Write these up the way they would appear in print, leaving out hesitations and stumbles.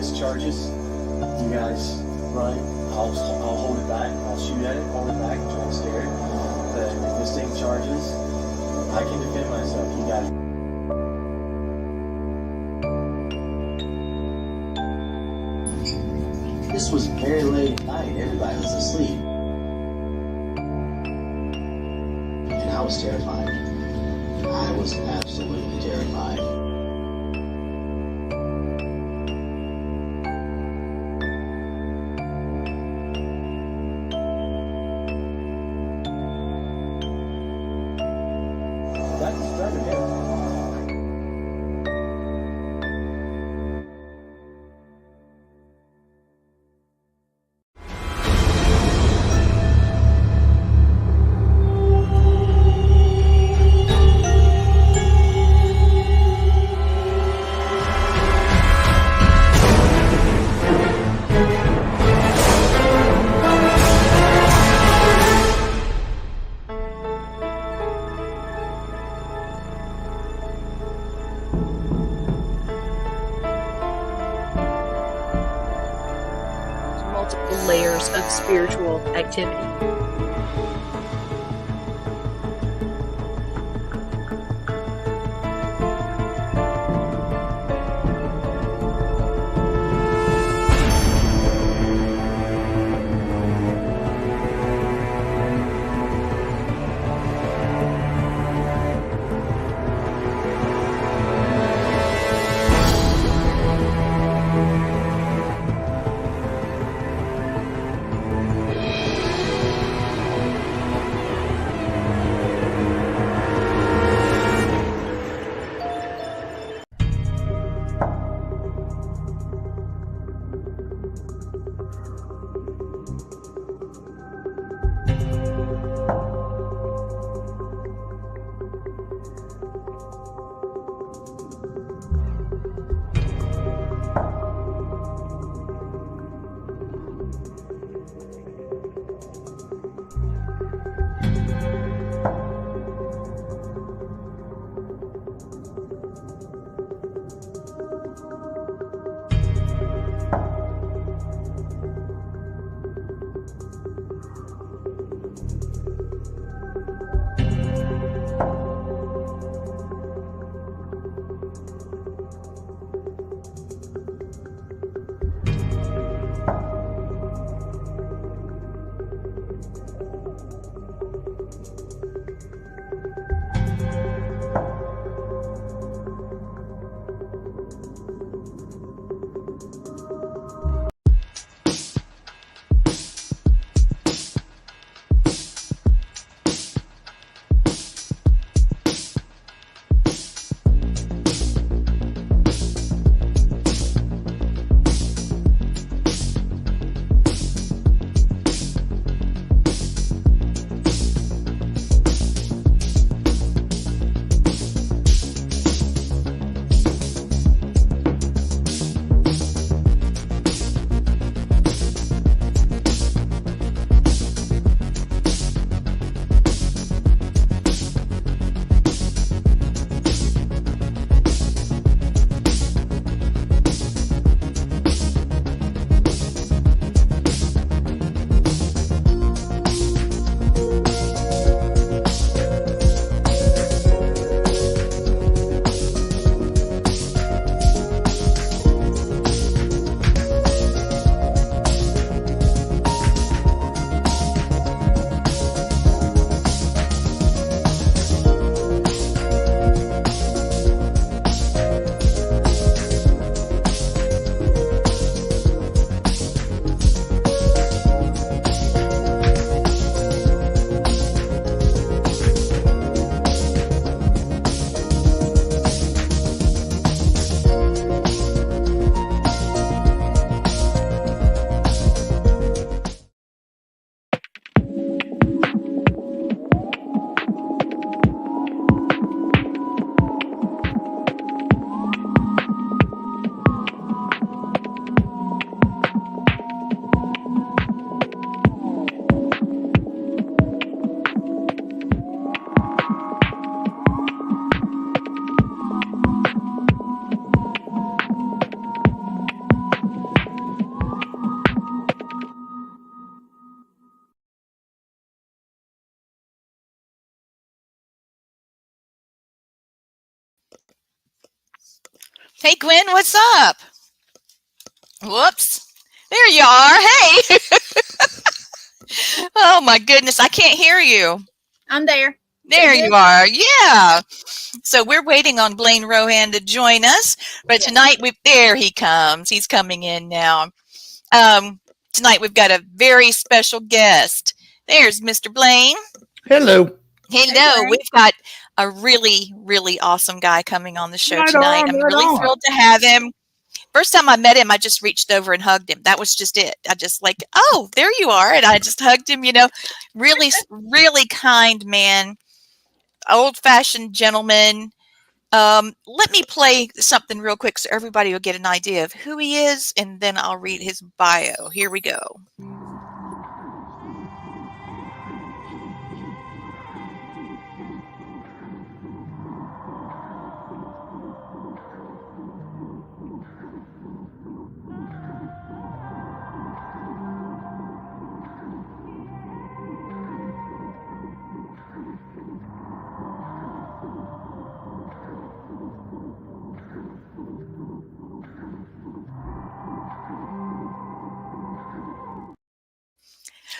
this charges, you guys run. I'll hold it back. I'll shoot at it, hold it back, try to scare it. But if this thing charges, I can defend myself. You got it. This was very late at night. Everybody was asleep. And I was terrified. I was absolutely terrified. That disturbed him. Multiple layers of spiritual activity. Hey, Gwen, what's up? Whoops. There you are. Hey. Oh, my goodness. I can't hear you. I'm there. There you are. Yeah. So we're waiting on Blaine Rohan to join us. But tonight, there he comes. He's coming in now. Tonight, we've got a very special guest. There's Mr. Blaine. Hello. Hello. We've got a really, really awesome guy coming on the show tonight. I'm really thrilled to have him. First time I met him, I just reached over and hugged him. That was just it. I just like, oh, there you are. And I just hugged him, really, really kind man, old-fashioned gentleman. Let me play something real quick so everybody will get an idea of who he is, and then I'll read his bio. Here we go.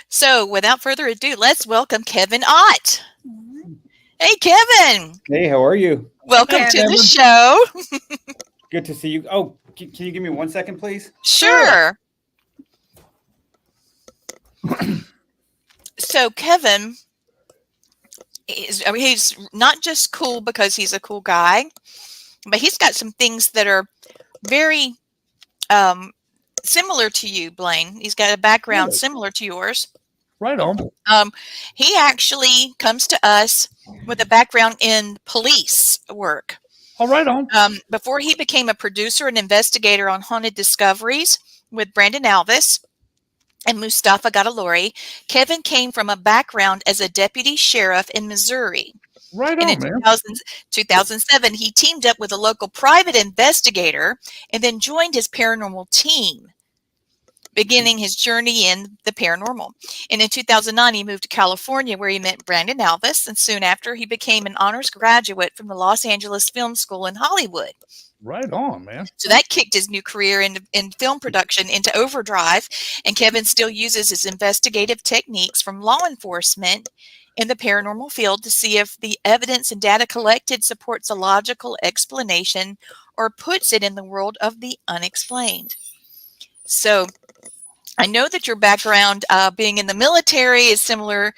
So, without further ado, let's welcome Kevin Otte. Hey, Kevin. Hey, how are you? Welcome to the show. Good to see you. Oh, can you give me 1 second, please? Sure. So, Kevin, he's not just cool because he's a cool guy, but he's got some things that are very similar to you, Blaine. He's got a background similar to yours. Right on. He actually comes to us with a background in police work. Oh, right on. Before he became a producer and investigator on Haunted Discoveries with Brandon Alvis and Mustafa Gadalori, Kevin came from a background as a deputy sheriff in Missouri. Right And on, in man. 2007, he teamed up with a local private investigator and then joined his paranormal team, beginning his journey in the paranormal. And in 2009, he moved to California, where he met Brandon Alvis, and soon after, he became an honors graduate from the Los Angeles Film School in Hollywood. Right on, man. So that kicked his new career in film production into overdrive, and Kevin still uses his investigative techniques from law enforcement in the paranormal field to see if the evidence and data collected supports a logical explanation or puts it in the world of the unexplained. So I know that your background being in the military is similar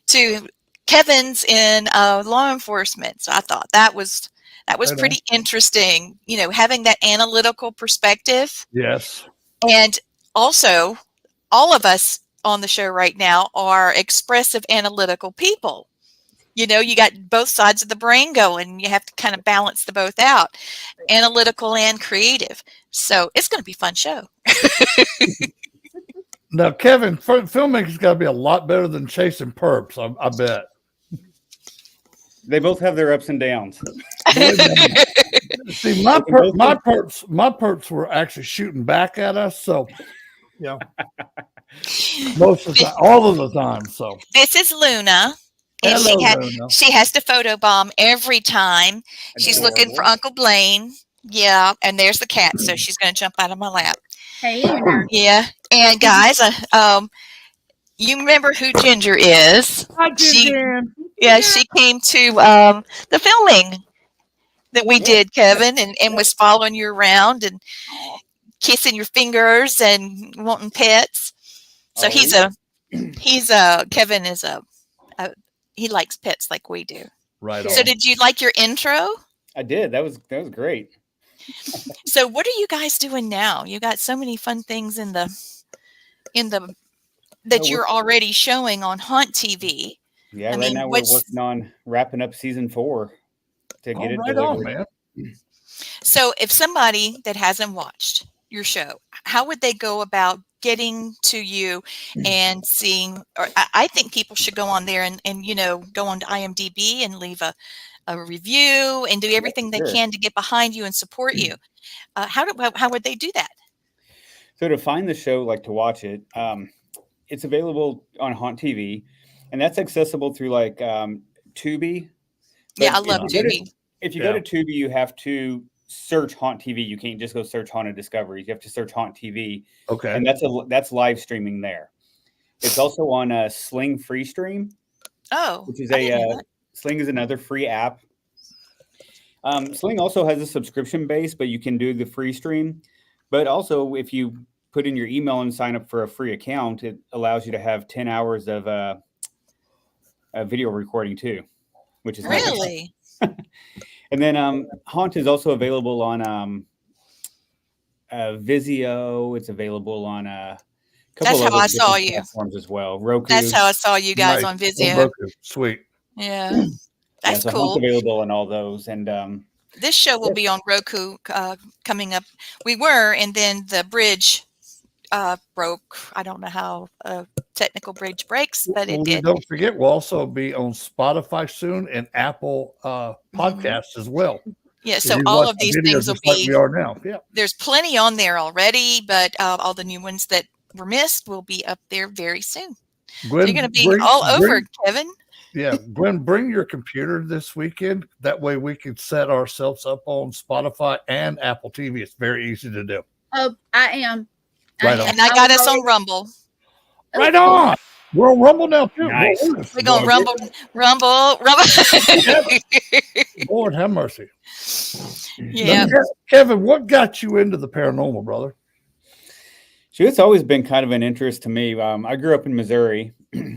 to Kevin's in law enforcement. So I thought that was pretty interesting, having that analytical perspective. Yes. And also, all of us on the show right now are expressive, analytical people. You got both sides of the brain going. You have to kind of balance the both out, analytical and creative. So it's going to be a fun show. Now, Kevin, filmmaking's got to be a lot better than chasing perps, I bet. They both have their ups and downs. See, my perps were actually shooting back at us, so most of the time, all of the time. So this is Luna. And Luna. She has to photobomb every time. She's looking for Uncle Blaine. Yeah, and there's the cat, so she's going to jump out of my lap. Hey. Yeah, and guys, you remember who Ginger is? Hi, Ginger. She came to the filming that we did, Kevin, and was following you around and kissing your fingers and wanting pets. So Kevin is he likes pets like we do. Right on. So did you like your intro? I did. That was great. So what are you guys doing now? You got so many fun things in the that you're already showing on Haunt TV. Yeah, right now we're working on wrapping up season 4 to get it delivered. On, man. So if somebody that hasn't watched your show, how would they go about getting to you and seeing, or I think people should go on there and go on to IMDb and leave a review and do everything they can to get behind you and support you. How would they do that? So to find the show, to watch it, it's available on Haunt TV, and that's accessible through Tubi. Yeah, I love Tubi. If you go to Tubi, you have to search Haunt TV. You can't just go search Haunted Discoveries. You have to search Haunt TV, Okay. and that's live streaming there. It's also on a Sling free stream, Oh, which is I didn't know that. Sling is another free app. Sling also has a subscription base, but you can do the free stream. But also, if you put in your email and sign up for a free account, it allows you to have 10 hours of a video recording too, which is nice. Really? And then Haunt is also available on Vizio. It's available on a couple That's of how I other saw different you. platforms as well. Roku. That's how I saw you guys Nice. on Vizio. Roku. Sweet. Yeah, Yeah, that's so cool. Haunt's available on all those. And This show will be on Roku coming up. We were, and then the bridge broke. I don't know how a technical bridge breaks, but it did. Don't forget, we'll also be on Spotify soon and Apple podcasts as well. Yeah, So so you all watch of the these video things will just like be. we are now. Yeah. There's plenty on there already, but all the new ones that were missed will be up there very soon. Gwen, So you're going to be all over, Kevin. Yeah, Gwen, bring your computer this weekend. That way we can set ourselves up on Spotify and Apple TV. It's very easy to do. Oh, I am. Right on. And I got us on Rumble. Right on. We're on Rumble now too. Nice. We're going Rumble. Lord have mercy. Yeah. Now, Kevin, what got you into the paranormal, brother? so it's always been kind of an interest to me. I grew up in Missouri,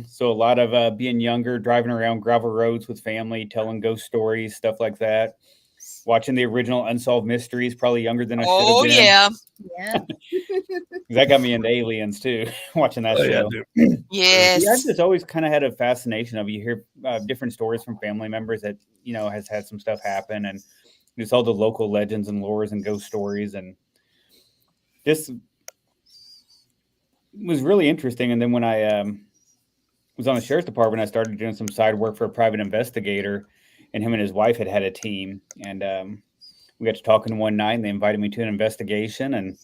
so a lot of being younger, driving around gravel roads with family, telling ghost stories, stuff like that. Watching the original Unsolved Mysteries, probably younger than I should have Oh, been. yeah. Yeah. That got me into aliens too, watching that Oh, yeah, show. dude. Yes. Yeah, I've just always kind of had a fascination of, you hear different stories from family members that, has had some stuff happen, and just all the local legends and lores and ghost stories. And this was really interesting. And then when I was on the sheriff's department, I started doing some side work for a private investigator, and him and his wife had a team. And we got to talking one night, and they invited me to an investigation, and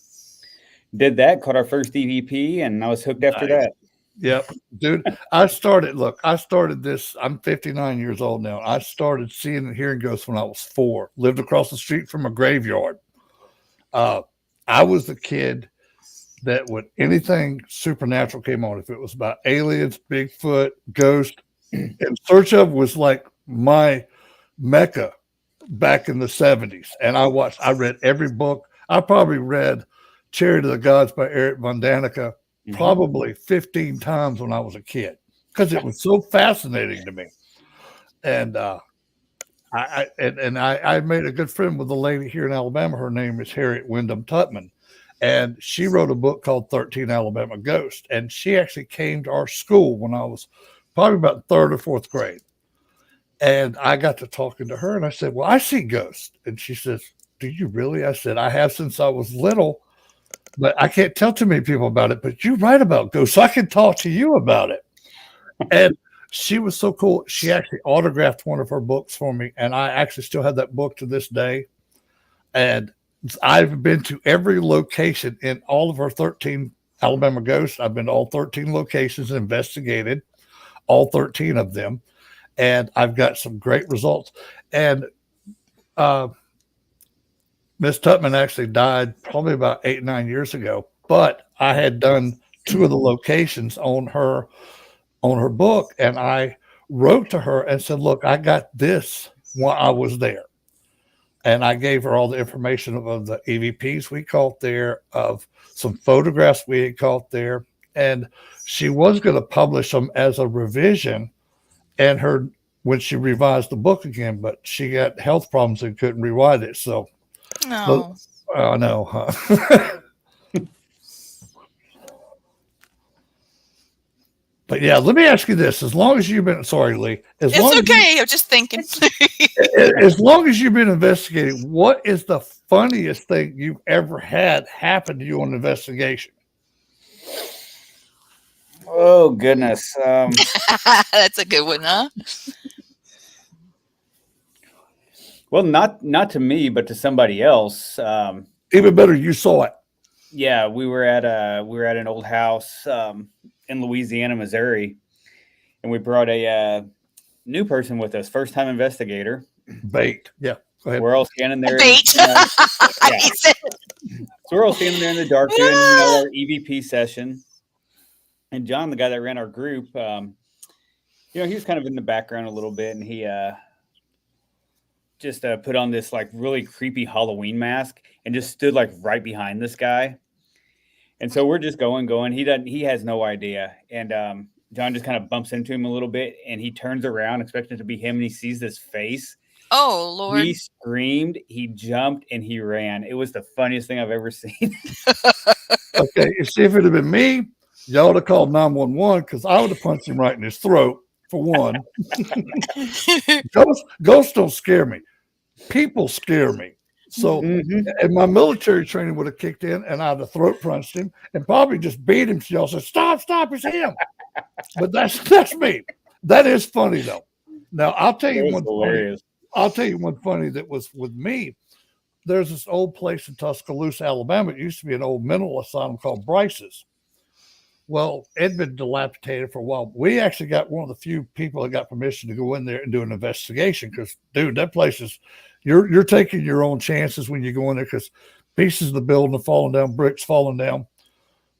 did that, caught our first EVP, and I was hooked after that. Yep, dude. I started this. I'm 59 years old now. I started seeing and hearing ghosts when I was 4. Lived across the street from a graveyard. I was the kid that when anything supernatural came on, if it was about aliens, Bigfoot, ghost, In Search of was like my mecca back in the 70s. And I read every book. I probably read Chariot of the Gods by Eric von Daniken probably 15 times when I was a kid, because it was so fascinating to me. And I made a good friend with a lady here in Alabama. Her name is Harriet Wyndham Tutman, and she wrote a book called 13 Alabama Ghosts. And she actually came to our school when I was probably about 3rd or 4th grade. And I got to talking to her, and I said, well, I see ghosts. And she says, do you really? I said, I have since I was little, but I can't tell too many people about it. But you write about ghosts, so I can talk to you about it. And she was so cool. She actually autographed one of her books for me, and I actually still have that book to this day. And I've been to every location in all of her 13 Alabama ghosts. I've been to all 13 locations, investigated all 13 of them, and I've got some great results. And Miss Tutman actually died probably about 8 or 9 years ago, but I had done 2 of the locations on her book, and I wrote to her and said, look, I got this while I was there. And I gave her all the information of the EVPs we caught there, of some photographs we had caught there. And she was going to publish them as a revision and when she revised the book again, but she got health problems and couldn't rewrite it. So No. I know, huh? But yeah, let me ask you this. As long as you've been, sorry, Lee. It's okay. I'm just thinking. As long as you've been investigating, what is the funniest thing you've ever had happen to you on an investigation? Oh, goodness. That's a good one, huh? Well, not to me, but to somebody else. Even better, you saw it. Yeah, we were at an old house in Louisiana, Missouri, and we brought a new person with us, first time investigator. Bait, yeah. Go ahead. We're all standing there. Bait. Yeah. He said, So we're all standing there in the dark doing our EVP session. And John, the guy that ran our group, he was kind of in the background a little bit, and he just put on this like really creepy Halloween mask and just stood like right behind this guy. And so we're just going. He has no idea. And John just kind of bumps into him a little bit, and he turns around expecting it to be him, and he sees this face. oh, Lord. He screamed, he jumped, and he ran. It was the funniest thing I've ever seen. Okay, you see, if it had been me, y'all would have called 911 because I would have punched him right in his throat, for one. Ghosts don't scare me. People scare me. So, and my military training would have kicked in, and I'd have throat punched him and probably just beat him. So y'all said, stop, it's him. But that's me. That is funny, though. Now, I'll tell you one funny that was with me. There's this old place in Tuscaloosa, Alabama. It used to be an old mental asylum called Bryce's. Well, it had been dilapidated for a while. We actually got one of the few people that got permission to go in there and do an investigation because, dude, that place is, you're taking your own chances when you go in there because pieces of the building are falling down, bricks falling down.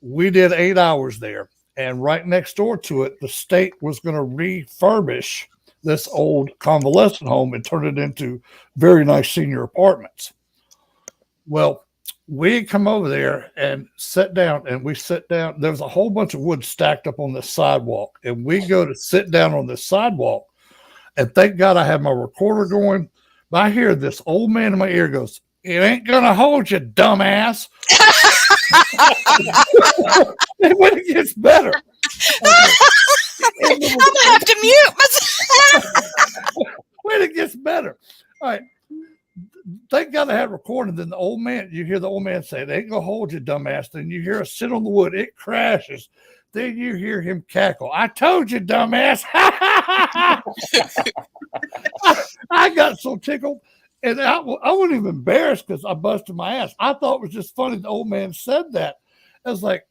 We did 8 hours there, and right next door to it, the state was going to refurbish this old convalescent home and turn it into very nice senior apartments. Well, we come over there and sit down, and we sit down. There was a whole bunch of wood stacked up on the sidewalk, and we go to sit down on the sidewalk, and thank God I have my recorder going. But I hear this old man in my ear goes, "It ain't gonna hold you, dumbass." And when it gets better, I'm gonna have to mute myself. when it gets better, all right. Thank God I had recording. Then the old man, you hear the old man say, "They ain't gonna hold you, dumbass." Then you hear us sit on the wood, it crashes. Then you hear him cackle. "I told you, dumbass." I got so tickled, and I wasn't even embarrassed because I busted my ass. I thought it was just funny the old man said that. I was like,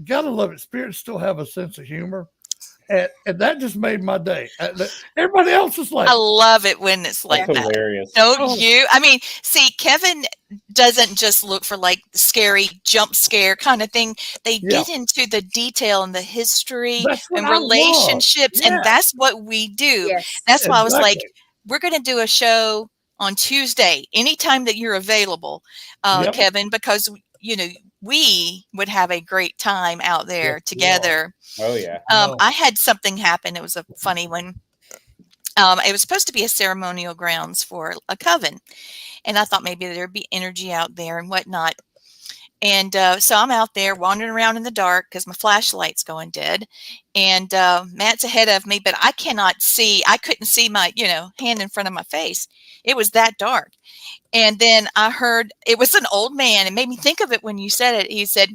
gotta love it. Spirits still have a sense of humor. And that just made my day. Everybody else is like, I love it when it's like That's that. hilarious. Don't you? I mean, see, Kevin doesn't just look for like scary jump scare kind of thing. They get into the detail and the history and relationships, and that's what we do. Yes. That's why I was like, we're going to do a show on Tuesday, anytime that you're available, Kevin, because we would have a great time out there together. Oh yeah. I had something happen. It was a funny one. It was supposed to be a ceremonial grounds for a coven, and I thought maybe there'd be energy out there and whatnot. And so I'm out there wandering around in the dark because my flashlight's going dead, and Matt's ahead of me, but I cannot see. I couldn't see my hand in front of my face. It was that dark. And then I heard, it was an old man. It made me think of it when you said it. He said,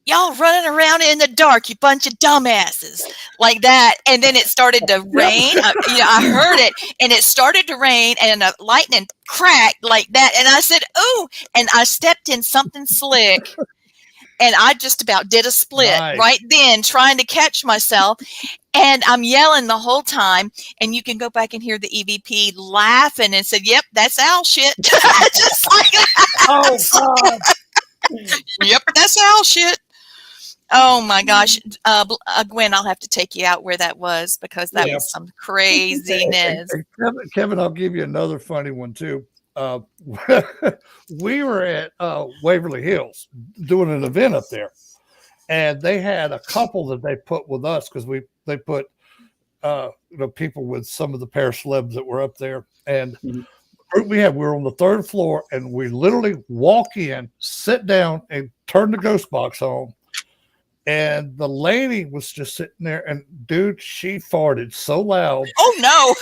"Y'all running around in the dark, you bunch of dumbasses," like that. And then it started to rain. I heard it, and it started to rain, and lightning cracked like that. And I said, "Oh!" And I stepped in something slick, and I just about did a split right then, trying to catch myself. And I'm yelling the whole time, and you can go back and hear the EVP laughing and said, "Yep, that's owl shit." Just like that. "Oh God." Yep, that's owl shit. Oh my gosh, Gwen, I'll have to take you out where that was because that was some craziness. Kevin, I'll give you another funny one too. We were at Waverly Hills doing an event up there, and they had a couple that they put with us because they put people with some of the pair celebs that were up there, and we were on the third floor, and we literally walk in, sit down, and turn the ghost box on. And the lady was just sitting there, and dude, she farted so loud. Oh no!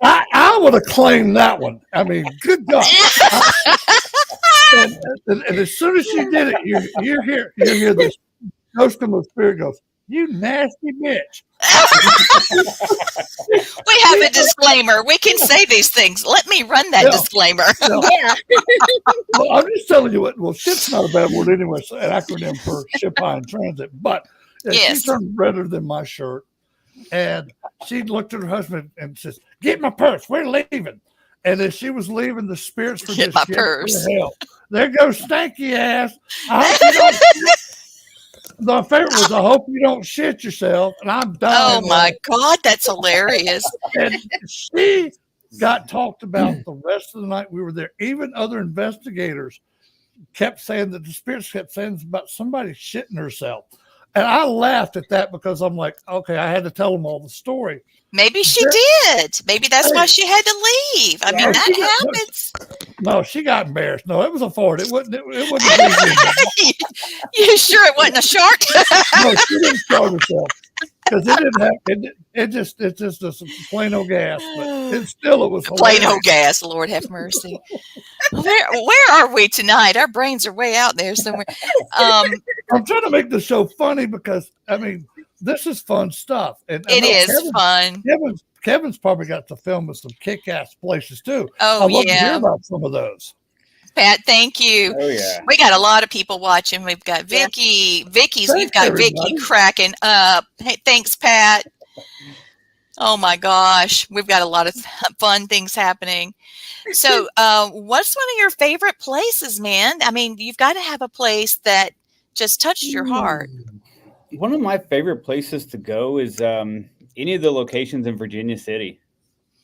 I would have claimed that one. I mean, good God! And as soon as she did it, you hear this ghost of the spirit goes, "You nasty bitch." We have a disclaimer. We can say these things. Let me run that disclaimer. Yeah. Well, I'm just telling you what. Well, shit's not a bad word anyway. It's an acronym for ship high in transit. But she turned redder than my shirt, and she looked at her husband and says, get my purse. We're leaving. And as she was leaving, the spirits for Get this my ship purse. to hell. There goes stanky ass. I hope you don't. The favorite was, I hope you don't shit yourself. And I'm dying. Oh my God, that's hilarious. And she got talked about the rest of the night we were there. Even other investigators kept saying that the spirits kept saying it's about somebody shitting herself. And I laughed at that because I'm like, okay, I had to tell them all the story. Maybe she did. Maybe that's why she had to leave. I mean, that happens. No, she got embarrassed. No, it was a fart. It wasn't. It wasn't. You sure it wasn't a shark? No, she didn't start herself because it didn't have. It's just a plain old gas. But it was plain old gas. Lord have mercy. Where are we tonight? Our brains are way out there somewhere. I'm trying to make the show funny because I mean this is fun stuff, and it is fun. Kevin's probably got to film with some kick-ass places too. Oh, I'd love to hear about some of those. Pat, thank you. Oh yeah, we got a lot of people watching. We've got Vicky. We've got Vicky cracking up. Hey, thanks, Pat. Oh my gosh, we've got a lot of fun things happening. So, what's one of your favorite places, man? I mean, you've got to have a place that just touched your heart. One of my favorite places to go is any of the locations in Virginia City,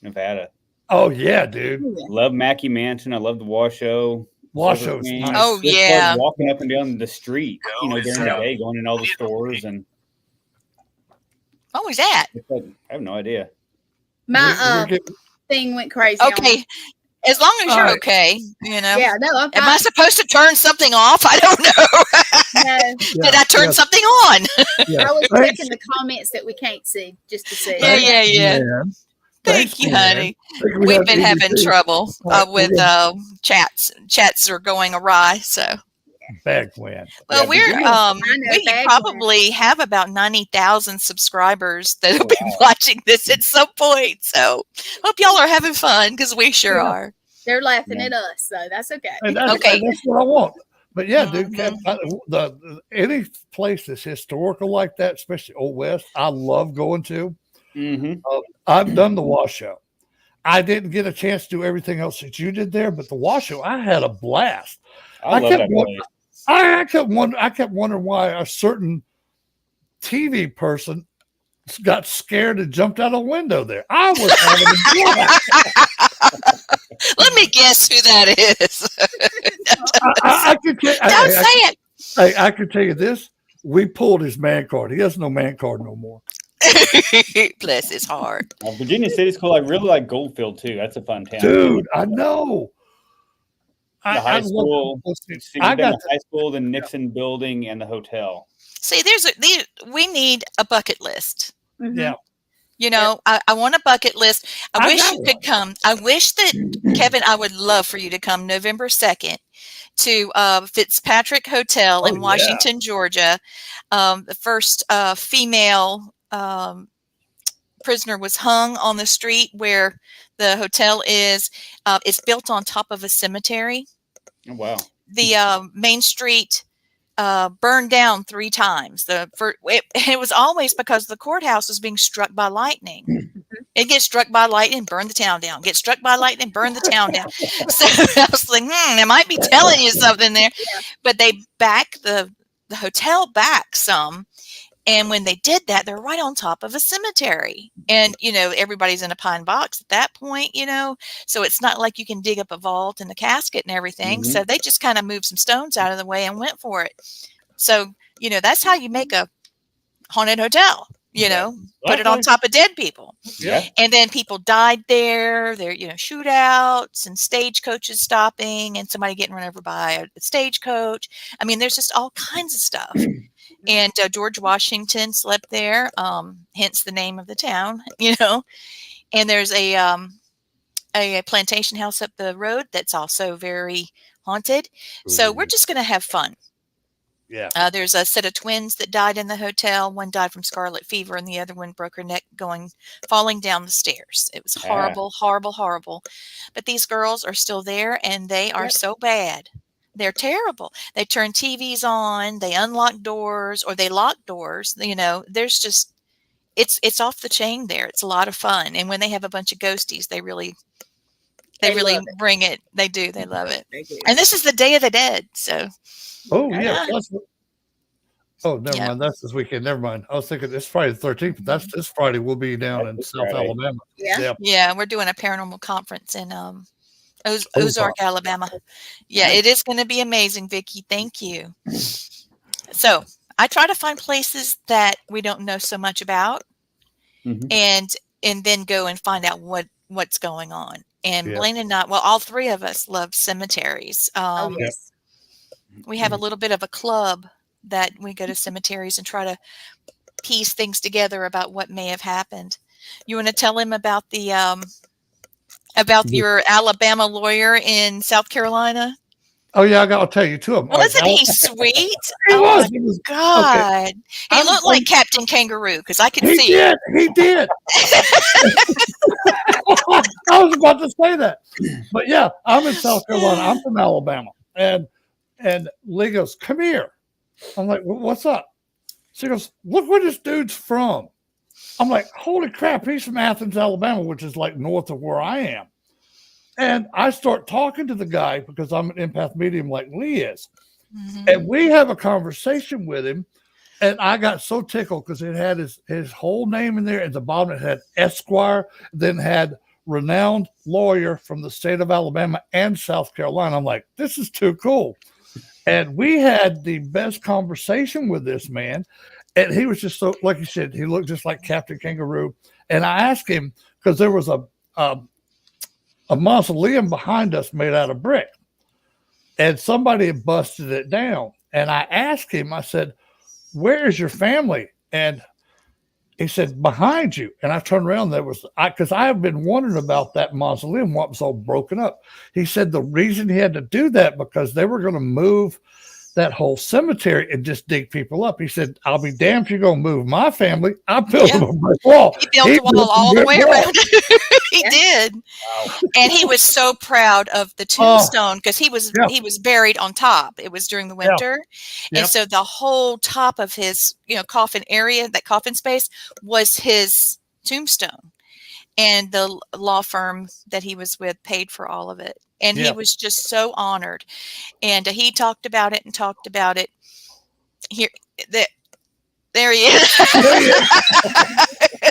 Nevada. Oh yeah, dude. Love Mackey Mansion. I love the Washoe. Washow's nice. Oh just yeah. Walking up and down the street, during the day, going in all the stores and. What was that? I have no idea. My thing went crazy. Okay. As long as you're okay, Yeah, no, I'm fine. Am I supposed to turn something off? I don't know. No. Did I turn something on? I was checking the comments that we can't see just to see. Yeah. Thank you, honey. We've been having trouble with chats. Chats are going awry, so. Bad Gwen. Well, we probably have about 90,000 subscribers that'll be watching this at some point. So hope y'all are having fun because we sure are. They're laughing at us, so that's okay. Okay. That's what I want. But yeah, dude, any place that's historical like that, especially Old West, I love going to. Mm-hmm. I've done the Washoe. I didn't get a chance to do everything else that you did there, but the Washoe, I had a blast. I love that place. I kept wondering why a certain TV person got scared and jumped out a window there. I was having a blast. Let me guess who that is. I could Don't say it. I could tell you this. We pulled his man card. He has no man card no more. Bless his heart. Virginia City's cool. I really like Goldfield too. That's a fun town. Dude, I know. The high school. The high school, the Nixon building, and the hotel. See, we need a bucket list. Yeah. I want a bucket list. I wish you could come. I wish that, Kevin, I would love for you to come November 2nd to Fitzpatrick Hotel in Washington, Georgia. The first female prisoner was hung on the street where the hotel is. It's built on top of a cemetery. Oh, wow. The main street burned down 3 times. It was always because the courthouse was being struck by lightning. It gets struck by lightning, burn the town down. Get struck by lightning, burn the town down. So I was like, I might be telling you something there. But they back the hotel back some. And when they did that, they're right on top of a cemetery. And, everybody's in a pine box at that point, so it's not like you can dig up a vault and a casket and everything. Mm-hmm. So they just kind of moved some stones out of the way and went for it. So, that's how you make a haunted hotel, put it on top of dead people. Yeah. And then people died there. There, shootouts and stagecoaches stopping and somebody getting run over by a stagecoach. I mean, there's just all kinds of stuff. And George Washington slept there, hence the name of the town, And there's a plantation house up the road that's also very haunted. So we're just going to have fun. Yeah. There's a set of twins that died in the hotel. One died from scarlet fever, and the other one broke her neck falling down the stairs. It was horrible, horrible, horrible. But these girls are still there, and they are so bad. They're terrible. They turn TVs on, they unlock doors, or they lock doors. There's just, it's off the chain there. It's a lot of fun. And when they have a bunch of ghosties, they really love it. bring it. They do. They love it. They do. And this is the Day of the Dead. So Oh yeah. Yeah. Never Yeah. mind. That's this weekend. Never mind. I was thinking it's Friday the 13th, but that's this Friday. We'll be down in That's South Friday. Alabama. Yeah. yeah, we're doing a paranormal conference in Ozark, Ozark. Alabama. Yeah, it is going to be amazing, Vicki. Thank you. So I try to find places that we don't know so much about, Mhm. and then go and find out what's going on. And Yeah. Blaine and I, well, all three of us love cemeteries. Oh yes. We have a little bit of a club that we go to cemeteries and try to piece things together about what may have happened. You want to tell him about the about your Alabama lawyer in South Carolina? Oh yeah, I'll tell you two of them. Wasn't he sweet? He Oh was. my He was. Okay. God. He I'm- looked like Captain Kangaroo because I could He see. did. He did. I was about to say that, but yeah, I'm in South Carolina. I'm from Alabama, and Lee goes, "Come here." I'm like, "What's up?" She goes, "Look where this dude's from." I'm like, "Holy crap, he's from Athens, Alabama, which is like north of where I am." And I start talking to the guy because I'm an empath medium like Lee is, Mhm. and we have a conversation with him. And I got so tickled because it had his whole name in there. At the bottom, it had Esquire, then had renowned lawyer from the state of Alabama and South Carolina. I'm like, this is too cool. And we had the best conversation with this man. And he was just so, like you said, he looked just like Captain Kangaroo. And I asked him, because there was a mausoleum behind us made out of brick. And somebody had busted it down. And I asked him, I said, "Where is your family?" And he said, "Behind you." And I turned around. There was, because I have been wondering about that mausoleum, what was all broken up. He said the reason he had to do that because they were going to move that whole cemetery and just dig people up. He said, "I'll be damned if you're going to move my family. I built Yeah. a brick wall." He built a wall built all the brick way wall. around. He Yeah. did. Wow. And he was so proud of the tombstone because he was Yeah. he was buried on top. It was during the winter. Yep. And so the whole top of his, coffin area, that coffin space was his tombstone. And the law firm that he was with paid for all of it. And he Yeah. was just so honored. And he talked about it and talked about it. Here, there he is. There he is.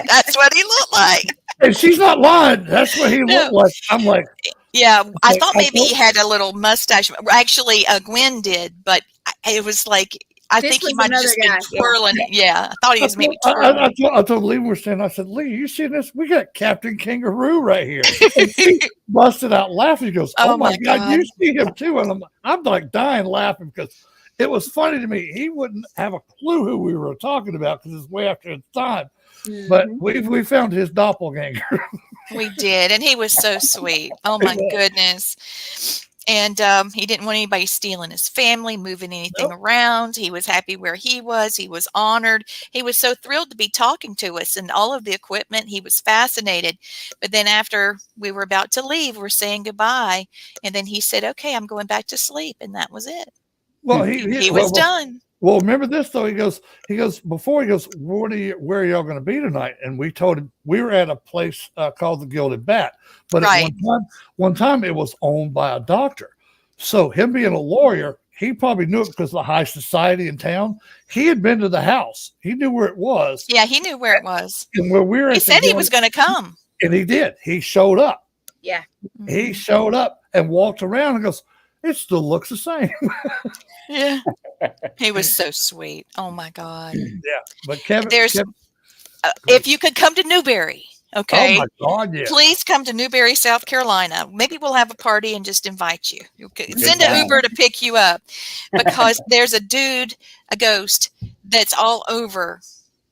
That's what he looked like. And she's not lying. That's what he No. looked like. I'm like, Yeah, I Okay, thought maybe he had a little mustache. Actually, Gwen did, but it was like I This think he was might have another just been guy, yeah. twirling. Yeah, I thought he was maybe twirling. I told Lee we were standing. I said, "Lee, you see this? We got Captain Kangaroo right here." And he busted out laughing. He goes, "Oh, Oh my my God, God. you see him too?" And I'm like dying laughing because it was funny to me. He wouldn't have a clue who we were talking about because it's way after his time. But Mhm. we found his doppelganger. We did, and he was so sweet. Oh my goodness. And he didn't want anybody stealing his family, moving anything around. He was happy where he was. He was honored. He was so thrilled to be talking to us and all of the equipment. He was fascinated. But then after we were about to leave, we're saying goodbye. And then he said, "Okay, I'm going back to sleep." And that was it. Well, He was done. Well, remember this though. He goes, where are y'all going to be tonight? And we told him we were at a place called the Gilded Bat, but Right. at one time it was owned by a doctor. So him being a lawyer, he probably knew it because of the high society in town. He had been to the house. He knew where it was. Yeah, he knew where it was. And where we were He at the said he Gilded- was going to come. and he did. He showed up. Yeah. He showed up and walked around and goes, "It still looks the same." Yeah. He was so sweet. Oh my God. Yeah. But Kevin, If you could come to Newberry, okay? oh my God, yeah. Please come to Newberry, South Carolina. Maybe we'll have a party and just invite you. Okay. Send an time. Uber to pick you up because there's a ghost that's all over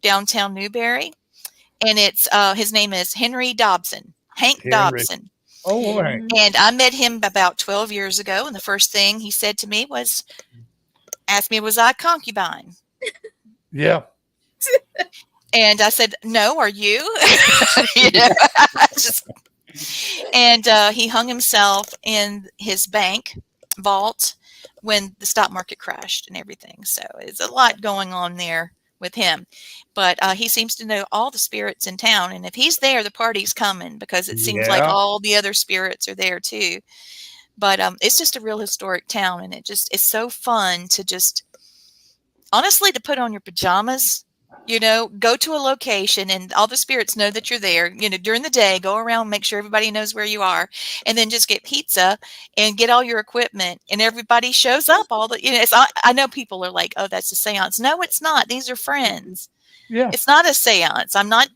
downtown Newberry. And it's his name is Hank Henry. Dobson. Oh, all right. And I met him about 12 years ago. And the first thing he said to me was, asked me, was I a concubine? Yeah. And I said, "No, are you?" And he hung himself in his bank vault when the stock market crashed and everything. So it's a lot going on there with him. But he seems to know all the spirits in town. And if he's there, the party's coming because it seems like Yeah. all the other spirits are there too. But it's just a real historic town. And it's so fun to just, honestly, to put on your pajamas, go to a location and all the spirits know that you're there, during the day, go around, make sure everybody knows where you are, and then just get pizza and get all your equipment and everybody shows up. I know people are like, oh, that's a seance. No, it's not. These are friends. Yeah. It's not a seance. I'm not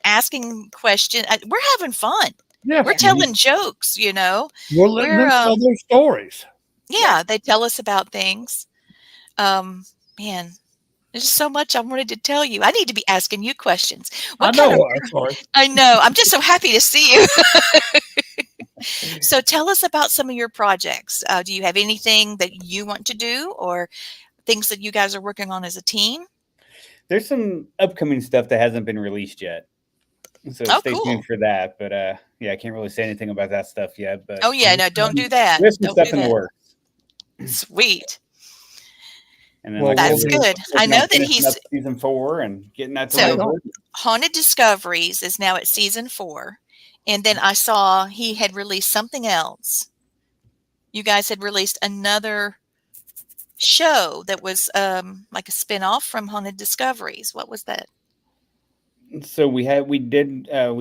asking questions. We're having fun. Yeah. We're telling jokes, We're letting them tell their stories. Yeah, they tell us about things. Man, there's so much I wanted to tell you. I need to be asking you questions. I'm sorry. I know. I'm just so happy to see you. So tell us about some of your projects. Do you have anything that you want to do or things that you guys are working on as a team? There's some upcoming stuff that hasn't been released yet. So stay tuned for that. But yeah, I can't really say anything about that stuff yet. But no, don't do that. There's some stuff in the works. Sweet. And then that's good. I know that he's season 4 and getting that. So Haunted Discoveries is now at season 4. And then I saw he had released something else. You guys had released another show that was like a spin-off from Haunted Discoveries. What was that? So we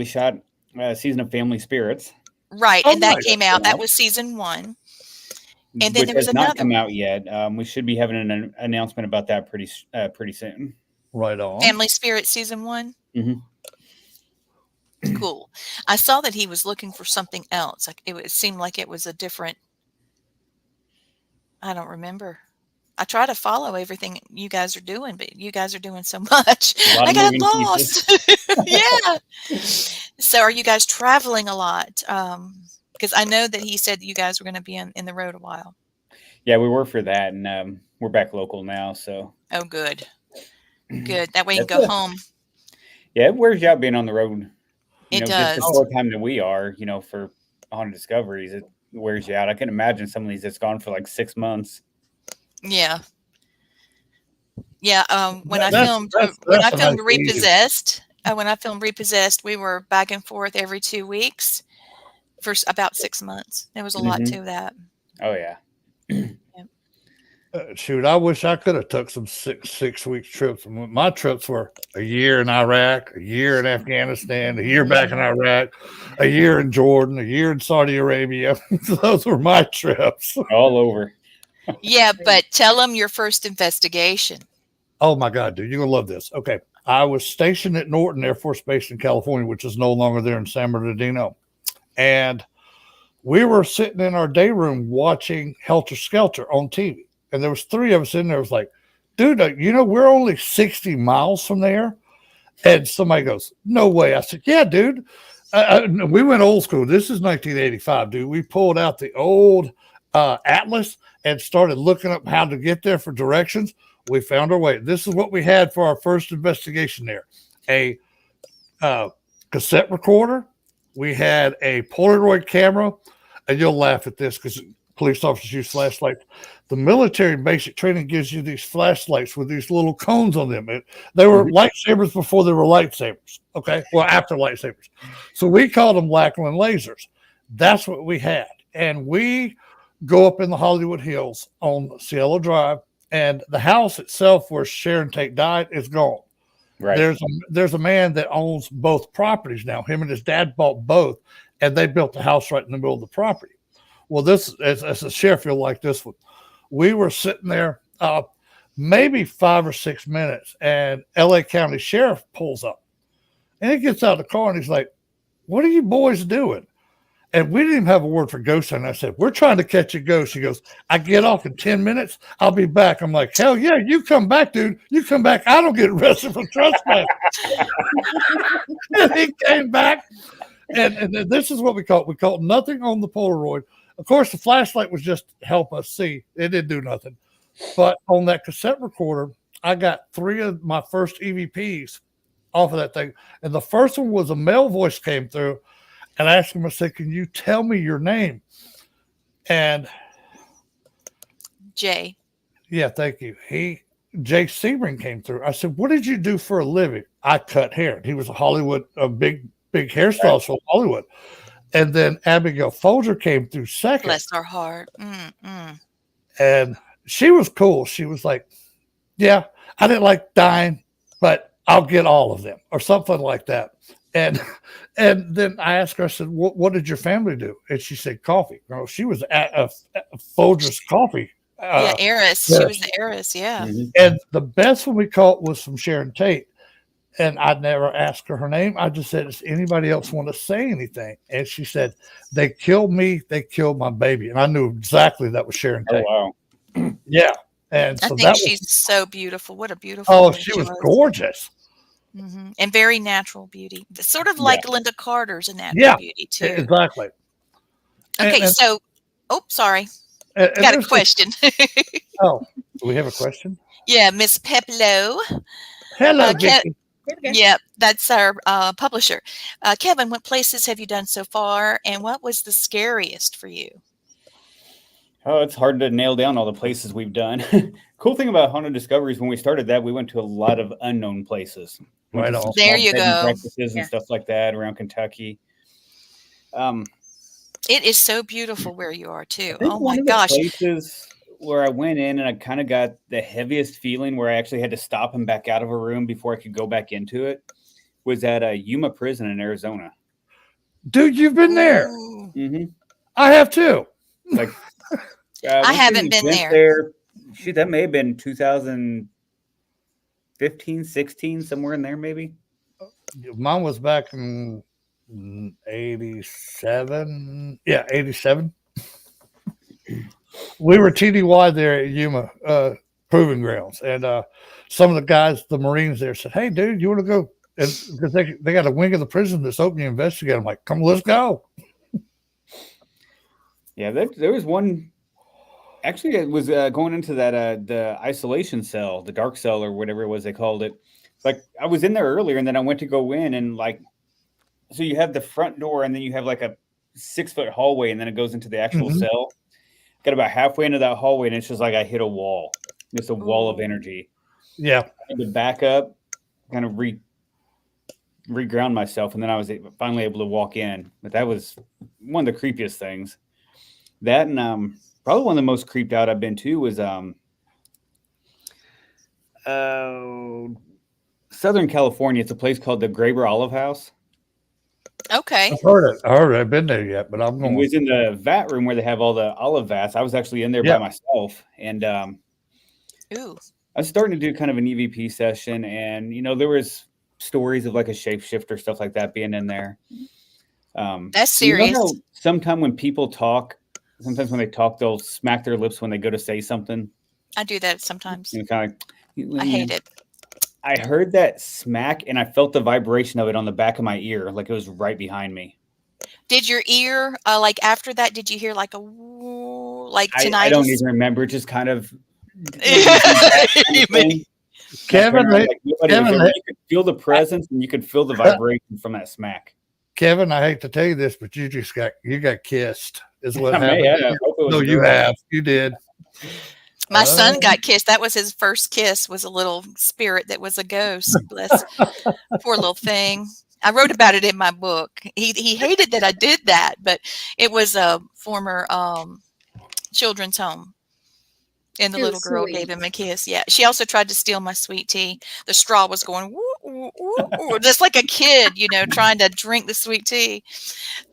shot a season of Family Spirits. Right. And that came out. That was season 1. And then there was another. Not come out yet. We should be having an announcement about that pretty soon. Right on. Family Spirit season 1. Mm-hmm. Cool. I saw that he was looking for something else. Like it seemed like it was a different. I don't remember. I try to follow everything you guys are doing, but you guys are doing so much. I got lost. Yeah. So are you guys traveling a lot? Because I know that he said you guys were going to be in the road a while. Yeah, we were for that, and we're back local now. So. Oh, good. Good. That way you can go home. Yeah, it wears you out being on the road. It does. Just the more time that we are, for Haunted Discoveries, it wears you out. I can imagine some of these that's gone for like 6 months. Yeah. Yeah. When I filmed Repossessed, we were back and forth every 2 weeks for about 6 months. There was a lot to that. Oh yeah. Shoot, I wish I could have took some six week trips. My trips were a year in Iraq, a year in Afghanistan, a year back in Iraq, a year in Jordan, a year in Saudi Arabia. Those were my trips. All over. Yeah, but tell them your first investigation. Oh my God, dude, you're gonna love this. Okay. I was stationed at Norton Air Force Base in California, which is no longer there in San Bernardino. And we were sitting in our day room watching Helter Skelter on TV. And there was 3 of us in there. It was like, dude, we're only 60 miles from there. And somebody goes, no way. I said, yeah, dude. We went old school. This is 1985, dude. We pulled out the old atlas and started looking up how to get there for directions. We found our way. This is what we had for our first investigation there. A cassette recorder. We had a Polaroid camera. And you'll laugh at this because police officers use flashlights. The military basic training gives you these flashlights with these little cones on them. They were lightsabers before they were lightsabers. Okay. Well, after lightsabers. So we called them Lackland lasers. That's what we had. And we go up in the Hollywood Hills on Cielo Drive, and the house itself where Sharon Tate died is gone. Right. There's a man that owns both properties now. Him and his dad bought both, and they built the house right in the middle of the property. Well, this as a sheriff, you'll like this one. We were sitting there maybe 5 or 6 minutes, and LA County Sheriff pulls up, and he gets out of the car and he's like, "What are you boys doing?" And we didn't even have a word for ghost. And I said, "We're trying to catch a ghost." He goes, "I get off in 10 minutes. I'll be back." I'm like, "Hell yeah, you come back, dude. You come back. I don't get arrested for trespassing." And he came back. And this is what we caught. We caught nothing on the Polaroid. Of course, the flashlight was just to help us see. It didn't do nothing. But on that cassette recorder, I got 3 of my first EVPs off of that thing. And the first one was a male voice came through. And I asked him, I said, "Can you tell me your name?" And Jay. Yeah, thank you. He Jake Sebring came through. I said, "What did you do for a living?" "I cut hair." He was a big hairstylist from Hollywood. And then Abigail Folger came through second. Bless her heart. Mm-mm. And she was cool. She was like, "Yeah, I didn't like dying, but I'll get all of them," or something like that. And then I asked her, I said, "What did your family do?" And she said, "Coffee." No, she was at a Folger's coffee. Yeah, heiress. Yeah. She was the heiress. Yeah. Mhm. And the best one we caught was from Sharon Tate. And I never asked her name. I just said, "Does anybody else want to say anything?" And she said, "They killed me. They killed my baby." And I knew exactly that was Sharon Oh Tate. wow. Yeah. And I so think that she's was, so beautiful. What a beautiful. oh, woman she was gorgeous. And very natural beauty. Sort of like Linda Carter's a natural Yeah, beauty too. exactly. Okay, And- so sorry. and Got a there's question. oh, do we have a question? Yeah, Miss Peplo. Hello, Ke- Vicky. Here we go. Yep, that's our publisher. Kevin, what places have you done so far, and what was the scariest for you? Oh, it's hard to nail down all the places we've done. Cool thing about Haunted Discoveries, when we started that, we went to a lot of unknown places. Went Right to on. some There small you bed and go. breakfasts Yeah. and stuff like that around Kentucky. It is so beautiful where you are too. I think Oh one my of the gosh. places where I went in and I kind of got the heaviest feeling where I actually had to stop and back out of a room before I could go back into it was at a Yuma prison in Arizona. Dude, you've been there. Ooh. Mm-hmm. I have too. Like, I haven't been there. Shoot, that may have been 2015, 16, somewhere in there, maybe. Mine was back in 87. Yeah, 87. We were TDY there at Yuma Proving Grounds. And some of the guys, the Marines there said, "Hey, dude, you want to go?" Because they got a wing of the prison that's open to investigate. I'm like, "Come, let's go." Yeah, there was one. Actually, it was going into that the isolation cell, the dark cell, or whatever it was they called it. Like I was in there earlier, and then I went to go in, and like, so you have the front door, and then you have like a 6-foot hallway, and then it goes into the actual Mhm. cell. Got about halfway into that hallway, and it's just like I hit a wall, just a wall of Ooh. energy. Yeah. I had to back up, kind of reground myself, and then I was finally able to walk in. But that was one of the creepiest things. That and probably one of the most creeped out I've been to was Southern California. It's a place called the Graber Olive House. Okay. I've heard it. I've been there yet, but I'm And going. we was in the vat room where they have all the olive vats. I was actually in there Yeah. by myself, and Ooh. I was starting to do kind of an EVP session, and there was stories of like a shapeshifter, stuff like that being in there. That's you know serious. how sometimes when people talk, sometimes when they talk, they'll smack their lips when they go to say something. I do that sometimes. And kind of, I hate it. I heard that smack, and I felt the vibration of it on the back of my ear, like it was right behind me. Did your ear, like after that, did you hear like a woo, like I tinnitus? don't even remember. Just kind of. Maybe. Kevin, Like, nobody was Kevin, there. You could feel the presence, and you could feel the vibration from that smack. Kevin, I hate to tell you this, but you got kissed. Is what I may happened. have. I hope it was No, a you girl. have. You did. My son Oh. got kissed. That was his first kiss, was a little spirit that was a ghost. Bless. Poor little thing. I wrote about it in my book. He hated that I did that, but it was a former children's home. And the Too little girl sweet. gave him a kiss. Yeah. She also tried to steal my sweet tea. The straw was going woo, woo, woo, woo, just like a kid, trying to drink the sweet tea.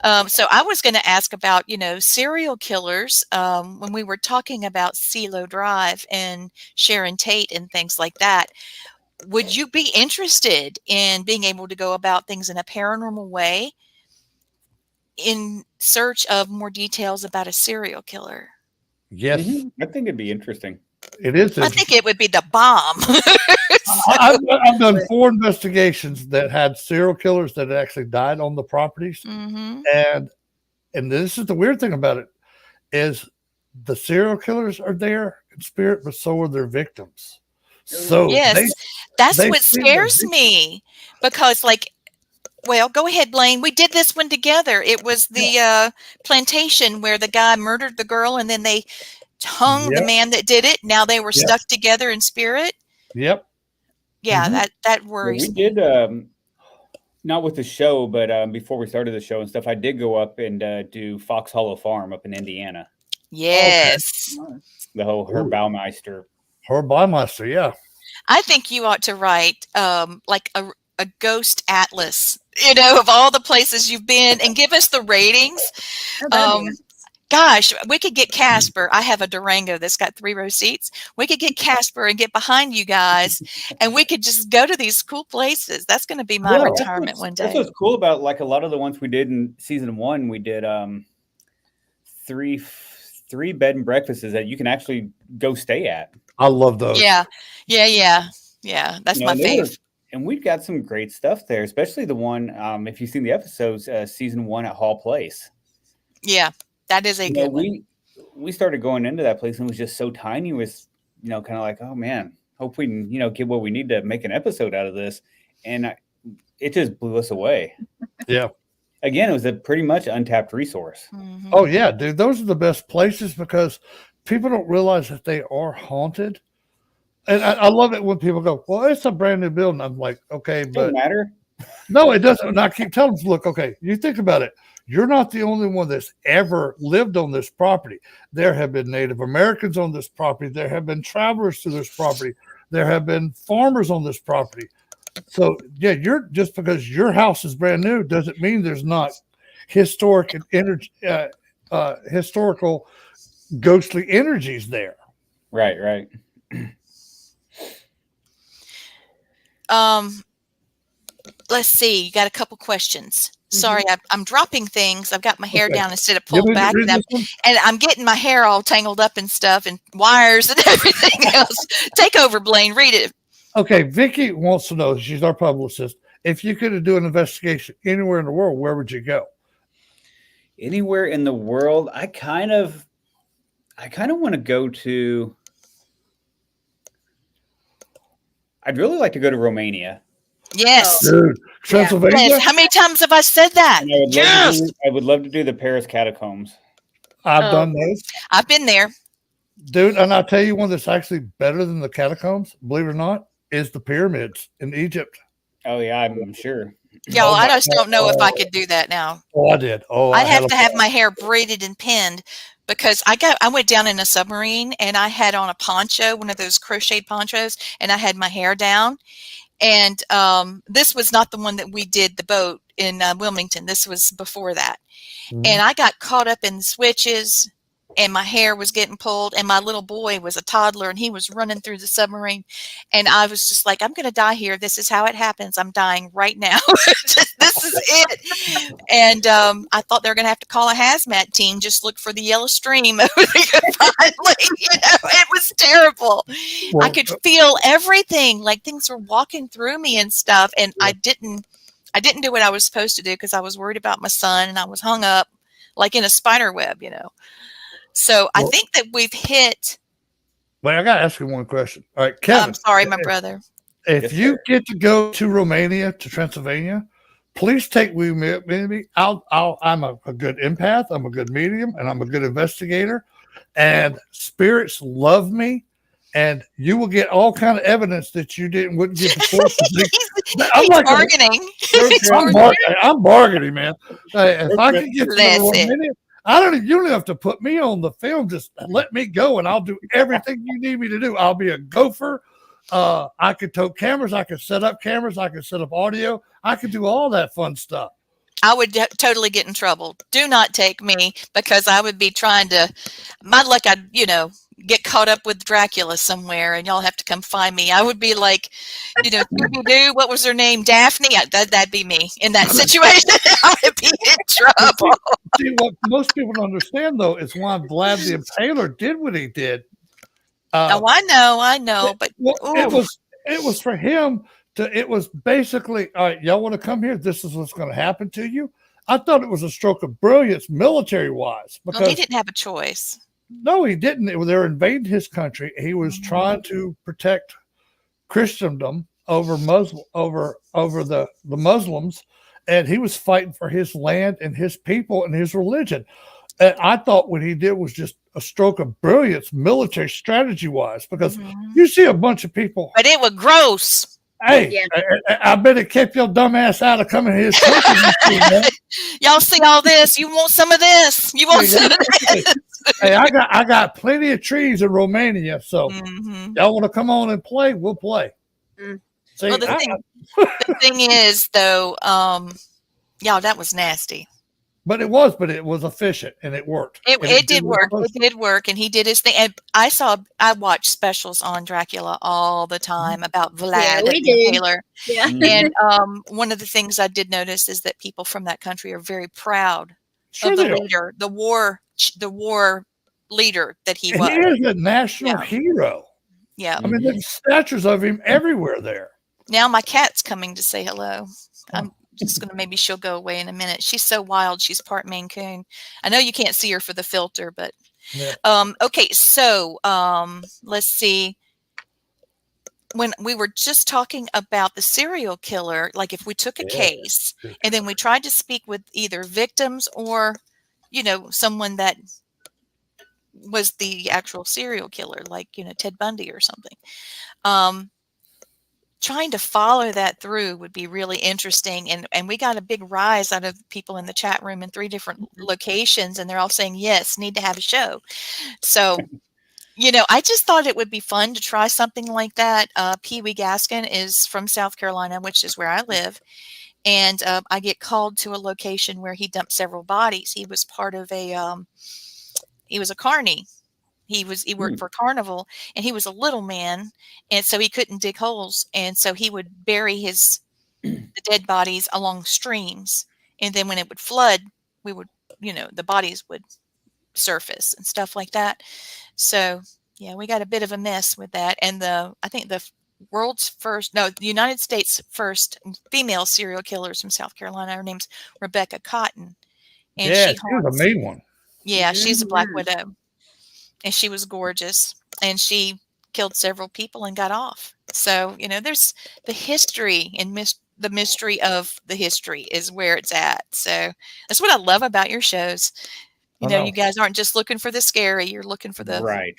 So I was going to ask about, serial killers. When we were talking about CeeLo Drive and Sharon Tate and things like that, would you be interested in being able to go about things in a paranormal way in search of more details about a serial killer? Yes, I think it'd be interesting. it is. I think it would be the bomb. I've done 4 investigations that had serial killers that actually died on the properties, Mhm. and this is the weird thing about it is the serial killers are there in spirit, but so are their victims. So Yes, that's they what see their scares me because, well, go ahead, Blaine. We did this one together. It was the plantation where the guy murdered the girl and then they hung the Yep. man that did it. Now they were Yep. stuck together in spirit. Yep. Yeah, Mhm. that Yeah, worries we me. did not with the show, but before we started the show and stuff, I did go up and do Fox Hollow Farm up in Indiana. Okay. Yes. The whole Ooh. Herbaumeister. Her Bymeister, yeah. I think you ought to write like a ghost atlas, you know, of all the places you've been and give us the ratings. Oh, that'd be Um, nice. Gosh, we could get Casper. I have a Durango that's got 3-row seats. We could get Casper and get behind you guys, and we could just go to these cool places. That's going to be my Yeah. retirement one That's day. what's cool about like a lot of the ones we did in season 1. We did three bed and breakfasts that you can actually go stay at. I love those. Yeah, yeah, yeah, yeah. That's my And fave. and we've got some great stuff there, especially the one if you've seen the episodes, season 1 at Hall Place. Yeah, that is a good one. We started going into that place and it was just so tiny. It was kind of like, oh man, hope we can get what we need to make an episode out of this, and it just blew us away. Yeah. Again, it was a pretty much untapped resource. Mhm. Oh yeah, dude. Those are the best places because people don't realize that they are haunted. And I love it when people go, well, it's a brand new building. I'm like, okay, It but doesn't matter. no, it doesn't. And I keep telling them, look, okay, you think about it. You're not the only one that's ever lived on this property. There have been Native Americans on this property. There have been travelers to this property. There have been farmers on this property. So yeah, you're just because your house is brand new doesn't mean there's not historic and historical ghostly energies there. Right. Let's see. You got a couple questions. Sorry, I'm dropping things. I've got my hair Okay. down instead of You want pulled me to back, read and this one? I'm getting my hair all tangled up and stuff, and wires and everything else. Take over, Blaine. Read it. Okay, Vicky wants to know, she's our publicist, if you could do an investigation anywhere in the world, where would you go? Anywhere in the world, I kind of want to go to. I'd really like to go to Romania. Yes. Dude, Transylvania? Yes. How many times have I said that? And I would love to do the Paris catacombs. I've done those. I've been there. Dude, and I'll tell you one that's actually better than the catacombs, believe it or not, is the pyramids in Egypt. Oh yeah, I'm sure. Yo, Oh I my just don't know if I could do that now. Oh, I did. Oh, I'd have had to a have ball. my hair braided and pinned because I went down in a submarine and I had on a poncho, one of those crocheted ponchos, and I had my hair down. And this was not the one that we did the boat in Wilmington. This was before that. Mhm. And I got caught up in switches and my hair was getting pulled and my little boy was a toddler and he was running through the submarine. And I was just like, I'm going to die here. This is how it happens. I'm dying right now. This is it. And I thought they were going to have to call a hazmat team, just look for the yellow stream. Finally, it was terrible. Well, I could feel everything, like things were walking through me and stuff. And I didn't do what I was supposed to do because I was worried about my son and I was hung up like in a spider web, So I think that we've hit. Wait, I got to ask you one question. All right, Kevin. I'm sorry, my brother. If Yes, you sir. get to go to Romania, to Transylvania, please take me. I'm a good empath. I'm a good medium, and I'm a good investigator. And spirits love me, and you will get all kind of evidence that you wouldn't get before. He's bargaining. I'm bargaining, man. If I can get to That's it. Romania, you don't have to put me on the film. Just let me go, and I'll do everything you need me to do. I'll be a gopher. I could tote cameras. I could set up cameras. I could set up audio. I could do all that fun stuff. I would totally get in trouble. Do not take me because I would be trying to. My luck, I'd get caught up with Dracula somewhere, and y'all have to come find me. I would be like, Scooby-Doo. What was her name? Daphne. That'd be me in that situation. I would be in trouble. See, what most people don't understand though is why Vlad the Impaler did what he did. Oh, I know, but it was for him to. It was basically, all right, y'all want to come here? This is what's going to happen to you. I thought it was a stroke of brilliance, military wise, because he didn't have a choice. no, he didn't. They were invading his country. He was trying to protect Christendom over the Muslims, and he was fighting for his land and his people and his religion. And I thought what he did was just a stroke of brilliance, military strategy wise, because Mhm. you see a bunch of people. But it was gross. Hey, Yeah. I bet it kept your dumb ass out of coming to his country. Y'all see all this? You want some of this? You want some of this? Hey, I got plenty of trees in Romania, so Mhm. y'all want to come on and play? We'll play. Mm. See, Well, the thing is, though, y'all, that was nasty. but it was efficient and it worked. And It did what work. it was. It did work, and he did his thing. And I watched specials on Dracula all the time about Vlad Yeah, we the do. Impaler. Yeah. And one of the things I did notice is that people from that country are very proud Sure of the they are. leader, the war leader that he And was. he is a national Yeah. hero. Yeah. I mean, there's statues of him everywhere there. Now my cat's coming to say hello. I'm Oh. just gonna maybe she'll go away in a minute. She's so wild. She's part Maine Coon. I know you can't see her for the filter, but Yeah. okay. So let's see. When we were just talking about the serial killer, like if we took a case and then we tried to speak with either victims or, someone that was the actual serial killer, like, Ted Bundy or something. Trying to follow that through would be really interesting. And we got a big rise out of people in the chat room in 3 different locations, and they're all saying, yes, need to have a show. So, I just thought it would be fun to try something like that. Pee Wee Gaskin is from South Carolina, which is where I live. And I get called to a location where he dumped several bodies. He was part of he was a carny. He worked for Carnival, and he was a little man, and so he couldn't dig holes, and so he would bury the dead bodies along streams, and then when it would flood, we would, the bodies would surface and stuff like that. So yeah, we got a bit of a mess with that, and I think the United States' first female serial killer is from South Carolina. Her name's Rebecca Cotton, and Yeah, she she was a haunts. mean one. Yeah, she's a Black Mhm. Widow. And she was gorgeous, and she killed several people and got off. So, there's the history and the mystery of the history is where it's at. So that's what I love about your shows. I know. You guys aren't just looking for the scary, you're looking for the Right.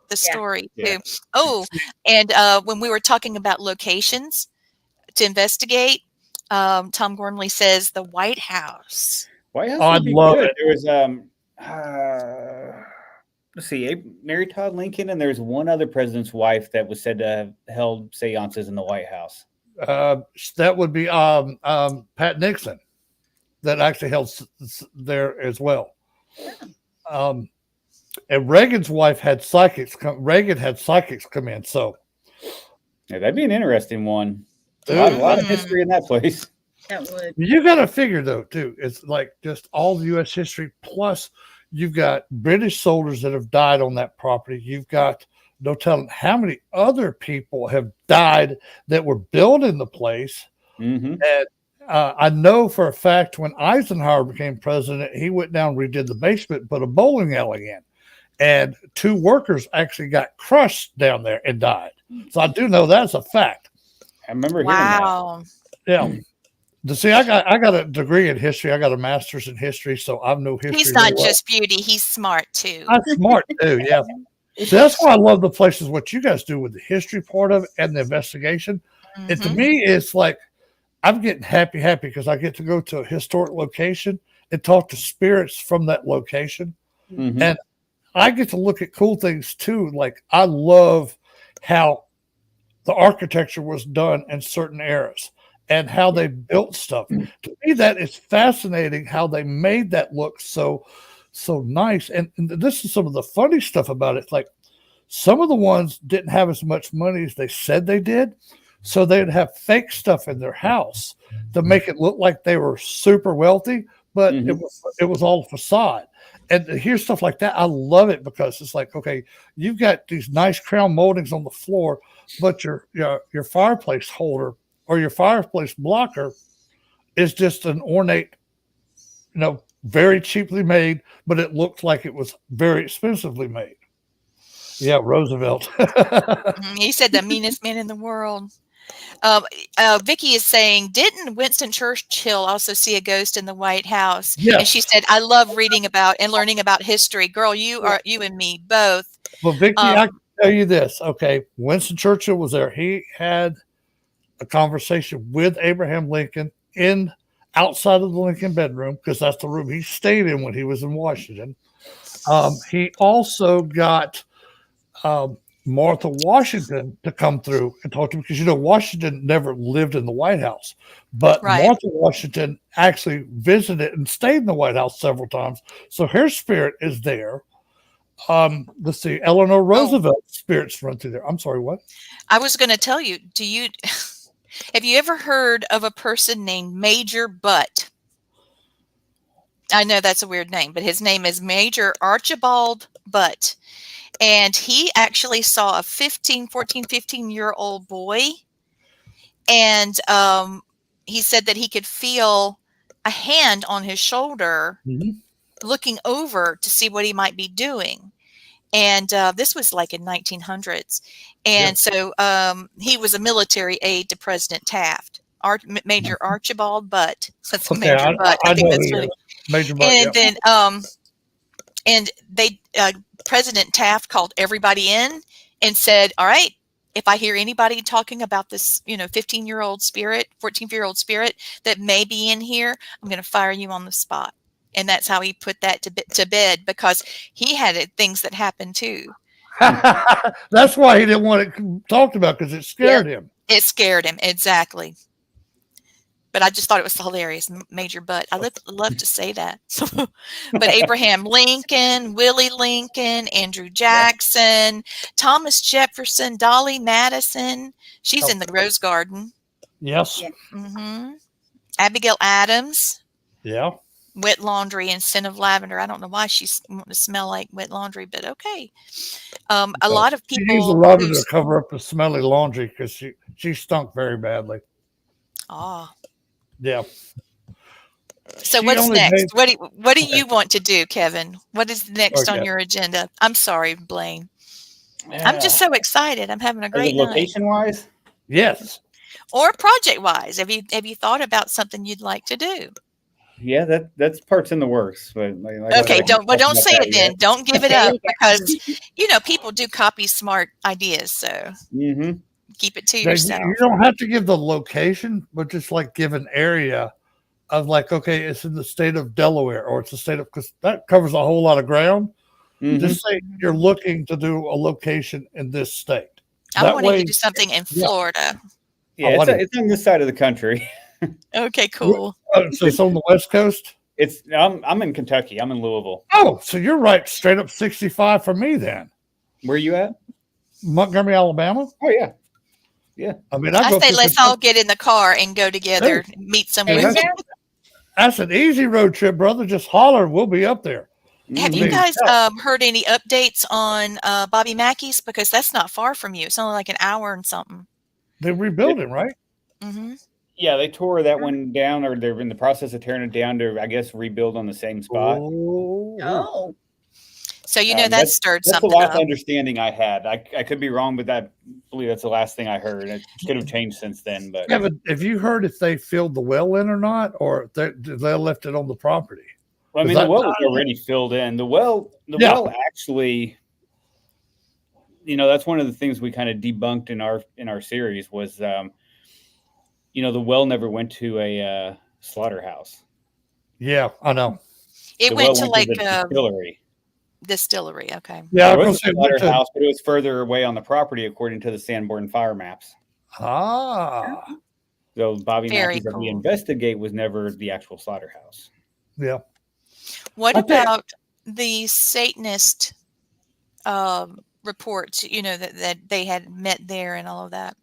the story Yeah. too. Oh, and when we were talking about locations to investigate, Tom Gormley says the White House. White House Oh, would I'd be love good. it. There was let's see, Mary Todd Lincoln, and there's one other president's wife that was said to have held seances in the White House. That would be Pat Nixon that actually held there as well. And Reagan's wife had psychics Reagan had psychics come in. So Yeah, that'd be an interesting one. A lot of history in that place. That would. you got to figure though too. It's like just all the U.S. history plus you've got British soldiers that have died on that property. You've got no telling how many other people have died that were building the place. Mm-hmm. And I know for a fact when Eisenhower became president, he went down and redid the basement, and put a bowling alley in. And 2 workers actually got crushed down there and died. So I do know that's a fact. I remember hearing that. Wow. Yeah. See, I got a degree in history. I got a master's in history, so I know history. He's not really well. just beauty, he's smart too. I'm smart too, yeah. So that's why I love the places what you guys do with the history part of it and the investigation. And to Mhm. me, it's like I'm getting happy because I get to go to a historic location and talk to spirits from that location. Mhm. And I get to look at cool things too. Like I love how the architecture was done in certain eras and how they built stuff. To me, that is fascinating how they made that look so nice. And this is some of the funny stuff about it. Like some of the ones didn't have as much money as they said they did. So they'd have fake stuff in their house to make it look like they were super wealthy, but it was all facade. And to hear stuff like that, I love it because it's like, okay, you've got these nice crown moldings on the floor, but your fireplace holder or your fireplace blocker is just an ornate, very cheaply made, but it looked like it was very expensively made. Yeah, Roosevelt. He said the meanest man in the world. Vicky is saying, didn't Winston Churchill also see a ghost in the White House? Yes. And she said, I love reading about and learning about history. Girl, you and me both. Well, Vicky, I can tell you this. Okay, Winston Churchill was there. He had a conversation with Abraham Lincoln outside of the Lincoln bedroom, because that's the room he stayed in when he was in Washington. He also got Martha Washington to come through and talk to him, because Washington never lived in the White House, but Martha Washington actually visited and stayed in the White House several times. So her spirit is there. Let's see, Eleanor Roosevelt's spirits run through there. I'm sorry, what? I was going to tell you, have you ever heard of a person named Major Butt? I know that's a weird name, but his name is Major Archibald Butt. And he actually saw a 15-year-old boy. And he said that he could feel a hand on his shoulder looking over to see what he might be doing. And this was like in 1900s. And so he was a military aide to President Taft, Major Archibald Butt. That's Major Butt. I think that's funny. Major Butt, and then and they President Taft called everybody in and said, all right, if I hear anybody talking about this, 15-year-old spirit, 14-year-old spirit that may be in here, I'm going to fire you on the spot. And that's how he put that to bed, because he had things that happened too. That's why he didn't want it talked about, because it scared him. It scared him, exactly. But I just thought it was hilarious, Major Butt. I love to say that. But Abraham Lincoln, Willie Lincoln, Andrew Jackson, Thomas Jefferson, Dolly Madison. She's in the Rose Garden. Yes. Yeah. Mm-hmm. Abigail Adams. Yeah. Wet laundry and scent of lavender. I don't know why she's wanting to smell like wet laundry, but okay. A lot of people She used the lavender to cover up the smelly laundry, because she stunk very badly. Oh. Yeah. So what's next? What do you want to do, Kevin? What is next on your agenda? I'm sorry, Blaine. Yeah. I'm just so excited. I'm having a great night. Location-wise? Yes. Or project-wise. Have you thought about something you'd like to do? Yeah, that's parts in the works. But okay, don't say it then. Yet. Don't give it up, because people do copy smart ideas. So keep it to yourself. You don't have to give the location, but just like give an area of like, okay, it's in the state of Delaware, or it's the state of, because that covers a whole lot of ground. Just say you're looking to do a location in this state. I wanted to do something in Florida. Yeah, it's on this side of the country. Okay, cool. So it's on the West Coast? I'm in Kentucky. I'm in Louisville. Oh, so you're right, straight up 65 for me then. Where are you at? Montgomery, Alabama. Oh, yeah. Yeah. I mean, I say let's all get in the car and go together, meet somewhere. That's an easy road trip, brother. Just holler. We'll be up there. Have you guys heard any updates on Bobby Mackey's? Because that's not far from you. It's only like an hour and something. They're rebuilding, right? Mm-hmm. Yeah, they tore that one down, or they're in the process of tearing it down to, I guess, rebuild on the same spot. Oh. So that stirred something up. That's the last up. understanding I had. I could be wrong, but I believe that's the last thing I heard. It could have changed since then. But have you heard if they filled the well in or not, or they left it on the property? Well, I mean, the well was already filled in. The well actually, that's one of the things we kind of debunked in our series was, the well never went to a slaughterhouse. Yeah, I know. It went to like a distillery. Distillery, okay. Yeah, it was a slaughterhouse, but it was further away on the property according to the Sanborn fire maps. Ah. So Bobby Mackey's that we investigate was never the actual slaughterhouse. Yeah. What about the Satanist reports? That they had met there and all of that.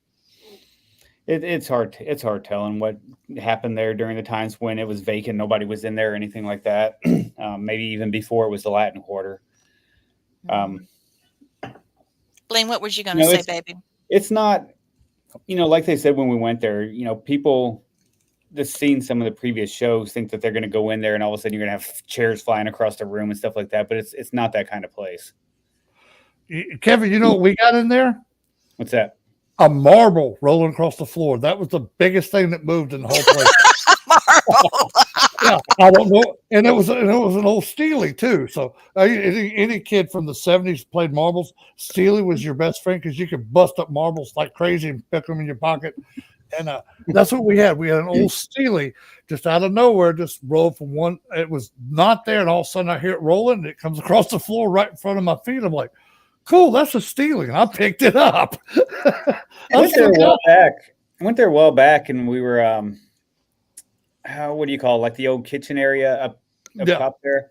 It's hard telling what happened there during the times when it was vacant. Nobody was in there or anything like that. Maybe even before it was the Latin Quarter. Blaine, what was you going to say, baby? It's not, like they said when we went there, people just seen some of the previous shows think that they're going to go in there and all of a sudden you're going to have chairs flying across the room and stuff like that. But it's not that kind of place. Kevin, you know what we got in there? What's that? a marble rolling across the floor. That was the biggest thing that moved in the whole place. Marvel. Yeah, I don't know, and it was an old Steely too. So any kid from the '70s played marbles. Steely was your best friend because you could bust up marbles like crazy and pick them in your pocket. And that's what we had. We had an old Steely just out of nowhere, just rolled from one. It was not there, and all of a sudden I hear it rolling, and it comes across the floor right in front of my feet. I'm like, "Cool, that's a Steely," and I picked it up. I went there a while back. I went there a while back, and we were what do you call it? Like the old kitchen area up top there.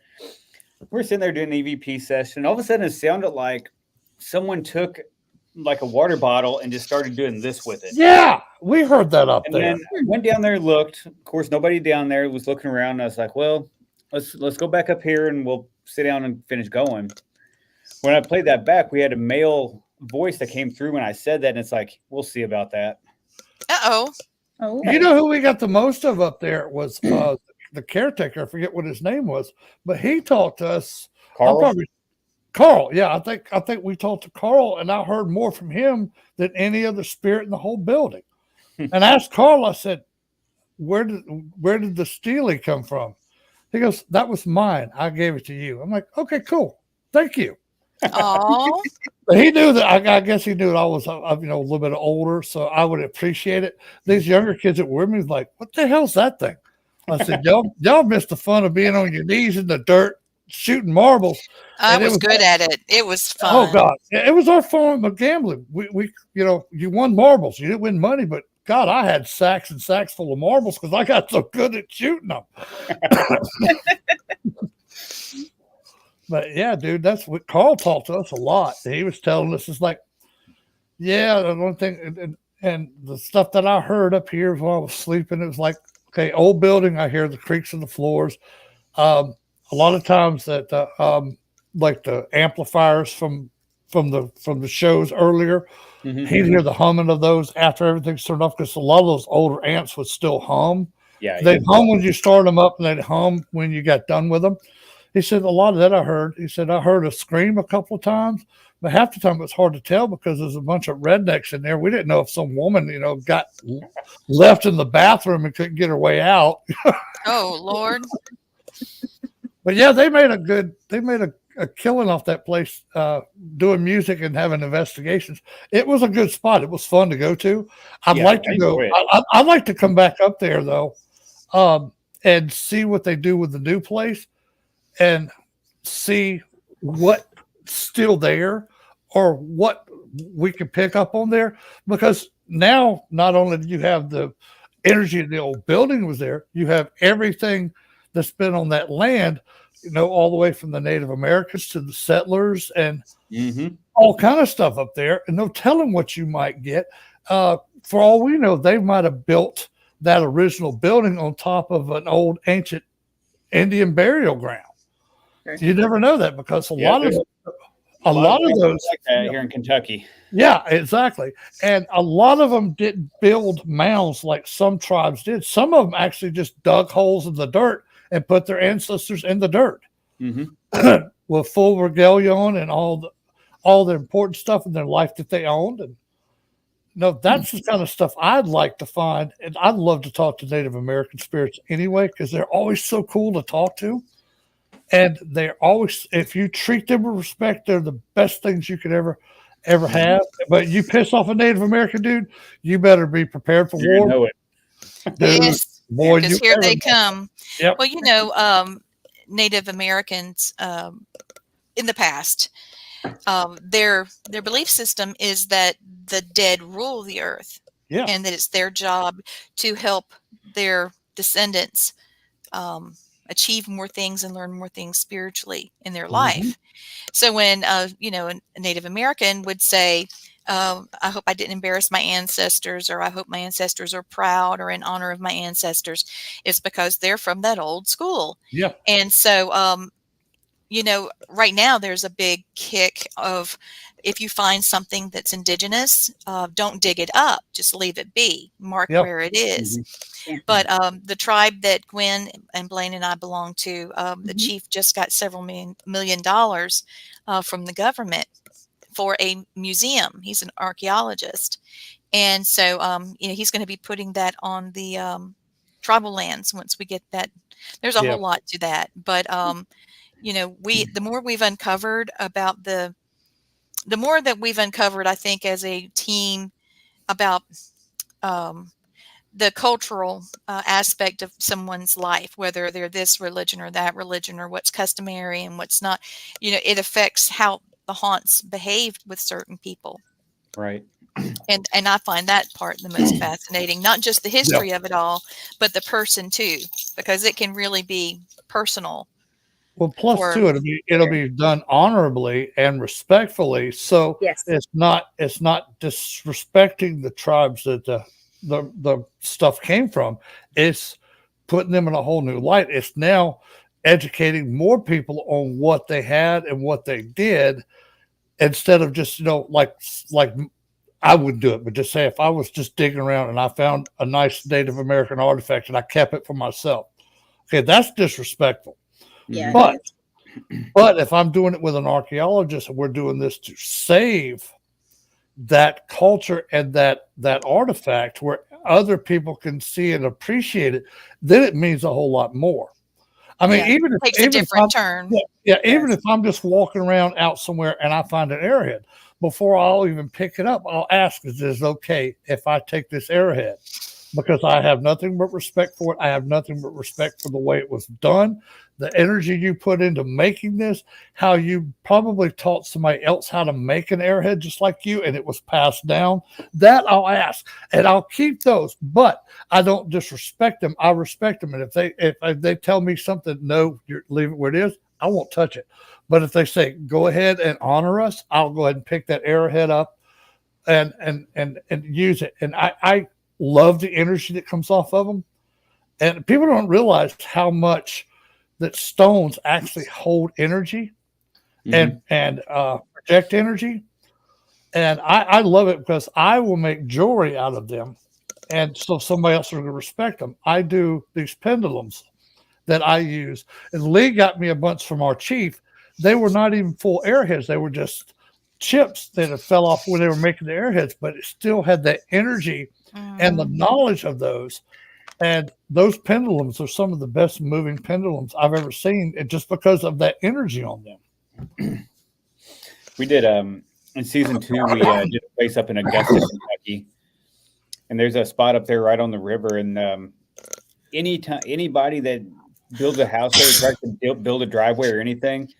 We're sitting there doing an EVP session. All of a sudden, it sounded like someone took like a water bottle and just started doing this with it. Yeah, we heard that up there. And then I went down there and looked. Of course, nobody down there was looking around. I was like, well, let's go back up here and we'll sit down and finish going. When I played that back, we had a male voice that came through when I said that, and it's like, we'll see about that. Uh-oh. Oh, You know who we got the most of up there was the caretaker. I forget what his name was, but he talked to us. Carl. Yeah, I think we talked to Carl, and I heard more from him than any other spirit in the whole building. And I asked Carl, I said, where did the Steely come from? He goes, that was mine. I gave it to you. I'm like, okay, cool. Thank you. Oh. He knew that. I guess he knew that I was, a little bit older, so I would appreciate it. These younger kids that were with me was like, "What the hell's that thing?" I said, "Y'all missed the fun of being on your knees in the dirt shooting marbles." I was good at it. It was fun. Oh God, it was our form of gambling. We you won marbles. You didn't win money, but God, I had sacks and sacks full of marbles because I got so good at shooting them. But yeah, dude, that's what Carl talked to us a lot. He was telling us, it's like, yeah, the one thing, and the stuff that I heard up here while I was sleeping, it was like, okay, old building, I hear the creaks in the floors. A lot of times that like the amplifiers from the shows earlier, he'd hear the humming of those after everything's turned off because a lot of those older amps would still hum. Yeah, they'd hum when you start them up, and they'd hum when you got done with them. He said a lot of that I heard. He said I heard a scream a couple of times, but half the time it was hard to tell because there's a bunch of rednecks in there. We didn't know if some woman, got left in the bathroom and couldn't get her way out. Oh Lord. But yeah, they made a killing off that place, doing music and having investigations. It was a good spot. It was fun to go to. I'd like to go. I'd like to come back up there though, and see what they do with the new place. And see what's still there or what we can pick up on there. Because now, not only do you have the energy of the old building was there, you have everything that's been on that land, all the way from the Native Americans to the settlers and all kind of stuff up there. And no telling what you might get. For all we know, they might have built that original building on top of an old ancient Indian burial ground. You never know that because a lot of those like that here in Kentucky. Yeah, exactly. And a lot of them didn't build mounds like some tribes did. Some of them actually just dug holes in the dirt and put their ancestors in the dirt with full regalia on and all the important stuff in their life that they owned. And that's the kind of stuff I'd like to find. And I'd love to talk to Native American spirits anyway, because they're always so cool to talk to. And they're always, if you treat them with respect, they're the best things you could ever have. But you piss off a Native American dude, you better be prepared for war. Know it. Dude, Yes, boy, because here they come. Yep. Well, Native Americans in the past, their belief system is that the dead rule the earth, and that it's their job to help their descendants achieve more things and learn more things spiritually in their life. So when a Native American would say, I hope I didn't embarrass my ancestors, or I hope my ancestors are proud, or in honor of my ancestors, it's because they're from that old school. Yeah. And so right now there's a big kick of, if you find something that's indigenous, don't dig it up, just leave it be, mark where it is. But the tribe that Gwen and Blaine and I belong to, the chief just got several $1 million from the government for a museum. He's an archaeologist. And so, he's going to be putting that on the tribal lands once we get that. There's a whole lot to that. But, the more we've uncovered about the more that we've uncovered, I think, as a team about the cultural aspect of someone's life, whether they're this religion or that religion or what's customary and what's not, it affects how the haunts behaved with certain people. Right. And I find that part the most fascinating, not just the history of it all, but the person too, because it can really be personal. Well, plus too, it'll be done honorably and respectfully. So it's not disrespecting the tribes that the stuff came from. It's putting them in a whole new light. It's now educating more people on what they had and what they did, instead of just, like I wouldn't do it, but just say if I was just digging around and I found a nice Native American artifact and I kept it for myself. Okay, that's disrespectful. Yeah. But if I'm doing it with an archaeologist and we're doing this to save that culture and that artifact where other people can see and appreciate it, then it means a whole lot more. I mean, even if it takes a different turn. Even if I'm just walking around out somewhere and I find an arrowhead, before I'll even pick it up, I'll ask, is this okay if I take this arrowhead? Because I have nothing but respect for it. I have nothing but respect for the way it was done, the energy you put into making this, how you probably taught somebody else how to make an arrowhead just like you, and it was passed down. That I'll ask, and I'll keep those, but I don't disrespect them. I respect them. And if they tell me something, no, leave it where it is, I won't touch it. But if they say, go ahead and honor us, I'll go ahead and pick that arrowhead up and use it. And I love the energy that comes off of them. And people don't realize how much that stones actually hold energy and project energy. And I love it because I will make jewelry out of them. And so somebody else is going to respect them. I do these pendulums that I use. And Lee got me a bunch from our chief. They were not even full arrowheads. They were just chips that had fell off when they were making the arrowheads, but it still had that energy and the knowledge of those. And those pendulums are some of the best moving pendulums I've ever seen, and just because of that energy on them. We did in season 2, we did a place up in Augusta, Kentucky, and there's a spot up there right on the river. And anybody that builds a house there, tries to build a driveway or anything,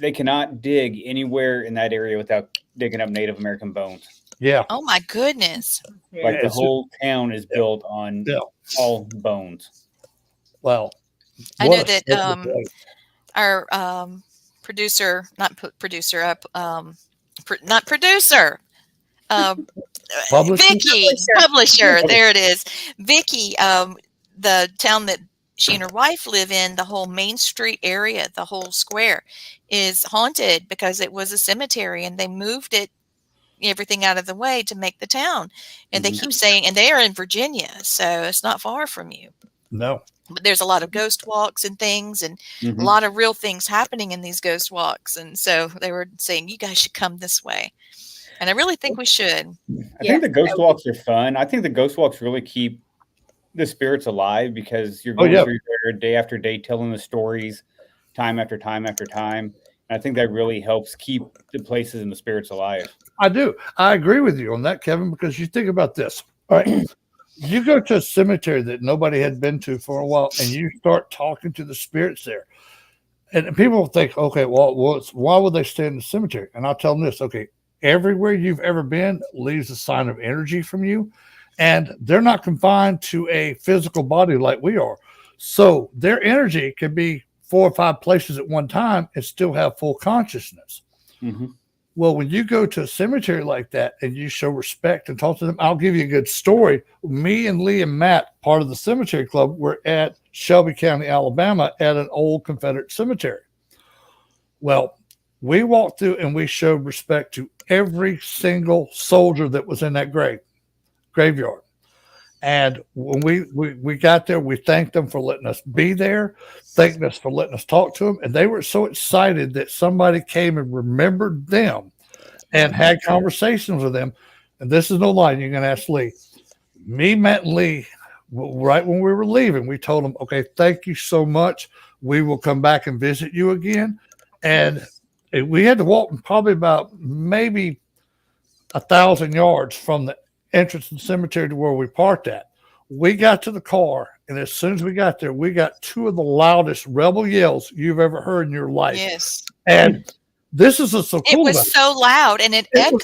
they cannot dig anywhere in that area without digging up Native American bones. Yeah. Oh my goodness. Like the whole town is built on all bones. Well, I know that our producer, not producer, not producer, Vicky, publisher. There it is. Vicky, the town that she and her wife live in, the whole Main Street area, the whole square is haunted because it was a cemetery and they moved everything out of the way to make the town. And they keep saying, and they are in Virginia, so it's not far from you. No. But there's a lot of ghost walks and things, and a lot of real things happening in these ghost walks. And so they were saying, you guys should come this way. And I really think we should. I think the ghost walks are fun. I think the ghost walks really keep the spirits alive because you're going through there day after day, telling the stories time after time after time. And I think that really helps keep the places and the spirits alive. I do. I agree with you on that, Kevin, because you think about this. All right. You go to a cemetery that nobody had been to for a while, and you start talking to the spirits there. And people think, okay, well, why would they stay in the cemetery? And I'll tell them this, okay, everywhere you've ever been leaves a sign of energy from you. And they're not confined to a physical body like we are. So their energy can be 4 or 5 places at one time and still have full consciousness. Well, when you go to a cemetery like that and you show respect and talk to them, I'll give you a good story. Me and Lee and Matt, part of the cemetery club, were at Shelby County, Alabama, at an old Confederate cemetery. Well, we walked through and we showed respect to every single soldier that was in that graveyard. And when we got there, we thanked them for letting us be there, thanked us for letting us talk to them. And they were so excited that somebody came and remembered them and had conversations with them. And this is no lie. You're going to ask Lee. Me, Matt, and Lee, right when we were leaving, we told them, okay, thank you so much. We will come back and visit you again. And we had to walk probably about maybe 1,000 yards from the entrance to the cemetery to where we parked at. We got to the car, and as soon as we got there, we got two of the loudest rebel yells you've ever heard in your life. Yes. And this is so cool. It was so loud, and it echoed.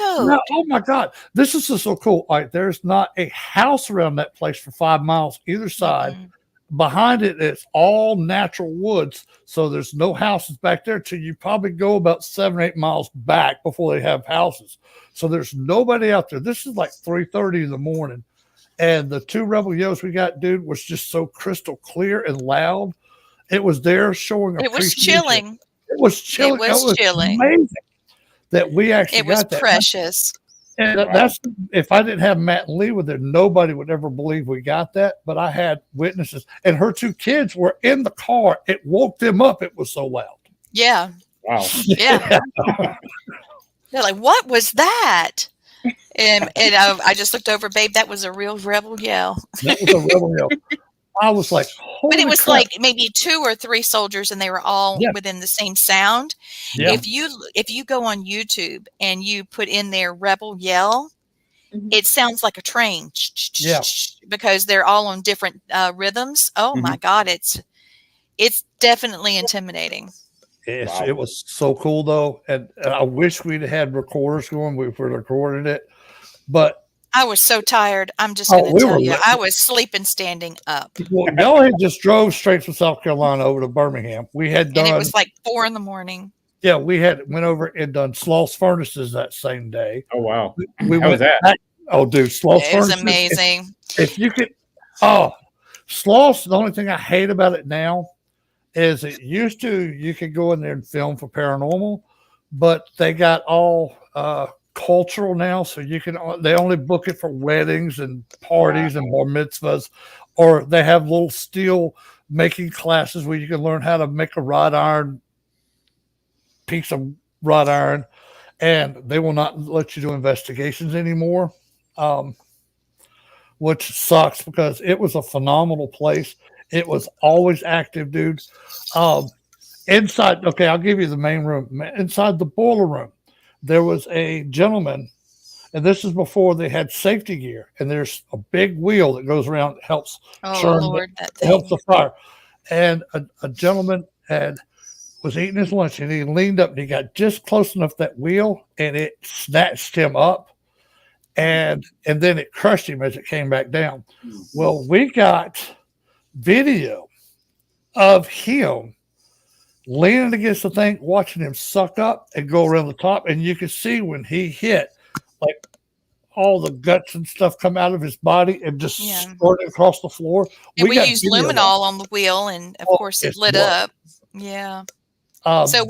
Oh my God. This is so cool. All right, there's not a house around that place for 5 miles either side. Mm-hmm. Behind it, it's all natural woods. So there's no houses back there till you probably go about 7 or 8 miles back before they have houses. So there's nobody out there. This is like 3:30 in the morning. And the two rebel yells we got, dude, was just so crystal clear and loud. It was there showing. It was chilling. It was chilling. It was chilling. Amazing that we actually got that. It was precious. And that's, if I didn't have Matt and Lee with there, nobody would ever believe we got that. But I had witnesses, and her two kids were in the car. It woke them up. It was so loud. Yeah. Wow. Yeah. They're like, what was that? And I just looked over, babe, that was a real rebel yell. That was a rebel yell. I was like, holy but it was crap. like maybe 2 or 3 soldiers, and they were all within the same sound. Yeah. If you go on YouTube and you put in their rebel yell, it sounds like a train. Yeah. Because they're all on different rhythms. Oh my God, it's definitely intimidating. Yes, it was so cool though, and I wish we'd had recorders going. We were recording it, but I was so tired. I'm just going to tell you, I was sleeping standing up. Well, y'all had just drove straight from South Carolina over to Birmingham. We had done, and it was like 4 a.m. Yeah, we had went over and done Sloss Furnaces that same day. Oh wow, we how was that? Back, oh, dude, Sloss Furnaces. It was amazing. If you could, Sloss. The only thing I hate about it now is it used to you could go in there and film for paranormal, but they got all cultural now, so they only book it for weddings and parties and bar mitzvahs, or they have little steel making classes where you can learn how to make a piece of wrought iron, and they will not let you do investigations anymore, which sucks because it was a phenomenal place. It was always active, dude. Inside, okay, I'll give you the main room. Inside the boiler room, there was a gentleman, and this is before they had safety gear, and there's a big wheel that goes around that helps helps the fire. And a gentleman was eating his lunch, and he leaned up and he got just close enough to that wheel, and it snatched him up, and then it crushed him as it came back down. Well, we got video of him leaning against the thing, watching him suck up and go around the top, and you could see when he hit, like all the guts and stuff come out of his body and just squirted across the floor. And we used luminol on the wheel, and of course it lit up. Yeah. So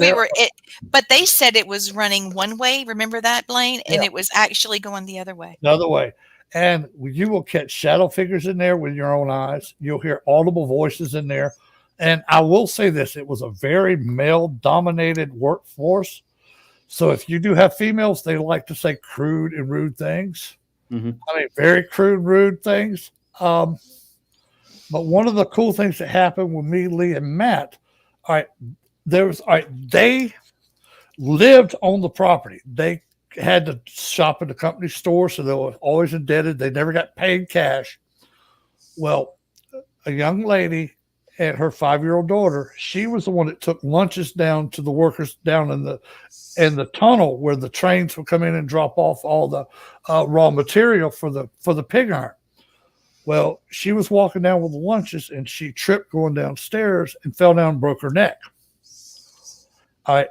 but they said it was running one way. Remember that, Blaine? And it was actually going the other way. The other way. And you will catch shadow figures in there with your own eyes. You'll hear audible voices in there. And I will say this, it was a very male-dominated workforce. So if you do have females, they like to say crude and rude things. Mm-hmm. I mean, very crude, rude things. But one of the cool things that happened with me, Lee, and Matt, they lived on the property. They had to shop at the company store, so they were always indebted. They never got paid cash. Well, a young lady and her 5-year-old daughter, she was the one that took lunches down to the workers down in the tunnel where the trains would come in and drop off all the raw material for the pig iron. Well, she was walking down with the lunches, and she tripped going downstairs and fell down and broke her neck.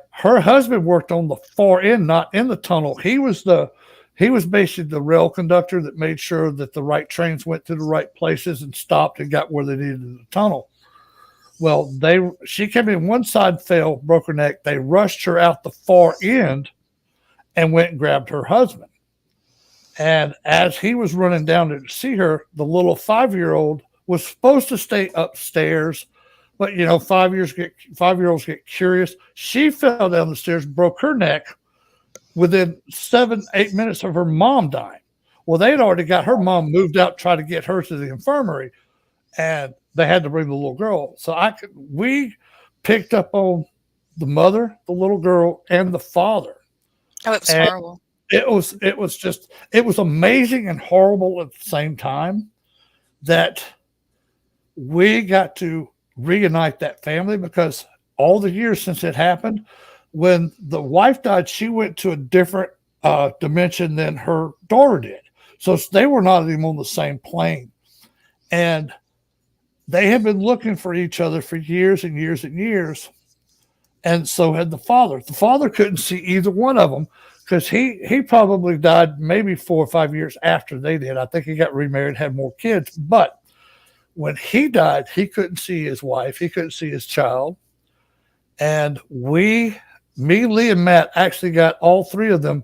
Her husband worked on the far end, not in the tunnel. He was basically the rail conductor that made sure that the right trains went to the right places and stopped and got where they needed in the tunnel. Well, she came in one side, fell, broke her neck. They rushed her out the far end and went and grabbed her husband. And as he was running down to see her, the little 5-year-old was supposed to stay upstairs. But, 5-year-olds get curious. She fell down the stairs, broke her neck, within 7-8 minutes of her mom dying. Well, they'd already got her mom moved out, tried to get her to the infirmary, and they had to bring the little girl. So we picked up on the mother, the little girl, and the father. Oh, it was And horrible. it was amazing and horrible at the same time that we got to reunite that family, because all the years since it happened, when the wife died, she went to a different dimension than her daughter did. So they were not even on the same plane. And they had been looking for each other for years and years and years. And so had the father. The father couldn't see either one of them, because he probably died maybe 4 or 5 years after they did. I think he got remarried, had more kids. But when he died, he couldn't see his wife. He couldn't see his child. And me, Lee, and Matt actually got all three of them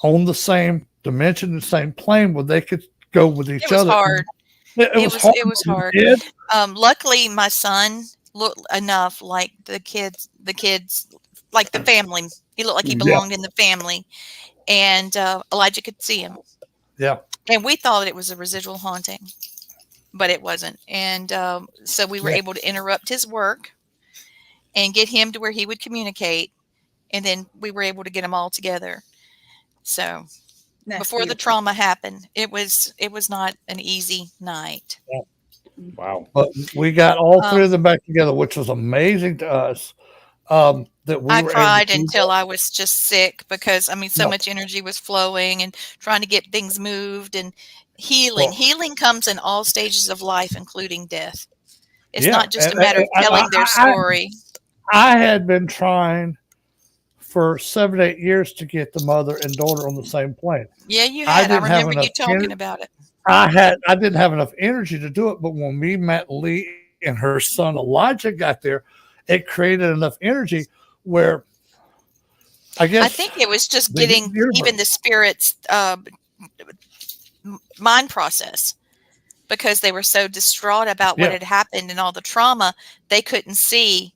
on the same dimension, the same plane, where they could go with each It was other. hard. It was hard. It did. Luckily, my son looked enough like the kids, like the family. He looked like he belonged in the family, and Elijah could see him. Yeah. And we thought it was a residual haunting, but it wasn't. And so we were able to interrupt his work and get him to where he would communicate, and then we were able to get them all together. So before the trauma happened, it was not an easy night. Yeah. Wow. But we got all three of them back together, which was amazing to us. That we I were cried able to until I was just sick, because I mean, so much energy was flowing and trying to get things moved and healing. Well, Healing comes in all stages of life, including death. It's yeah, not just and- a matter of and telling their story. I had been trying for 7-8 years to get the mother and daughter on the same plane. Yeah, you I had. I didn't have remember you enough talking energy. about it. I didn't have enough energy to do it, but when me, Matt, Lee, and her son Elijah got there, it created enough energy where I think it was just getting even the spirit's mind process, because they were so distraught about what had happened and all the trauma, they couldn't see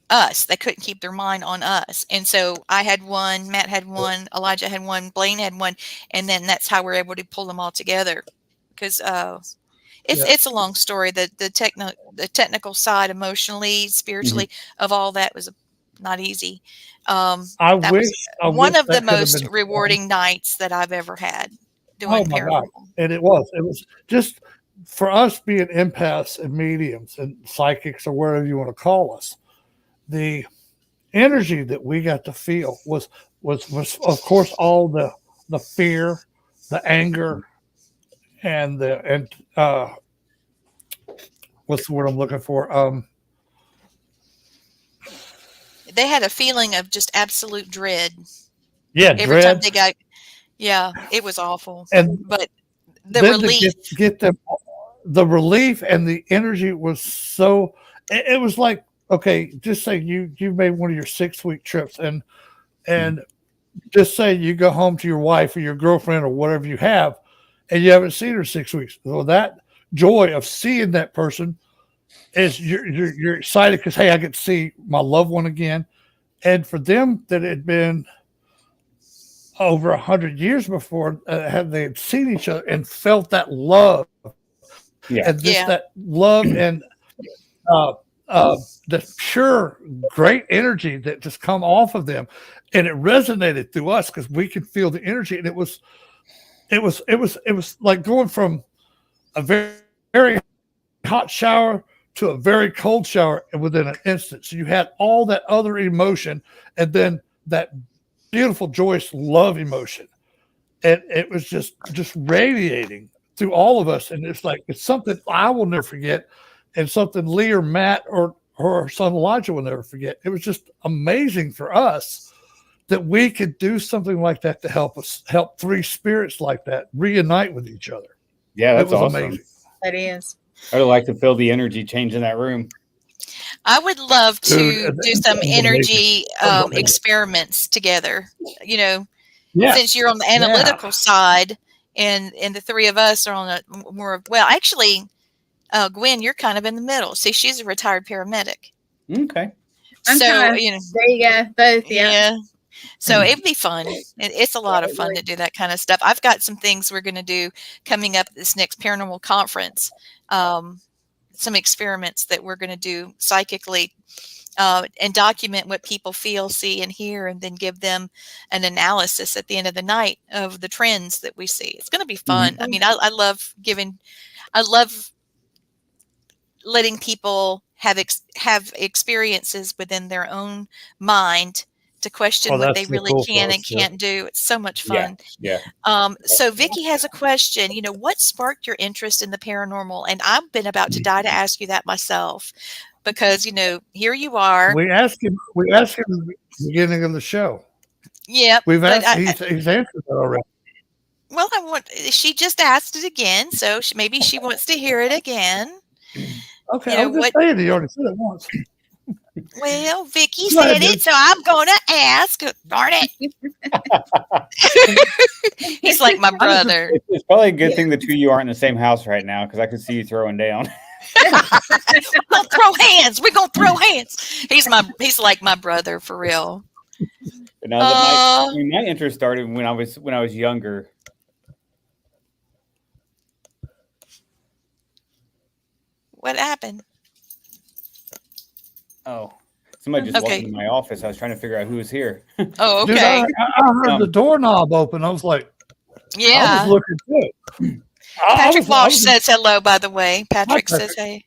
us. They couldn't keep their mind on us. And so I had one, Matt had one, Elijah had one, Blaine had one, and then that's how we're able to pull them all together. Because it's a long story. The technical side, emotionally, spiritually, of all that was not easy. I wish one of the that could have most been rewarding nights that I've ever had doing my paranormal. God. And it was just for us being empaths and mediums and psychics, or whatever you want to call us. The energy that we got to feel was of course all the fear, the anger, and what's the word I'm looking for? They had a feeling of just absolute dread. Yeah, every dread. time they got. Yeah, it was awful. But the relief, get them, the relief and the energy was so. It was like, okay, just say you made one of your 6-week trips, and just say you go home to your wife or your girlfriend or whatever you have, and you haven't seen her 6 weeks. Well, that joy of seeing that person is you're excited because, hey, I get to see my loved one again. And for them, that it had been over 100 years before they had seen each other and felt that love, and that love and the pure great energy that just come off of them, and it resonated through us because we could feel the energy, and it was like going from a very, very hot shower to a very cold shower within an instant. So you had all that other emotion, and then that beautiful, joyous love emotion, and it was just radiating through all of us. And it's something I will never forget, and something Lee or Matt or her son Elijah will never forget. It was just amazing for us that we could do something like that to help three spirits like that reunite with each other. Yeah, that's awesome. Amazing. That is. I would like to feel the energy change in that room. I would love to do some energy experiments together. Since you're on the analytical side, and the three of us are on a more actually, Gwen, you're kind of in the middle. See, she's a retired paramedic. Okay. There you go. Both. Yeah. So it'd be fun. It's a lot of fun to do that kind of stuff. I've got some things we're going to do coming up at this next paranormal conference. Some experiments that we're going to do psychically and document what people feel, see, and hear, and then give them an analysis at the end of the night of the trends that we see. It's going to be fun. I mean, I love letting people have experiences within their own mind to question what they really can and can't do. It's so much fun. Yeah. So Vicki has a question. What sparked your interest in the paranormal? And I've been about to die to ask you that myself, because here you are. We asked him at the beginning of the show. Yeah, we've asked. He's answered that already. Well, she just asked it again, so maybe she wants to hear it again. Okay, I'm just saying he already said it once. Well, Vicki said it, so I'm gonna ask. Darn it! He's like my brother. It's probably a good thing the two of you aren't in the same house right now, because I could see you throwing down. We'll throw hands. We're gonna throw hands. He's like my brother for real. But no, my interest started when I was younger. What happened? Oh, somebody just walked into my office. I was trying to figure out who was here. Oh, okay. Dude, I heard the doorknob open. I was like, yeah. I was looking good. Patrick Walsh says hello, by the way. Patrick says hey.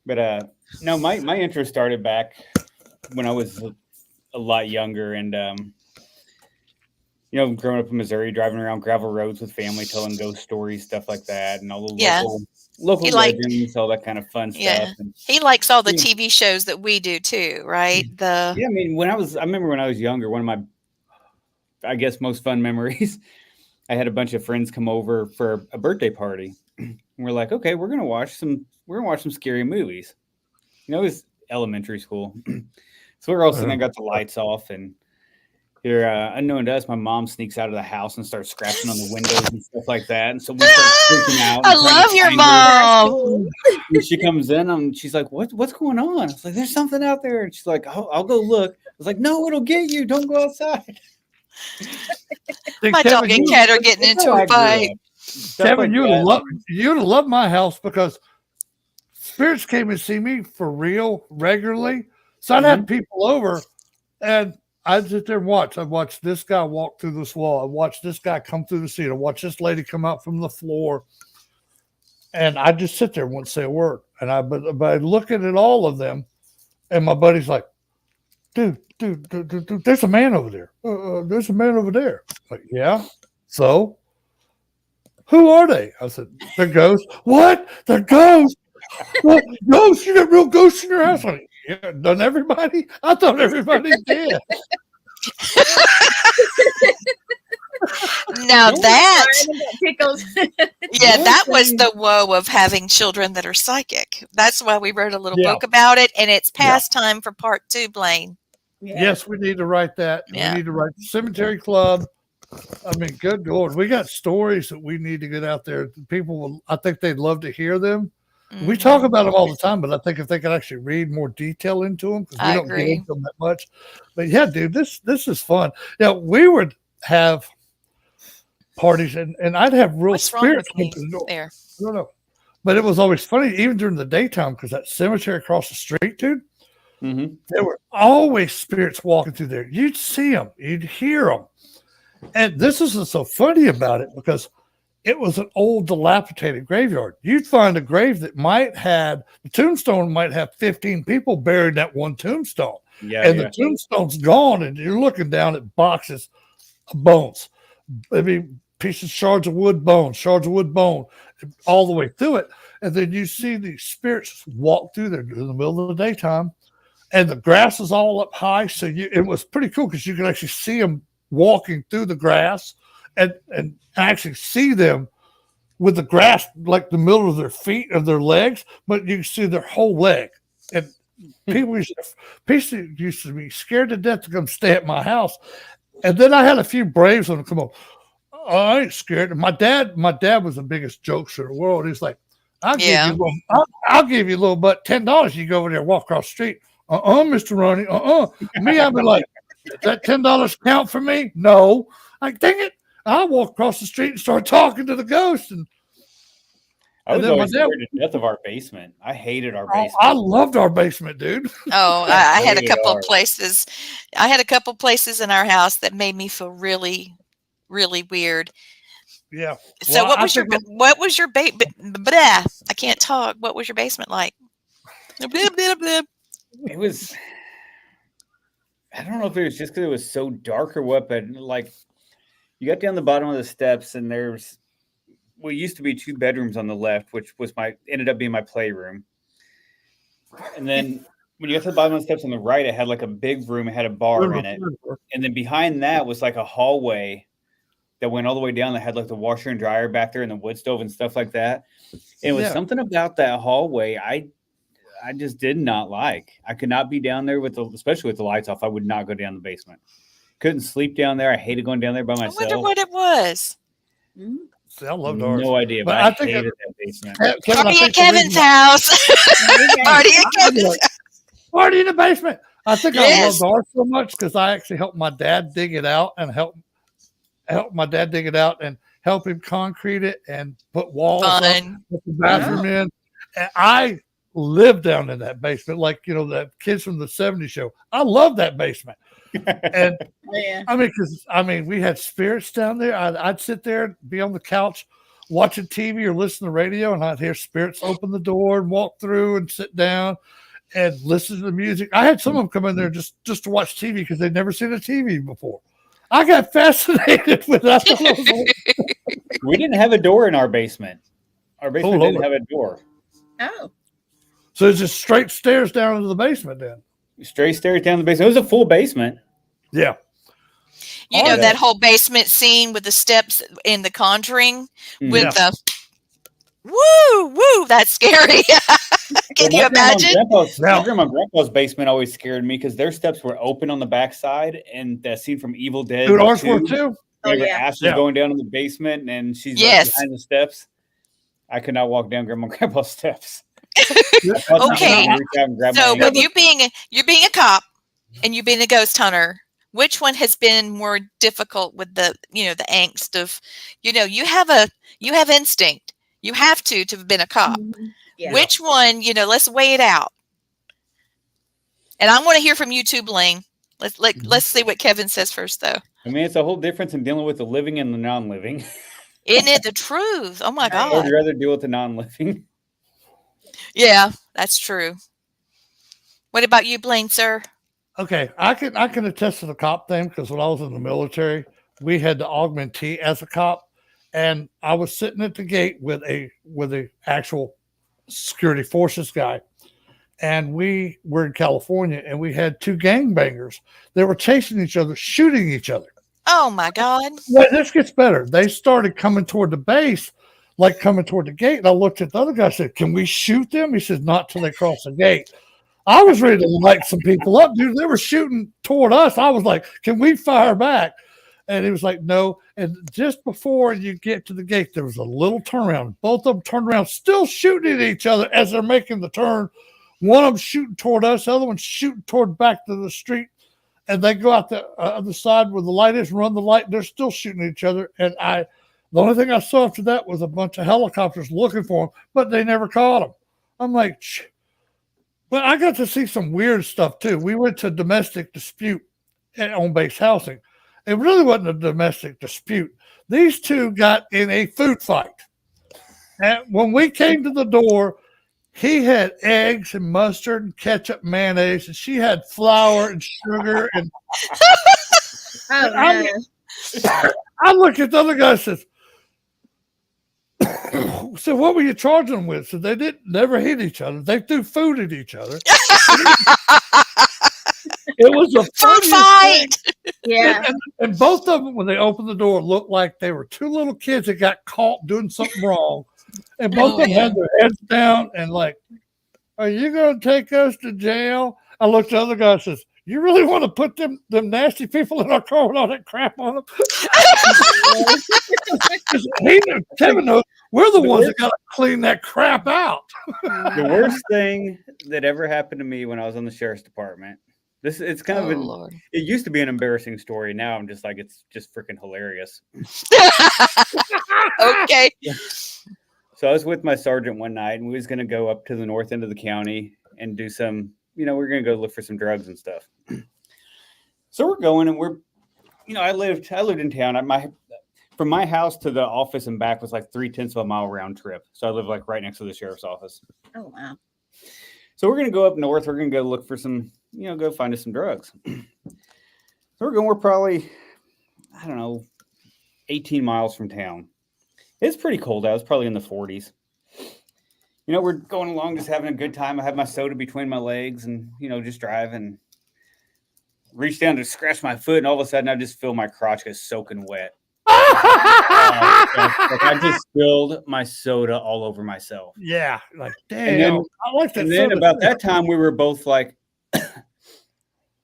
But no, my interest started back when I was a lot younger, and growing up in Missouri, driving around gravel roads with family, telling ghost stories, stuff like that, and all the local legends, all that kind of fun stuff. And he likes all the TV shows that we do too, right? I mean, I remember when I was younger, one of my, I guess, most fun memories, I had a bunch of friends come over for a birthday party. And we're like, okay, we're gonna watch some scary movies. It was elementary school, so we're all sitting there, got the lights off, and here, unknown to us, my mom sneaks out of the house and starts scratching on the windows and stuff like that. And so we start freaking out. I love your mom. And she comes in and she's like, what's going on? I was like, there's something out there. And she's like, I'll go look. I was like, no, it'll get you. Don't go outside. My dog and cat are getting into a fight. Kevin, you'd have loved my house, because spirits came and see me for real regularly. So I'd have people over, and I'd sit there and watch. I'd watch this guy walk through this wall. I'd watch this guy come through the seat. I'd watch this lady come out from the floor. And I'd just sit there and wouldn't say a word. And but I'd looking at all of them, and my buddy's like, dude, there's a man over there. There's a man over there. Like, yeah. So who are they? I said, they're ghosts. What? They're ghosts. What? Ghosts? You got real ghosts in your house? Like, yeah, done everybody? I thought everybody did. Now that was the woe of having children that are psychic. That's why we wrote a little book about it, and it's past time for part 2, Blaine. Yes, we need to write that. We need to write the Cemetery Club. I mean, good Lord, we got stories that we need to get out there. People I think they'd love to hear them. Mm-hmm. We talk about them all the time, but I think if they could actually read more detail into them, because we don't get into them that much. But yeah, dude, this is fun. Yeah, we would have parties, and I'd have real spirits there. I don't know, but it was always funny, even during the daytime, because that cemetery across the street, dude. Mm-hmm. There were always spirits walking through there. You'd see them, you'd hear them, and this is what's so funny about it, because it was an old, dilapidated graveyard. You'd find a grave that the tombstone might have 15 people buried in that one tombstone. The tombstone's gone, and you're looking down at boxes of bones. I mean, shards of wood, bone, all the way through it. And then you see these spirits walk through there in the middle of the daytime, and the grass is all up high. So it was pretty cool, because you could actually see them walking through the grass, and actually see them with the grass like the middle of their feet or their legs, but you can see their whole leg. And people used to be scared to death to come stay at my house. And then I had a few braves on them come on. Oh, I ain't scared. And my dad was the biggest jokester in the world. He's like, I'll give you a little butt, $10. You go over there and walk across the street. Mr. Ronnie. Me, I'd be like, Does that $10 count for me? No. Like, dang it. I walk across the street and start talking to the ghost. And I was then my always dad- scared to death of our basement. I hated our Oh, basement. I loved our basement, dude. Oh, I had a hated couple of ours. places. I had a couple places in our house that made me feel really, really weird. Yeah. So Well, I what was your I can't talk. What was your basement like? Blah, blah, blah. It was, I don't know if it was just because it was so dark or what, but like you got down the bottom of the steps and there's what used to be 2 bedrooms on the left, which was ended up being my playroom. And then when you got to the bottom of the steps on the right, it had like a big room. It had a bar in it. And then behind that was like a hallway that went all the way down that had like the washer and dryer back there and the wood stove and stuff like that. And it was something about that hallway I just did not like. I could not be down there especially with the lights off. I would not go down the basement. Couldn't sleep down there. I hated going down there by I myself. wonder what it was. See, I loved ours. No idea, but I hated that basement. Party at Kevin's house. Party at Kevin's house. Party in the basement. I think I Yes. loved ours so much because I actually helped my dad dig it out and help my dad dig it out and help him concrete it and put walls up, Fun. put the bathroom in. And I lived down in that basement, like the kids from the '70s show. I love that basement. And Yeah. we had spirits down there. I'd sit there, be on the couch watching TV or listen to the radio, and I'd hear spirits open the door and walk through and sit down and listen to the music. I had some of them come in there just to watch TV because they'd never seen a TV before. I got fascinated with that. We didn't have a door in our basement. Our basement didn't have a door. Oh. So it's just straight stairs down into the basement then. Straight stairs down the basement. It was a full basement. Yeah. You know that whole basement scene with the steps in The Conjuring with the woo, that's scary. Can you imagine? My grandma and grandpa's basement always scared me because their steps were open on the backside, and that scene from Evil Dead. Dude, ours were too. Ashley going down in the basement, and she's like behind the steps. I could not walk down grandma and grandpa's steps. Okay, so with you being a cop and you being a ghost hunter, which one has been more difficult with the the angst of you have instinct, you have to have been a cop. Yeah. Which one, let's weigh it out. And I want to hear from you too, Blaine. Let's see what Kevin says first, though. I mean, it's a whole difference in dealing with the living and the non-living. Isn't it the truth? Oh my God! I would rather deal with the non-living. Yeah, that's true. What about you, Blaine, sir? Okay, I can attest to the cop thing because when I was in the military, we had the augmentee as a cop, and I was sitting at the gate with a actual security forces guy, and we were in California, and we had 2 gangbangers. They were chasing each other, shooting each other. Oh my God! Well, this gets better. They started coming toward the base, like coming toward the gate. And I looked at the other guy and said, "Can we shoot them?" He said, "Not till they cross the gate." I was ready to light some people up, dude. They were shooting toward us. I was like, "Can we fire back?" And he was like, "No." And just before you get to the gate, there was a little turnaround. Both of them turned around, still shooting at each other as they're making the turn. One of them shooting toward us, the other one shooting toward back to the street. And they go out the other side where the light is, run the light. They're still shooting at each other. And the only thing I saw after that was a bunch of helicopters looking for them, but they never caught them. I'm like, but I got to see some weird stuff too. We went to domestic dispute on base housing. It really wasn't a domestic dispute. These 2 got in a food fight. And when we came to the door, he had eggs and mustard and ketchup, mayonnaise, and she had flour and sugar. And I look at the other guy and says, "So what were you charging them with?" So they never hit each other. They threw food at each other. It was a food fight. Yeah. And both of them, when they opened the door, looked like they were 2 little kids that got caught doing something wrong. And both of them had their heads down and like, "Are you going to take us to jail?" I looked at the other guy and says, "You really want to put them nasty people in our car with all that crap on them?" Kevin knows we're the ones that got to clean that crap out. The worst thing that ever happened to me when I was on the sheriff's department It's kind of Lord. it used to be an embarrassing story. Now I'm just like, it's just freaking hilarious. Okay. So I was with my sergeant one night, and we was going to go up to the north end of the county and do some, we're going to go look for some drugs and stuff. So we're going, and I lived in town. From my house to the office and back was like 3/10 of a mile round trip. So I live like right next to the sheriff's office. Oh, wow. So we're going to go up north. We're going to go look for some, go find us some drugs. So we're probably, I don't know, 18 miles from town. It's pretty cold out. It's probably in the 40s. We're going along, just having a good time. I have my soda between my legs and, just driving. Reach down to scratch my foot, and all of a sudden I just feel my crotch get soaking wet. Like I just spilled my soda all over myself. Yeah, like damn. And then, I like that. And then about that time, we were both like,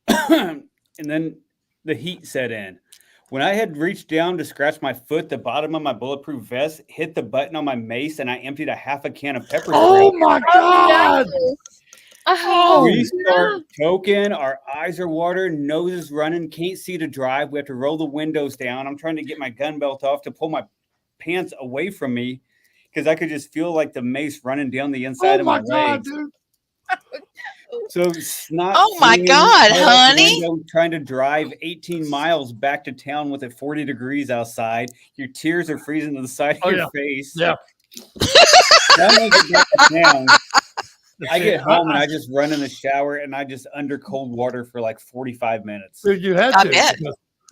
and then the heat set in. When I had reached down to scratch my foot, the bottom of my bulletproof vest hit the button on my mace, and I emptied a half a can of pepper spray. Oh my God! Oh, We start choking. Our eyes are watering, nose is running, can't see to drive. We have to roll the windows down. I'm trying to get my gun belt off to pull my pants away from me because I could just feel like the mace running down the inside of my legs. Dude. So snot. Oh my God, honey! Trying to drive 18 miles back to town with it 40 degrees outside. Your tears are freezing to the side of your face. Yeah. I get home and I just run in the shower and I just under cold water for like 45 minutes. Dude, you had I to. bet.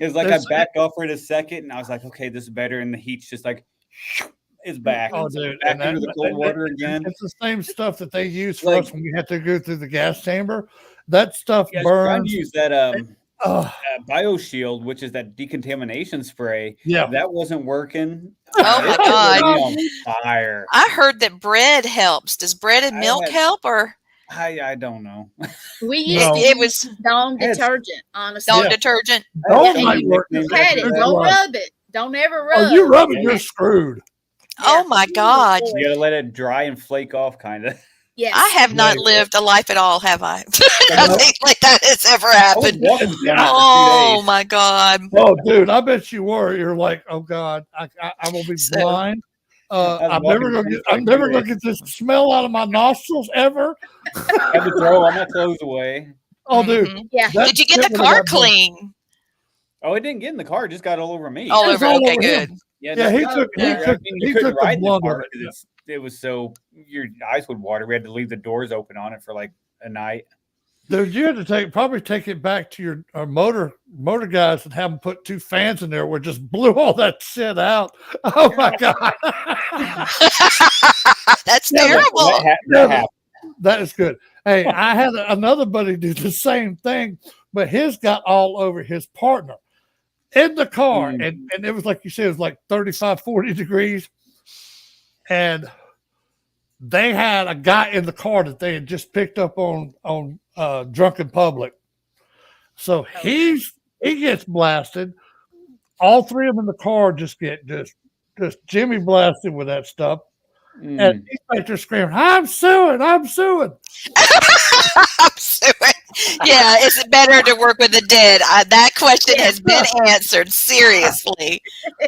It was like I backed off for it a second and I was like, okay, this is better. And the heat's just like, it's back. Oh, dude. Back into the cold water again. It's the same stuff that they use for us when we have to go through the gas chamber. That stuff burns. I tried to use that BioShield, which is that decontamination spray. Yeah. That wasn't working. Oh my God. On fire. I heard that bread helps. Does bread and milk help, or I don't know. We used it was Dawn detergent, honestly. Dawn detergent? Dawn might work. You had it. Don't rub it. Don't ever rub. Oh, you rub it, you're screwed. Oh my God. You gotta let it dry and flake off, kind of. Yes. I have not lived a life at all, have I? Nothing like that has ever happened. Oh my God. Oh, dude, I bet you were. You're like, oh God, I'm gonna be blind. I'm never gonna get this smell out of my nostrils ever. I had to throw all my clothes away. Oh, dude. Yeah. Did you get the car clean? Oh, it didn't get in the car; it just got all over me. All over. Okay, good. Yeah, he took the blunt car of it. because it was so your eyes would water. We had to leave the doors open on it for like a night. Dude, you had to probably take it back to your motor guys and have them put 2 fans in there where it just blew all that shit out. Oh my God. That's terrible. That is good. Hey, I had another buddy do the same thing, but his got all over his partner in the car. And it was like you said, it was like 35, 40 degrees. And they had a guy in the car that they had just picked up on Drunken Public. So he gets blasted. All 3 of them in the car just get just Jimmy blasted with that stuff. And he's back there screaming, I'm suing. I'm suing. Yeah, is it better to work with the dead? That question has been answered. Seriously.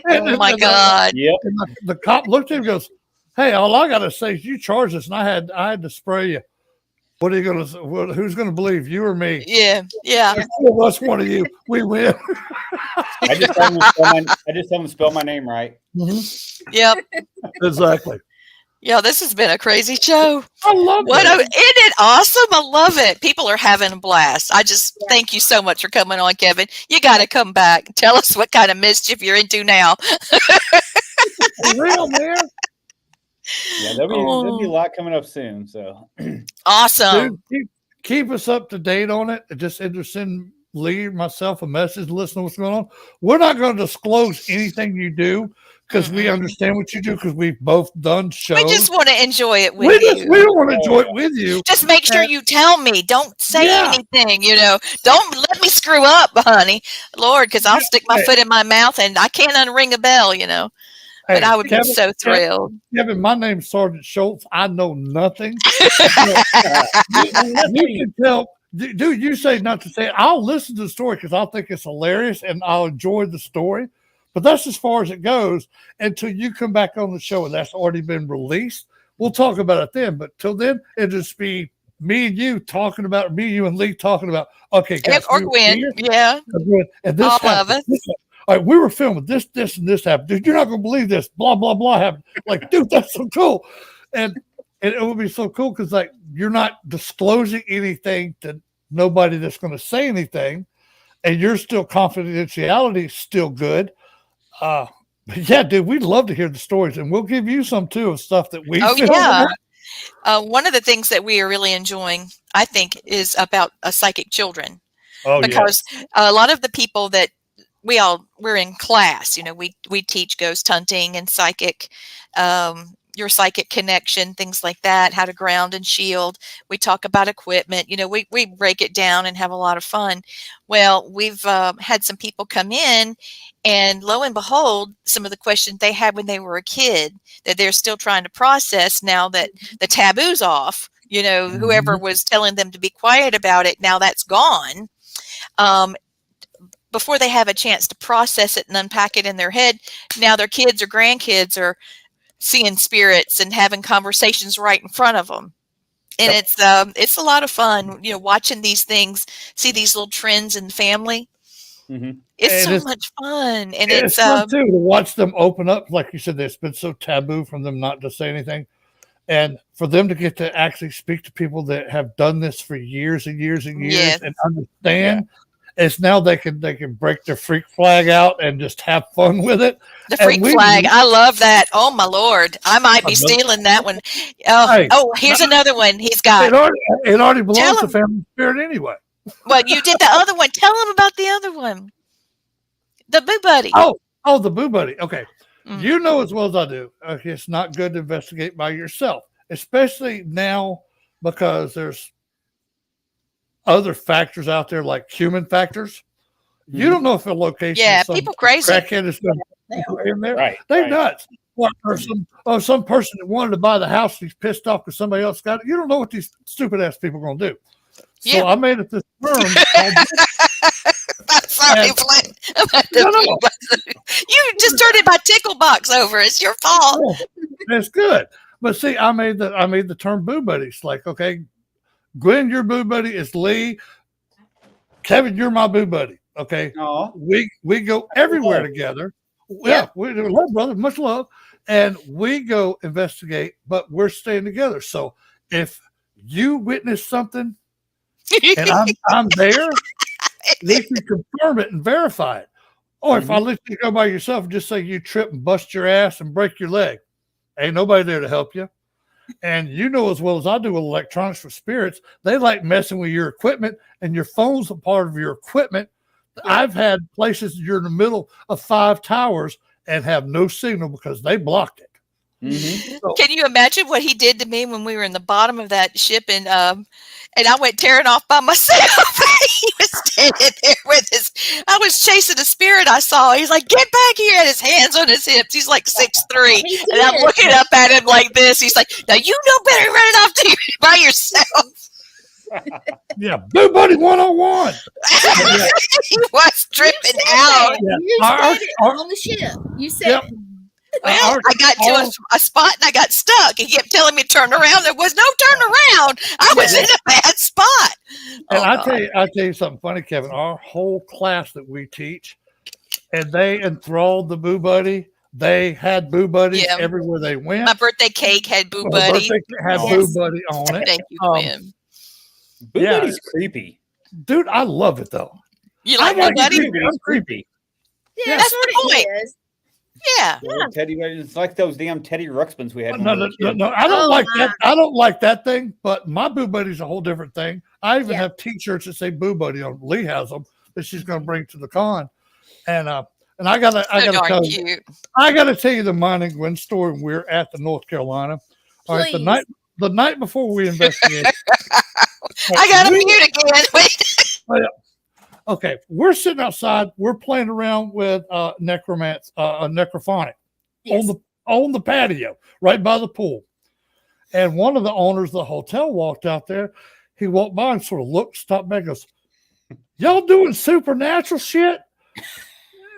Oh my God. Yep. The cop looked at him and goes, hey, all I gotta say is you charged us and I had to spray you. What are you gonna? Who's gonna believe you or me? Yeah. If two of us, one of you, we win. I just told him to spell my name right. Mm-hmm. Yep. Exactly. Yeah, this has been a crazy show. I love it. Isn't it awesome? I love it. People are having a blast. I just thank you so much for coming on, Kevin. You got to come back. Tell us what kind of mischief you're into now. For real, man. Yeah, there'll be a lot coming up soon. So awesome. Dude, keep us up to date on it. Just send Lee, myself a message, listen to what's going on. We're not going to disclose anything you do because we understand what you do because we've both done shows. We just want to enjoy it with you. We don't want to enjoy it with you. Just make sure you tell me. Don't say anything, Don't let me screw up, honey. Lord, because I'll stick my foot in my mouth and I can't unring a bell, But I would be so thrilled. Kevin, my name's Sergeant Schultz. I know nothing. dude, you say not to say it. I'll listen to the story because I'll think it's hilarious and I'll enjoy the story. But that's as far as it goes until you come back on the show and that's already been released. We'll talk about it then. But till then, it'll just be me and you talking about, me, you, and Lee talking about, okay, guys. Or Gwen. Yeah. And this All happened. of us. All right, we were filming this, and this happened. Dude, you're not going to believe this. Blah, blah, blah happened. Like, dude, that's so cool. And it would be so cool because, like, you're not disclosing anything to nobody that's going to say anything. And you're still, confidentiality is still good. But yeah, dude, we'd love to hear the stories. And we'll give you some, too, of stuff that we filmed. Yeah. One of the things that we are really enjoying, I think, is about psychic children. Because a lot of the people that we're in class, you know, we teach ghost hunting and psychic, your psychic connection, things like that, how to ground and shield. We talk about equipment, you know, we break it down and have a lot of fun. Well, we've had some people come in, and lo and behold, some of the questions they had when they were a kid that they're still trying to process now that the taboo's off, you know, whoever was telling them to be quiet about it, now that's gone. Before they have a chance to process it and unpack it in their head, now their kids or grandkids are seeing spirits and having conversations right in front of them. And it's a lot of fun, you know, watching these things, see these little trends in the family. It's so much fun. And it's fun too to watch them open up. Like you said, it's been so taboo from them not to say anything. And for them to get to actually speak to people that have done this for years and years and years and understand. It's now they can break their freak flag out and just have fun with it. The freak flag. I love that. Oh my Lord. I might be stealing that one. Here's another one he's got. It already belongs to family spirit anyway. Well, you did the other one. Tell him about the other one. The Boo Buddy. Oh, the Boo Buddy. Okay. You know as well as I do. Okay, it's not good to investigate by yourself, especially now because there's other factors out there like human factors. You don't know if a location is people crazy. Crackhead is in there. Right, they're nuts. Some person that wanted to buy the house, he's pissed off because somebody else got it. You don't know what these stupid ass people are going to do. So I made it this firm. Sorry, you just turned it my tickle box over. It's your fault. It's good. But see, I made the term Boo Buddies. Like, okay, Gwen, your Boo Buddy is Lee. Kevin, you're my Boo Buddy. Okay. We go everywhere together. Yeah, we do love, brother, much love. And we go investigate, but we're staying together. So if you witness something and I'm there, we can confirm it and verify it. Or if I let you go by yourself and just say you trip and bust your ass and break your leg, ain't nobody there to help you. And you know as well as I do with electronics for spirits, they like messing with your equipment, and your phone's a part of your equipment. I've had places you're in the middle of 5 towers and have no signal because they blocked it. So, can you imagine what he did to me when we were in the bottom of that ship and I went tearing off by myself? He was standing there with I was chasing a spirit I saw. He's like, get back here. Had his hands on his hips. He's like 6'3". And I'm looking up at him like this. He's like, now you know better running off by yourself. Yeah, Boo Buddy 101. He was tripping out. You said it on the ship. You said it. Well, I got to a spot and I got stuck. He kept telling me to turn around. There was no turn around. I was in a bad spot. And I'll tell you something funny, Kevin. Our whole class that we teach, and they enthralled the Boo Buddy. They had Boo Buddies everywhere they went. My birthday cake had Boo Buddy. Birthday had Boo Buddy on it. Thank you, Quinn. Boo Buddy's creepy. Dude, I love it though. You like Boo Buddy? I'm creepy. Yeah, that's the point. Yeah. Teddy, it's like those damn Teddy Ruxpins we had. No, I don't like that. I don't like that thing. But my Boo Buddy's a whole different thing. I even have T-shirts that say Boo Buddy on. Lee has them that she's going to bring to the con, and I gotta tell you the mine and Gwen story. We're at the North Carolina. All right, the night before we investigated. I got to mute again. Wait. Okay, we're sitting outside. We're playing around with necrophonic on the patio right by the pool. And one of the owners of the hotel walked out there. He walked by and sort of looked, stopped back, and goes, "Y'all doing supernatural shit?"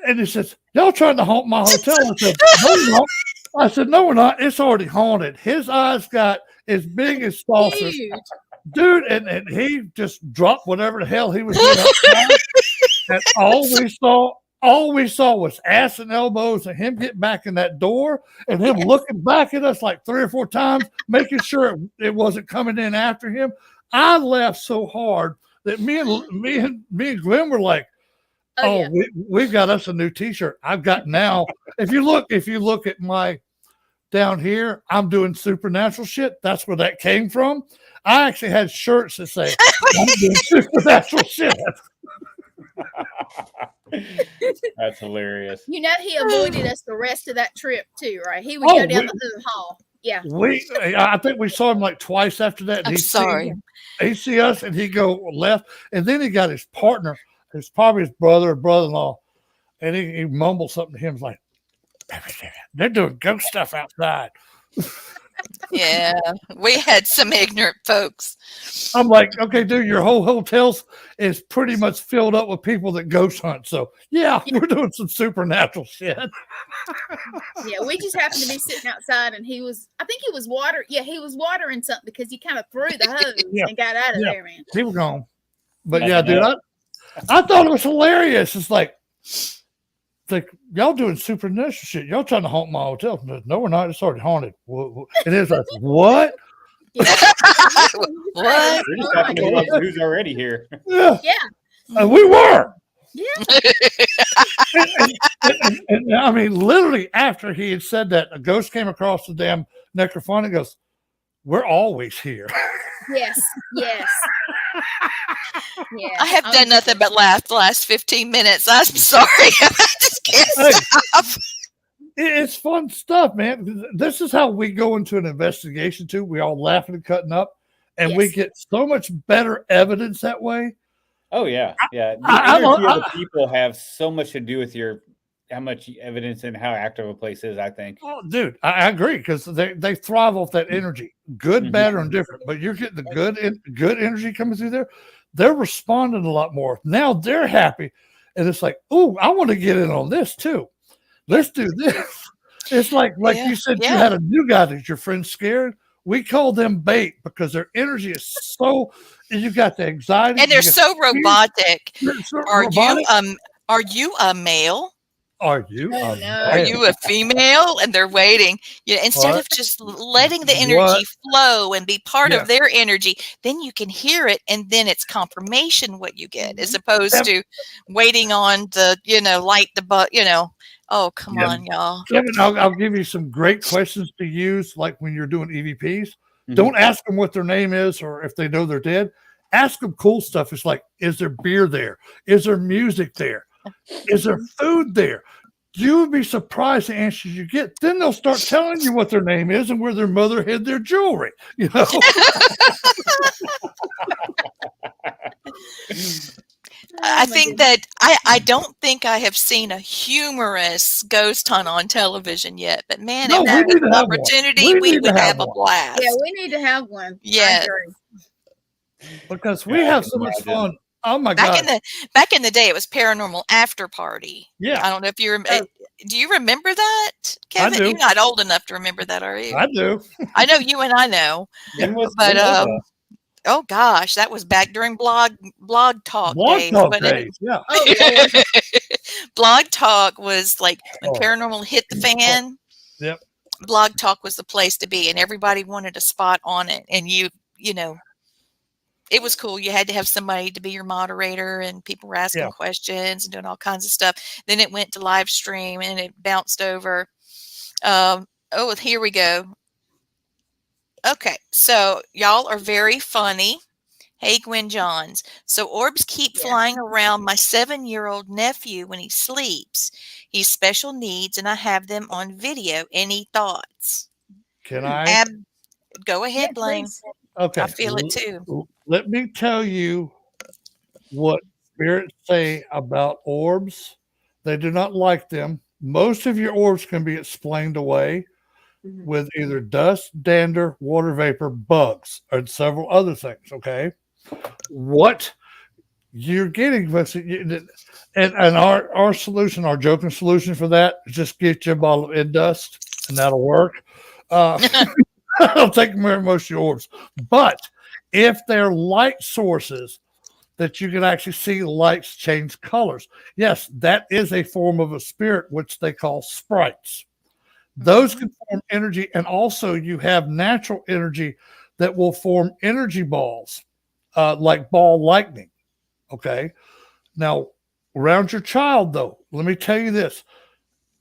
And he says, "Y'all trying to haunt my hotel?" I said, "No, we're not." I said, "No, we're not. It's already haunted." His eyes got as big as saucers, Huge. dude, and he just dropped whatever the hell he was doing outside. And all we saw was ass and elbows and him get back in that door and him looking back at us like 3 or 4 times, making sure it wasn't coming in after him. I laughed so hard that me and Glenn were like, Oh, yeah. we've got us a new T-shirt. I've got now. If you look at my down here, I'm doing supernatural shit. That's where that came from. I actually had shirts that say I'm doing supernatural shit. That's hilarious. You know, he avoided us the rest of that trip too, right? He would go down the other hall. Yeah. I think we saw him like twice after that. I'm sorry. He see us and he go left, and then he got his partner. It's probably his brother or brother-in-law, and he mumbled something to him like, "They're doing ghost stuff outside." Yeah, we had some ignorant folks. I'm like, "Okay, dude, your whole hotel is pretty much filled up with people that ghost hunt. So yeah, we're doing some supernatural shit." Yeah, we just happened to be sitting outside, and I think he was watering something because he kind of threw the hose and got out of there, man. He was gone. But yeah, dude, I thought it was hilarious. It's like y'all doing supernatural shit. Y'all trying to haunt my hotel. No, we're not. It's already haunted. It is like, what? What? We're just talking about who's already here. Yeah. Yeah. We were. Yeah. And I mean, literally after he had said that, a ghost came across the damn necrophone and goes, "We're always here." Yes. Yes. Yeah. I have done nothing but laugh the last 15 minutes. I'm sorry. I just can't stop. It's fun stuff, man. This is how we go into an investigation too. We all laughing and cutting up, and we get so much better evidence that way. Oh yeah, yeah. The energy of the people have so much to do with how much evidence and how active a place is. I think. Oh, dude, I agree because they thrive off that energy, good, bad, or indifferent. But you're getting the good energy coming through there. They're responding a lot more now. They're happy, and it's like, oh, I want to get in on this too. Let's do this. It's like you said, you had a new guy that your friend's scared. We call them bait because their energy is so. You got the anxiety, and they're so robotic. Robotic. Are you a male? Are you? Oh, no. Are you a female? And they're waiting. Instead of just letting the energy flow and be part of their energy, then you can hear it, and then it's confirmation what you get, as opposed to waiting on the, light the butt, Oh, come on, y'all. Kevin, I'll give you some great questions to use, like when you're doing EVPs. Don't ask them what their name is or if they know they're dead. Ask them cool stuff. It's like, is there beer there? Is there music there? Is there food there? You would be surprised the answers you get. Then they'll start telling you what their name is and where their mother hid their jewelry. I think that I don't think I have seen a humorous ghost hunt on television yet, but man, if that was an opportunity, we would have a blast. Yeah, we need to have one. Yeah, because we have so much fun. Oh my God! Back in the day, it was Paranormal After Party. Yeah, I don't know if you remember. Do you remember that, Kevin? I do. You're not old enough to remember that, are you? I do. I know you and I know. Oh gosh, that was back during blog talk days. Yeah. Blog Talk was like when paranormal hit the fan. Yep. Blog Talk was the place to be, and everybody wanted a spot on it. And it was cool. You had to have somebody to be your moderator, and people were asking questions and doing all kinds of stuff. Then it went to live stream, and it bounced over. Here we go. Okay, so y'all are very funny. Hey, Gwen Johns. So orbs keep flying around my 7-year-old nephew when he sleeps. He's special needs, and I have them on video. Any thoughts? Can I? Go ahead, Blaine. Okay. I feel it too. Let me tell you what spirits say about orbs. They do not like them. Most of your orbs can be explained away with either dust, dander, water vapor, bugs, and several other things, okay? What you're getting, and our solution, our joking solution for that is just get you a bottle of dust, and that'll work. I'll take most of your orbs. But if they're light sources that you can actually see the lights change colors, yes, that is a form of a spirit, which they call sprites. Those can form energy, and also you have natural energy that will form energy balls, like ball lightning. Okay. Now, around your child, though, let me tell you this: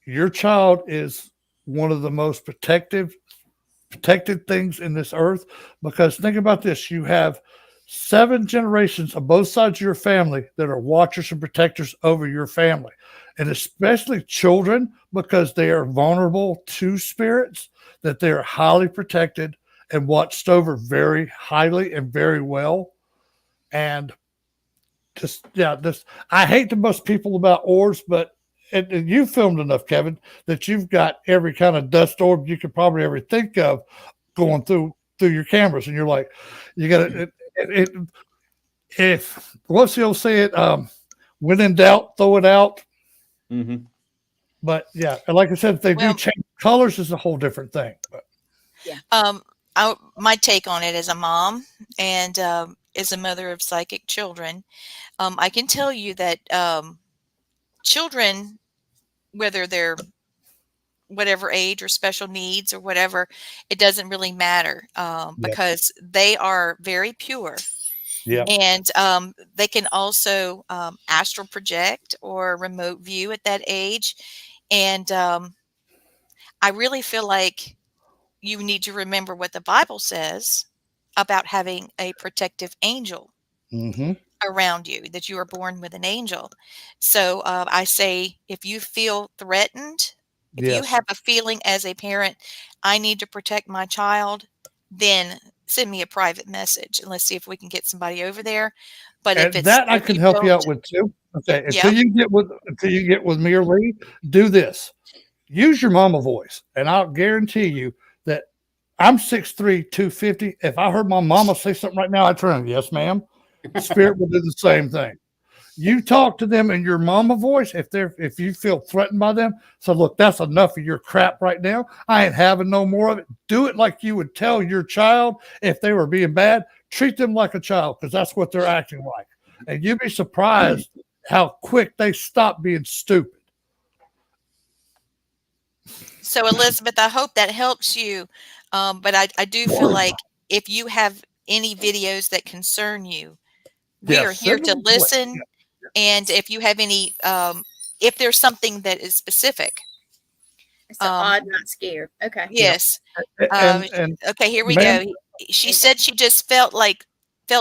your child is one of the most protected things in this earth, because think about this: you have 7 generations of both sides of your family that are watchers and protectors over your family, and especially children, because they are vulnerable to spirits, that they're highly protected and watched over very highly and very well. And I hate to bust people about orbs, but and you filmed enough, Kevin, that you've got every kind of dust orb you could probably ever think of going through your cameras, and you're like, you got to. If what's the old saying? When in doubt, throw it out. Mm-hmm. But yeah, and like I said, if they do change colors, is a whole different thing. But. Yeah. My take on it as a mom and as a mother of psychic children, I can tell you that children, whether they're whatever age or special needs or whatever, it doesn't really matter because they are very pure. Yeah. And they can also astral project or remote view at that age. And I really feel like you need to remember what the Bible says about having a protective angel around you, that you are born with an angel. So I say, if you feel threatened, if you have a feeling as a parent, I need to protect my child, then send me a private message and let's see if we can get somebody over there. But And if it's that I can help you out with too. Okay, until you get with me or Lee, do this. Use your mama voice, and I'll guarantee you that I'm 6'3", 250. If I heard my mama say something right now, I'd turn, yes, ma'am. Spirit will do the same thing. You talk to them in your mama voice. If you feel threatened by them, so look, that's enough of your crap right now. I ain't having no more of it. Do it like you would tell your child if they were being bad. Treat them like a child, because that's what they're acting like. And you'd be surprised how quick they stop being stupid. So, Elizabeth, I hope that helps you. But I do feel like if you have any videos that concern you, we are here to listen. And if you have any, if there's something that is specific. So odd, not scared. Okay. Yes. And okay, here we go. She said she just felt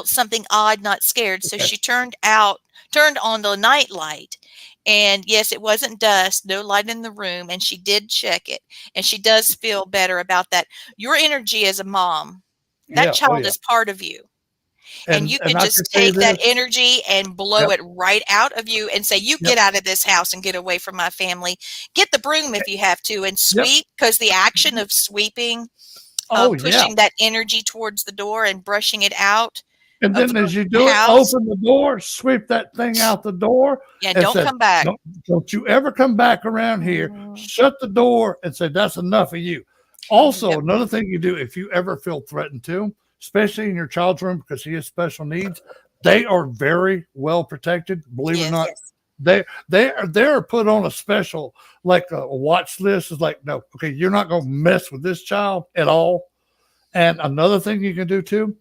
something odd, not scared. So she turned on the night light. And yes, it wasn't dust, no light in the room. And she did check it. And she does feel better about that. Your energy as a mom, that child is part of you. And you can just take that energy and blow it right out of you and say, you get out of this house and get away from my family. Get the broom if you have to and sweep, because the action of sweeping, pushing that energy towards the door and brushing it out. And then as you do it, open the door, sweep that thing out the door. Yeah, don't come back. Don't you ever come back around here. Shut the door and say, that's enough of you. Also, another thing you do, if you ever feel threatened too, especially in your child's room, because he has special needs, they are very well protected. Believe it or not, they're put on a special, like a watch list. Is like, no, okay, you're not going to mess with this child at all. And another thing you can do too,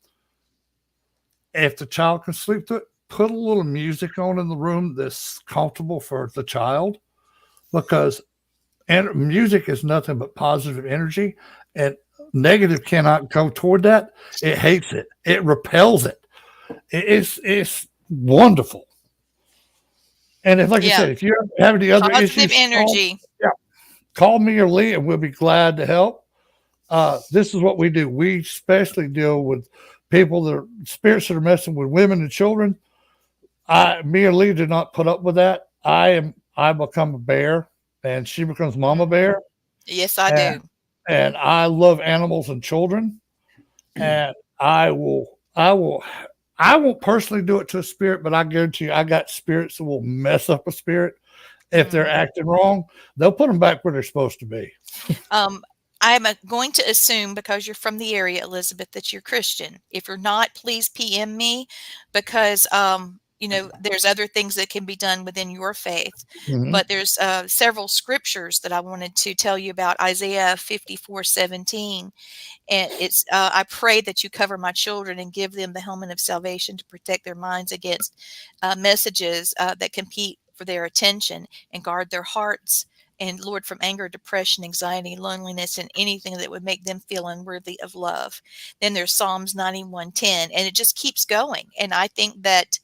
if the child can sleep through it, put a little music on in the room that's comfortable for the child, because music is nothing but positive energy, and negative cannot go toward that. It hates it. It repels it. It's wonderful. And if, like I said, if you have any other positive issues, energy, call me or Lee, and we'll be glad to help. This is what we do. We especially deal with people that are spirits that are messing with women and children. Me and Lee do not put up with that. I become a bear, and she becomes mama bear. Yes, I do. And I love animals and children, and I I won't personally do it to a spirit, but I guarantee you, I got spirits that will mess up a spirit if they're acting wrong. They'll put them back where they're supposed to be. I'm going to assume, because you're from the area, Elizabeth, that you're Christian. If you're not, please PM me, because there's other things that can be done within your faith. Mhm. But there's several scriptures that I wanted to tell you about. Isaiah 54:17. And it's, I pray that you cover my children and give them the helmet of salvation to protect their minds against messages that compete for their attention, and guard their hearts. And Lord, from anger, depression, anxiety, loneliness, and anything that would make them feel unworthy of love. Then there's Psalms 91:10, and it just keeps going. And I think that,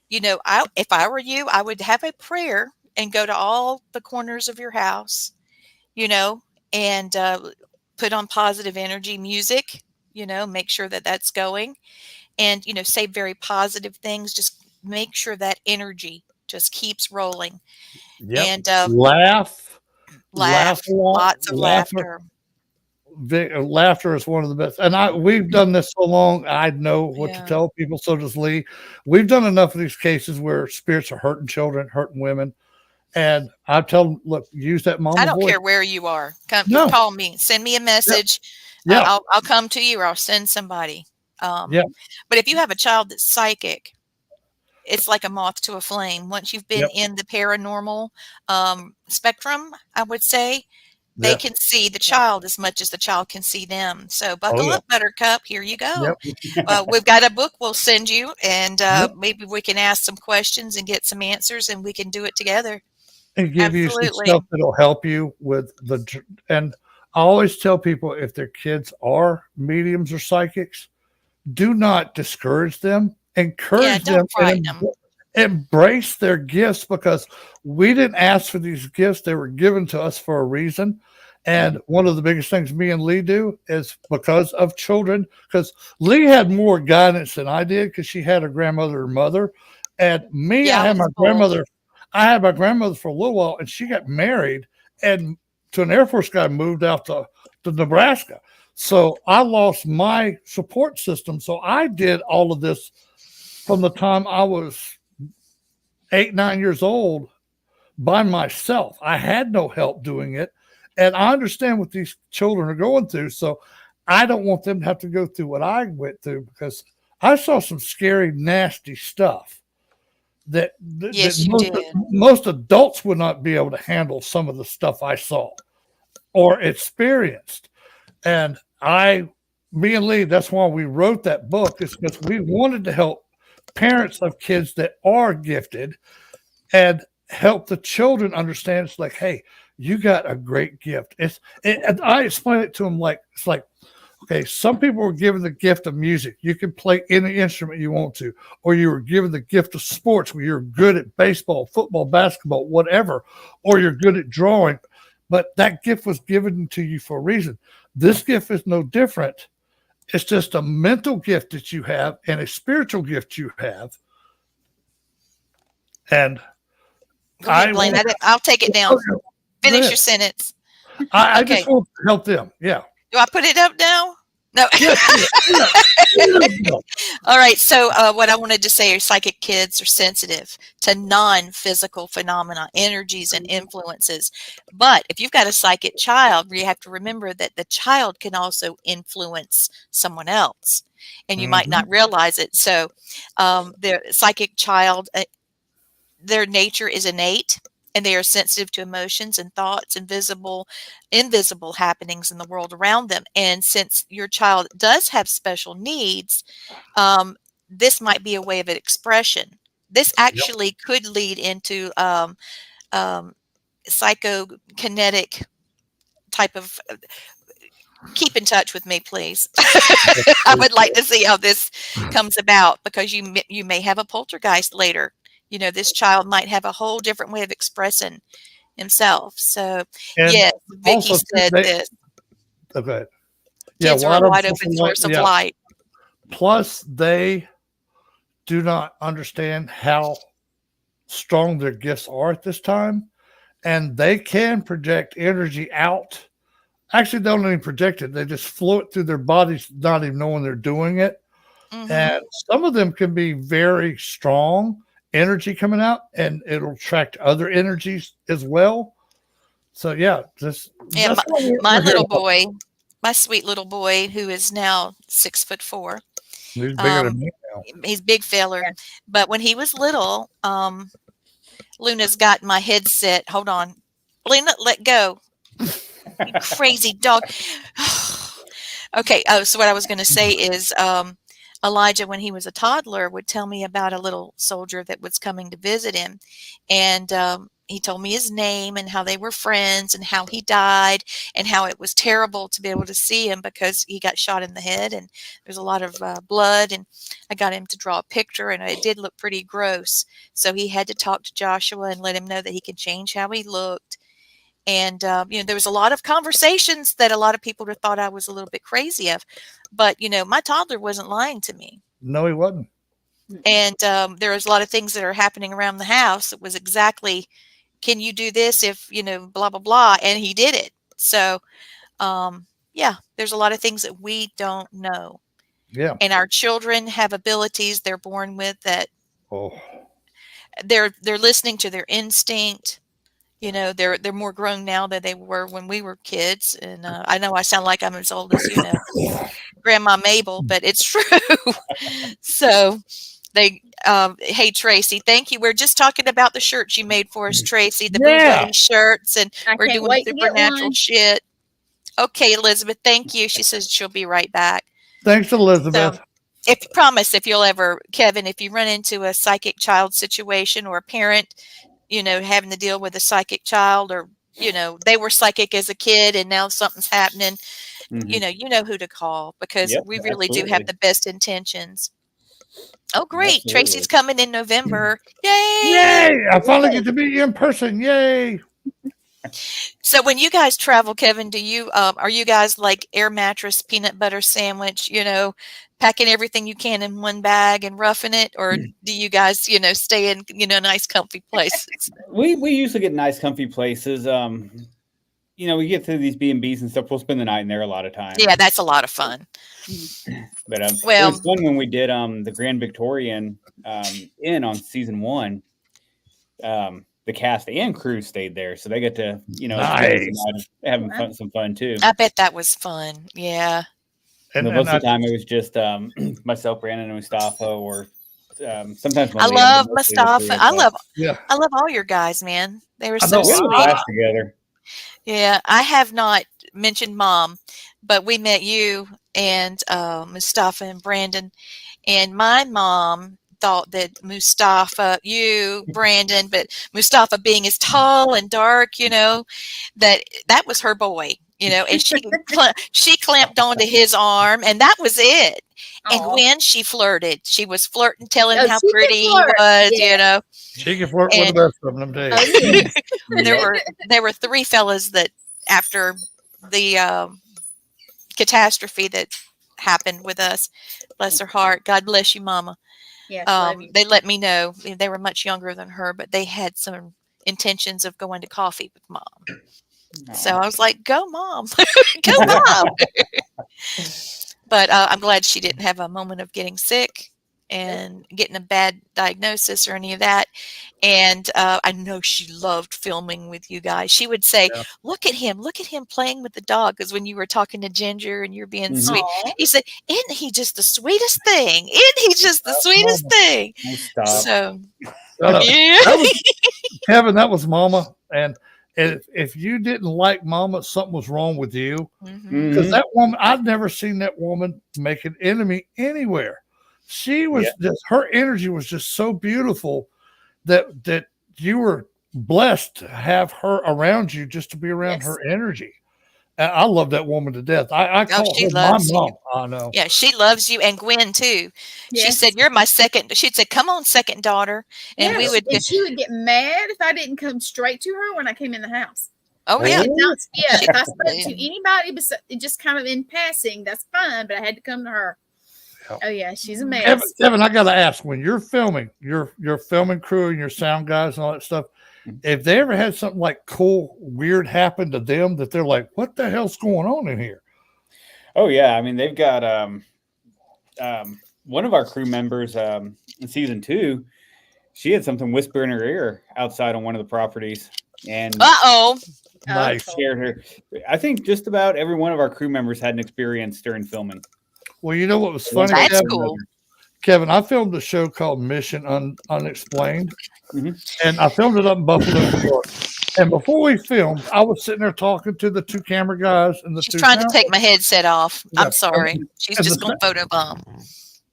if I were you, I would have a prayer and go to all the corners of your house, and put on positive energy music, make sure that that's going, and, say very positive things. Just make sure that energy just keeps rolling. Yep. And laugh a lot. lots of laughter. Laughter is one of the best. And we've done this so long, I know what to tell people. So does Lee. We've done enough of these cases where spirits are hurting children, hurting women. And I tell them, look, use that mama voice. I don't care where you are. Call me, send me a message. Yeah. I'll come to you, or I'll send somebody. But if you have a child that's psychic, it's like a moth to a flame. Once you've been in the paranormal spectrum, I would say, they can see the child as much as the child can see them. So buckle up, Buttercup. Here you go. We've got a book we'll send you, and maybe we can ask some questions and get some answers, and we can do it together. And give you some stuff that'll help you with and I always tell people, if their kids are mediums or psychics, do not discourage them. Encourage them and embrace their gifts, because we didn't ask for these gifts. They were given to us for a reason. And one of the biggest things me and Lee do is because of children, because Lee had more guidance than I did, because she had her grandmother and mother. And me, I had my grandmother. I had my grandmother for a little while, and she got married and to an Air Force guy, moved out to Nebraska. So I lost my support system. So I did all of this from the time I was 8, 9 years old by myself. I had no help doing it. And I understand what these children are going through. So I don't want them to have to go through what I went through, because I saw some scary, nasty stuff that most adults would not be able to handle some of the stuff I saw or experienced. And me and Lee, that's why we wrote that book, is because we wanted to help parents of kids that are gifted and help the children understand. It's like, hey, you got a great gift. And I explain it to them it's like, okay, some people were given the gift of music. You can play any instrument you want to, or you were given the gift of sports where you're good at baseball, football, basketball, whatever, or you're good at drawing. But that gift was given to you for a reason. This gift is no different. It's just a mental gift that you have and a spiritual gift you have. And I'll take it down. Finish your sentence. I just want to help them. Yeah. Do I put it up now? No. All right. So what I wanted to say is psychic kids are sensitive to non-physical phenomena, energies, and influences. But if you've got a psychic child, you have to remember that the child can also influence someone else, and you might not realize it. So the psychic child, their nature is innate, and they are sensitive to emotions and thoughts and invisible happenings in the world around them. And since your child does have special needs, this might be a way of expression. This actually could lead into psychokinetic type of. Keep in touch with me, please. I would like to see how this comes about, because you may have a poltergeist later. This child might have a whole different way of expressing himself. So, yes, Vicky said this. Okay. Kids are a wide open source of light. Plus, they do not understand how strong their gifts are at this time, and they can project energy out. Actually, they don't even project it. They just flow it through their bodies, not even knowing they're doing it. And some of them can be very strong energy coming out, and it'll attract other energies as well. So yeah, that's my we're here little to help. boy, my sweet little boy, who is now 6'4". He's bigger than me now. He's a big feller. Yeah. But when he was little, Luna's got my headset. Hold on. Luna, let go. You crazy dog. Okay. Oh, so what I was going to say is Elijah, when he was a toddler, would tell me about a little soldier that was coming to visit him. And he told me his name and how they were friends and how he died and how it was terrible to be able to see him because he got shot in the head and there's a lot of blood. And I got him to draw a picture and it did look pretty gross. So he had to talk to Joshua and let him know that he could change how he looked. And, there was a lot of conversations that a lot of people thought I was a little bit crazy of. But, my toddler wasn't lying to me. No, he wasn't. And there was a lot of things that are happening around the house. It was exactly, can you do this if, blah, blah, blah. And he did it. So, there's a lot of things that we don't know. Yeah. And our children have abilities they're born with that they're listening to their instinct. They're more grown now than they were when we were kids. And I know I sound like I'm as old as, Grandma Mabel, but it's true. So hey, Tracy, thank you. We're just talking about the shirts you made for us, Tracy, the Boo Buddy shirts, and we're doing supernatural shit. Okay, Elizabeth, thank you. She says she'll be right back. Thanks, Elizabeth. So, if you'll ever, Kevin, if you run into a psychic child situation or a parent, having to deal with a psychic child or, they were psychic as a kid and now something's happening, you know who to call because we really do have the best intentions. Oh, great. Absolutely. Tracy's coming in November. Yay. Yay. I finally get to meet you in person. Yay. So when you guys travel, Kevin, do you, are you guys like air mattress, peanut butter sandwich, packing everything you can in one bag and roughing it? Or do you guys, stay in, nice comfy places? We usually get nice comfy places. We get to these B&Bs and stuff. We'll spend the night in there a lot of times. Yeah, that's a lot of fun. But it was fun when we did the Grand Victorian Inn on season 1. The cast and crew stayed there, so they get to, having some fun too. I bet that was fun. Yeah. And most of the time it was just myself, Brandon, and Mustafa, or sometimes. I love Mustafa. I love all your guys, man. They were so sweet together. Yeah, I have not mentioned Mom, but we met you and Mustafa and Brandon, and my mom thought that Mustafa, you, Brandon, but Mustafa being as tall and dark, that was her boy, and she clamped onto his arm, and that was it. Aww. And when she flirted, she was flirting, telling him how pretty he was, She can flirt with the best of them days. There were 3 fellas that after the catastrophe that happened with us, bless her heart, God bless you, Mama. Yes, they let me know they were much younger than her, but they had some intentions of going to coffee with Mom. No. So I was like, go Mom, go Mom. But I'm glad she didn't have a moment of getting sick and getting a bad diagnosis or any of that. And I know she loved filming with you guys. She would say, look at him playing with the dog. Because when you were talking to Ginger and you're being sweet, he said, isn't he just the sweetest thing? Thing? So, Kevin, that was Mama. And if you didn't like Mama, something was wrong with you. Because that woman, I'd never seen that woman make an enemy anywhere. She was just, her energy was just so beautiful that you were blessed to have her around you, just to be around her energy. And I love that woman to death. I call her my mom. I know. Yeah, she loves you, and Gwen too. Yes. She said, "You're my second." She'd say, "Come on, second daughter," and she would get mad if I didn't come straight to her when I came in the house. Oh yeah, if I spoke to anybody, just kind of in passing, that's fine. But I had to come to her. Oh yeah, she's a mess. Kevin, I gotta ask, when you're filming, your filming crew and your sound guys and all that stuff, if they ever had something like cool, weird happen to them that they're like, what the hell's going on in here? Oh yeah, I mean they've got one of our crew members in season 2, she had something whisper in her ear outside on one of the properties, and Uh-oh. Nice. scared her. I think just about every one of our crew members had an experience during filming. Well, you know what was funny, That's Kevin? cool. Kevin, I filmed a show called Mission Unexplained, Mhm. and I filmed it up in Buffalo, New York. And before we filmed, I was sitting there talking to the 2 camera guys and the She's 2 trying to sound take my headset off. Yeah. I'm sorry. She's And just the going to photobomb.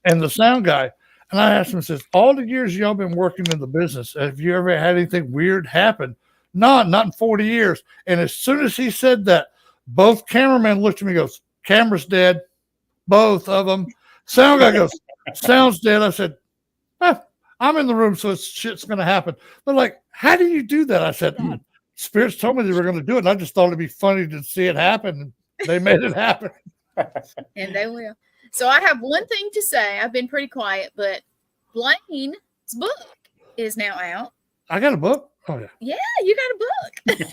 and the sound guy. And I asked him, says, all the years y'all been working in the business, have you ever had anything weird happen? No, not in 40 years. And as soon as he said that, both cameramen looked at me and goes, camera's dead. Both of them. Sound guy goes, sound's dead. I said, I'm in the room, so shit's going to happen. They're like, how do you do that? I said, spirits told me they were going to do it. And I just thought it'd be funny to see it happen. And they made it happen. And they will. So I have one thing to say. I've been pretty quiet, but Blaine's book is now out. I got a book. Oh, yeah. Yeah, you got a book.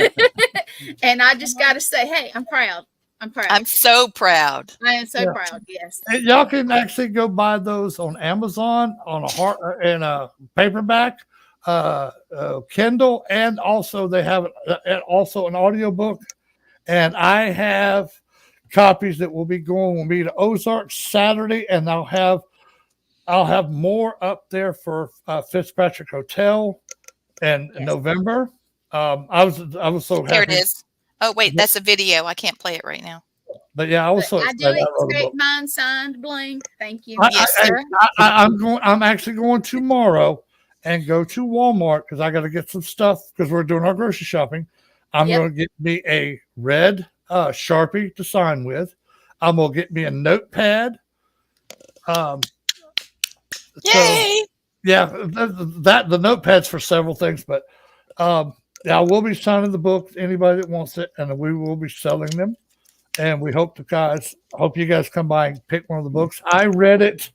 And I just got to say, hey, I'm proud. I'm proud. I'm so proud. I am so Yeah. proud. Yes. And y'all can actually go buy those on Amazon on a paperback, Kindle, and also they have also an audiobook. And I have copies that will be going with me to Ozarks Saturday, and I'll have more up there for Fitzpatrick Hotel in November. I was so happy. There it is. Oh, wait, that's a video. I can't play it right now. But yeah, I was so I excited. do I wrote a book. expect mine signed, Blaine. Thank you. Yes, sir. I'm actually going tomorrow and go to Walmart because I got to get some stuff because we're doing our grocery shopping. I'm going to get me a red Sharpie to sign with. I'm going to get me a notepad. Yay! So, yeah, the notepad's for several things, but I will be signing the book to anybody that wants it, and we will be selling them. And we hope you guys come by and pick one of the books. I read it.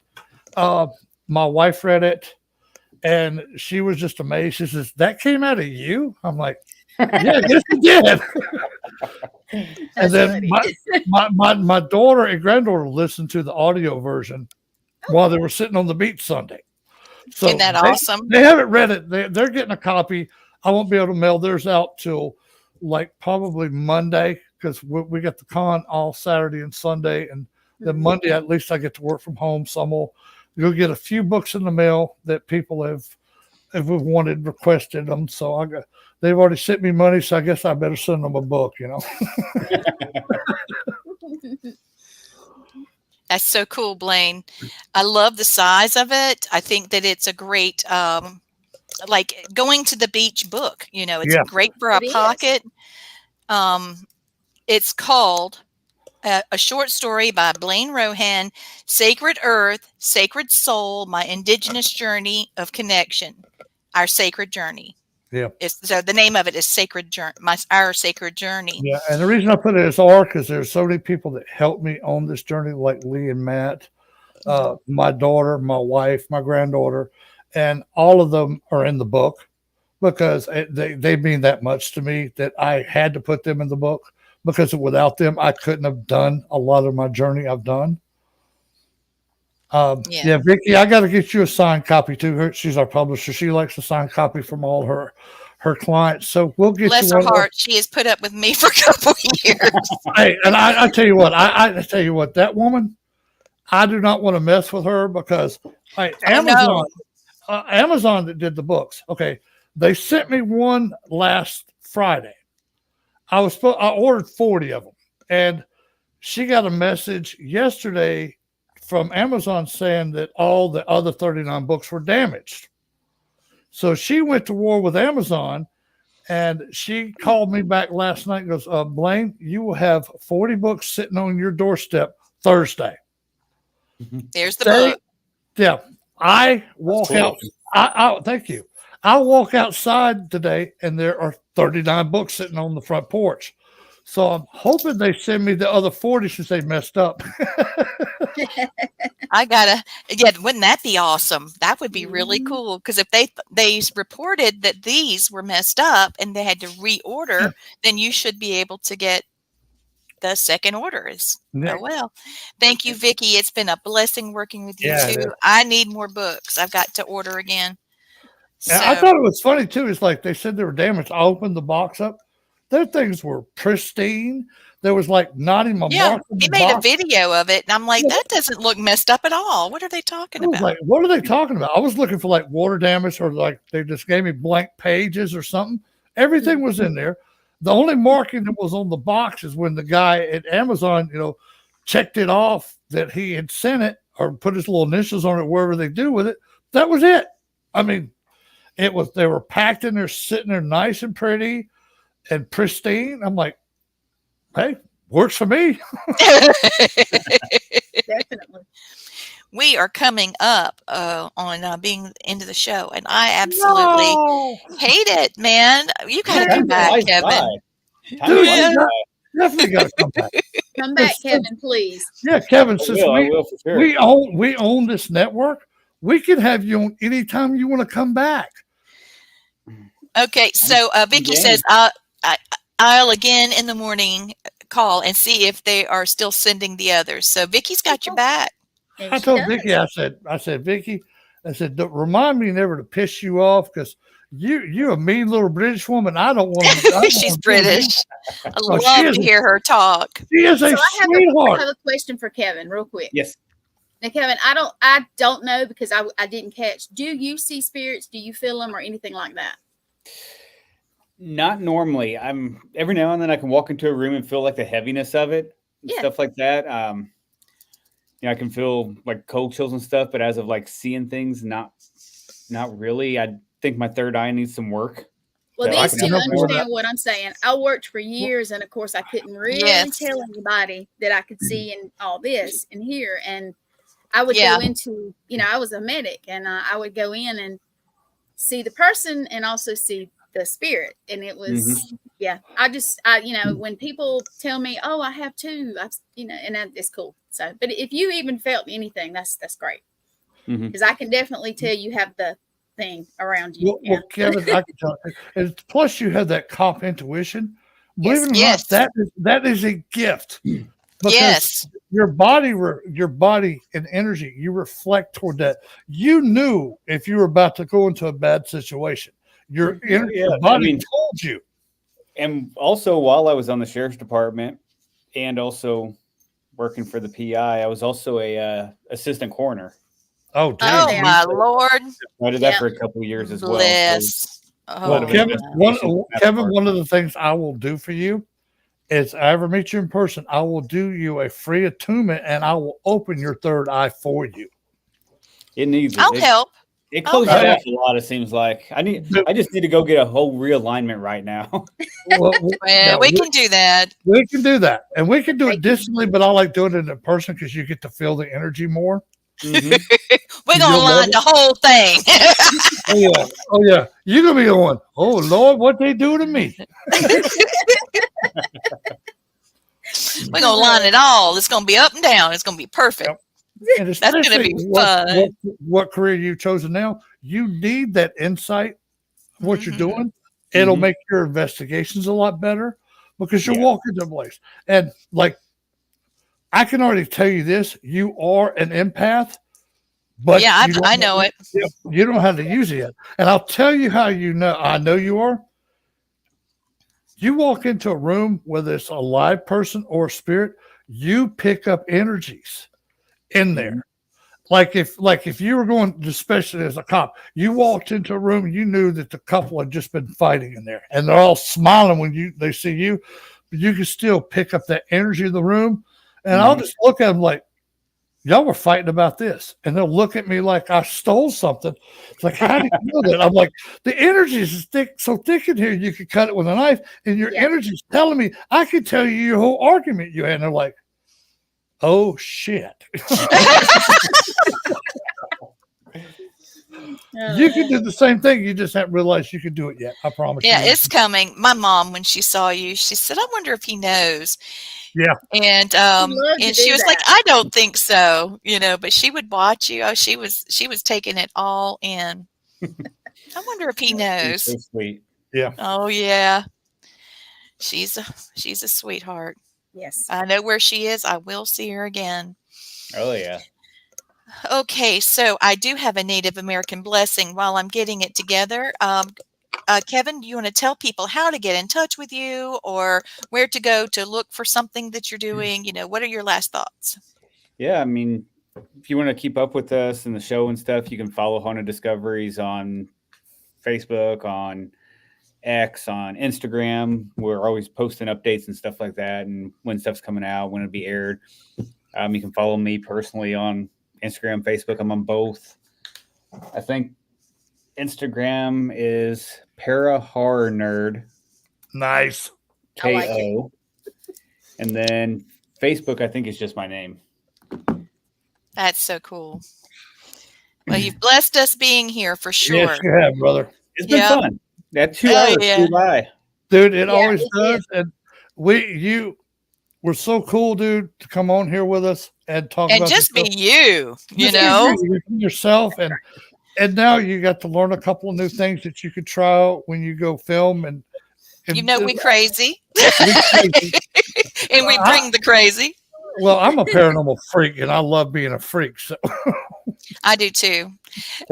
My wife read it, and she was just amazed. She says, "That came out of you?" I'm like, "Yeah, yes, it did." And then my daughter and granddaughter listened to the audio version while they were sitting on the beach Sunday. So Isn't that awesome? They haven't read it. They're getting a copy. I won't be able to mail theirs out till like probably Monday because we got the con all Saturday and Sunday, and then Monday at least I get to work from home. So I'm gonna go get a few books in the mail that people have wanted, requested them. So they've already sent me money, so I guess I better send them a book, you know. That's so cool, Blaine. I love the size of it. I think that it's a great, like going to the beach book. You know, it's great for a pocket. It's called a short story by Blaine Rohan, Sacred Earth, Sacred Soul, My Indigenous Journey of Connection, Our Sacred Journey. Yeah. So the name of it is Sacred Journey, Our Sacred Journey. Yeah, and the reason I put it as R because there's so many people that helped me on this journey, like Lee and Matt, my daughter, my wife, my granddaughter, and all of them are in the book because they mean that much to me that I had to put them in the book because without them, I couldn't have done a lot of my journey I've done. Yeah, Vicki, I got to get you a signed copy too. She's our publisher. She likes a signed copy from all her clients. So we'll get Bless you her heart. She has put up with me for a couple of years. Hey, and I tell you what, I tell you what, that woman, I do not want to mess with her because Amazon that did the books. Okay, they sent me one last Friday. I ordered 40 of them, and she got a message yesterday from Amazon saying that all the other 39 books were damaged. So she went to war with Amazon, and she called me back last night and goes, Blaine, you will have 40 books sitting on your doorstep Thursday. There's the book. Yeah. I walk out. Thank you. I walk outside today, and there are 39 books sitting on the front porch. So I'm hoping they send me the other 40 since they messed up. Wouldn't that be awesome? That would be really cool. Because if they reported that these were messed up and they had to reorder, then you should be able to get the second order is. Yeah. Oh well. Thank you, Vicki. It's been a blessing working with you Yeah, it too. is. I need more books. I've got to order again. And I thought it was funny too. It's like they said they were damaged. I opened the box up. Their things were pristine. There was like not even a mark on he the made a box. video of it, and I'm like, that doesn't look messed up at all. What are they talking I was about? like, what are they talking about? I was looking for like water damage, or like they just gave me blank pages or something. Everything was in there. The only marking that was on the box is when the guy at Amazon, checked it off that he had sent it or put his little initials on it, wherever they do with it. That was it. I mean, they were packed in there, sitting there nice and pretty and pristine. I'm like, hey, works for me. Definitely. We are coming up on being into the show, and I absolutely hate it, man. You got to come back, Kevin. Dude, definitely got to come back. Come back, Kevin, please. Yeah, Kevin, since I will for sure. we own this network, we can have you on anytime you want to come back. Okay, so Vicki says I'll again in the morning call and see if they are still sending the others. So Vicki's got your back. I told Vicki, I said, Vicki, I said, remind me never to piss you off, because you're a mean little British woman. I don't want to. She's British. I love to hear her talk. She is a sweetheart. I have a question for Kevin, real quick. Yes. Now, Kevin, I don't know, because I didn't catch. Do you see spirits? Do you feel them or anything like that? Not normally. I'm every now and then I can walk into a room and feel like the heaviness of it, and stuff like that. I can feel like cold chills and stuff, but as of like seeing things, not really. I think my third eye needs some work. Well, these two understand what I'm saying. I worked for years, and of course, I couldn't really tell anybody that I could see and all this and here. And I would go into, I was a medic, and I would go in and see the person and also see the spirit. And it was, when people tell me, oh, I have two, and it's cool. So, but if you even felt anything, that's great. Because I can definitely tell you have the thing around you. Well, Kevin, I can tell you. And plus, you have that cop intuition. Believe it or not, that is a gift. Because your body and energy, you reflect toward that. You knew if you were about to go into a bad situation. Your body told you. And also, while I was on the sheriff's department and also working for the PI, I was also a assistant coroner. Oh, my Lord! I did that for a couple of years as well. Well, Kevin, one of the things I will do for you is, I ever meet you in person, I will do you a free attunement, and I will open your third eye for you. It needs. I'll help. It closes off a lot. It seems like I just need to go get a whole realignment right now. We can do that. We can do that, and we can do it distantly. But I like doing it in person because you get to feel the energy more. We're gonna line the whole thing. Oh yeah. You're gonna be going, oh Lord, what they do to me? We're gonna line it all. It's gonna be up and down. It's gonna be perfect. Yep. And that's gonna be fun. What career you've chosen now? You need that insight. What you're doing, it'll make your investigations a lot better, because you're walking to a place. And like, I can already tell you this: you are an empath. But I know it. You don't know how to use it yet. And I'll tell you how I know you are. You walk into a room, whether it's a live person or a spirit, you pick up energies in there. Like if you were going, especially as a cop, you walked into a room and you knew that the couple had just been fighting in there, and they're all smiling when they see you, but you can still pick up that energy of the room. And I'll just look at them like, y'all were fighting about this. And they'll look at me like I stole something. It's like, how do you know that? I'm like, the energy is so thick in here, you could cut it with a knife. And your energy is telling me, I could tell you your whole argument you had. And they're like, oh, shit. You can do the same thing. You just haven't realized you could do it yet. I promise you. Yeah, it's coming. My mom, when she saw you, she said, I wonder if he knows. Yeah. And she was like, I don't think so, but she would watch you. Oh, she was taking it all in. I wonder if he knows. So sweet. Yeah. Oh yeah. She's a sweetheart. Yes. I know where she is. I will see her again. Oh, yeah. Okay, so I do have a Native American blessing while I'm getting it together. Kevin, do you want to tell people how to get in touch with you or where to go to look for something that you're doing? What are your last thoughts? Yeah, I mean, if you want to keep up with us and the show and stuff, you can follow Haunted Discoveries on Facebook, on X, on Instagram. We're always posting updates and stuff like that, and when stuff's coming out, when it'll be aired. You can follow me personally on Instagram, Facebook. I'm on both. I think Instagram is Para Horror Nerd. Nice. KO. I like it. And then Facebook, I think, is just my name. That's so cool. Well, you've blessed us being here for sure. Yes, you have, brother. It's been fun. That 2 hours flew by. Dude, it always does. And we're so cool, dude, to come on here with us and talk and about just be you, yourself. And now you got to learn a couple of new things that you could try out when you go film. And we crazy. And we bring the crazy. Well, I'm a paranormal freak, and I love being a freak. So I do too.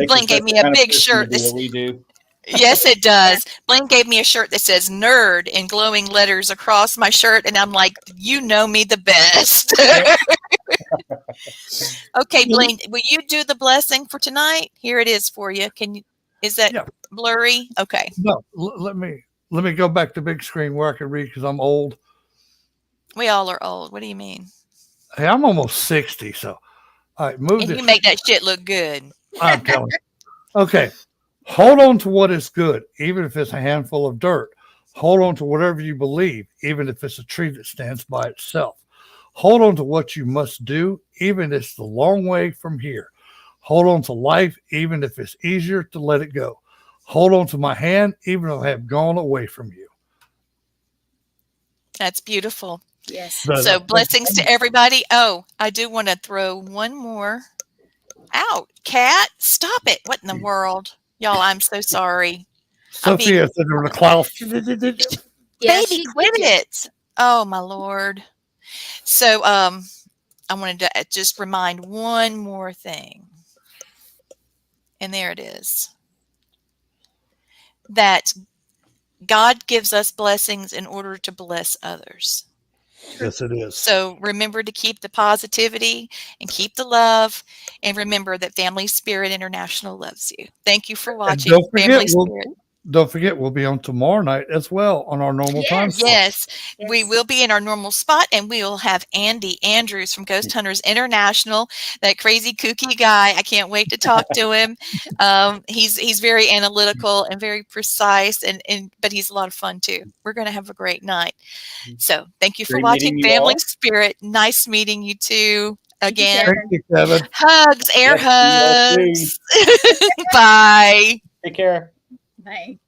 Blaine gave me a big shirt. We do. Yes, it does. Blaine gave me a shirt that says nerd in glowing letters across my shirt. And I'm like, you know me the best. Okay, Blaine, will you do the blessing for tonight? Here it is for you. Is that blurry? Okay. No, let me go back to big screen where I can read because I'm old. We all are old. What do you mean? Hey, I'm almost 60, so all right, move and this. You make that shit look good. I'm telling you. Okay. Hold on to what is good, even if it's a handful of dirt. Hold on to whatever you believe, even if it's a tree that stands by itself. Hold on to what you must do, even if it's the long way from here. Hold on to life, even if it's easier to let it go. Hold on to my hand, even if I have gone away from you. That's beautiful. Yes. So blessings to everybody. Oh, I do want to throw one more out. Cat, stop it. What in the world? Y'all, I'm so sorry. Sophia said there was a cloud. Baby, quit it. Oh, my Lord. So I wanted to just remind one more thing. And there it is. That God gives us blessings in order to bless others. Yes, it is. So remember to keep the positivity and keep the love. And remember that Family Spirit International loves you. Thank you for watching. Don't forget, we'll be on tomorrow night as well on our normal time slot. Yes, we will be in our normal spot, and we will have Andy Andrews from Ghost Hunters International, that crazy kooky guy. I can't wait to talk to him. He's very analytical and very precise, but he's a lot of fun too. We're going to have a great night. So thank you for watching Family Spirit. Nice meeting you too. Again. Thank you, Kevin. Hugs, air hugs. Bye. Take care. Bye.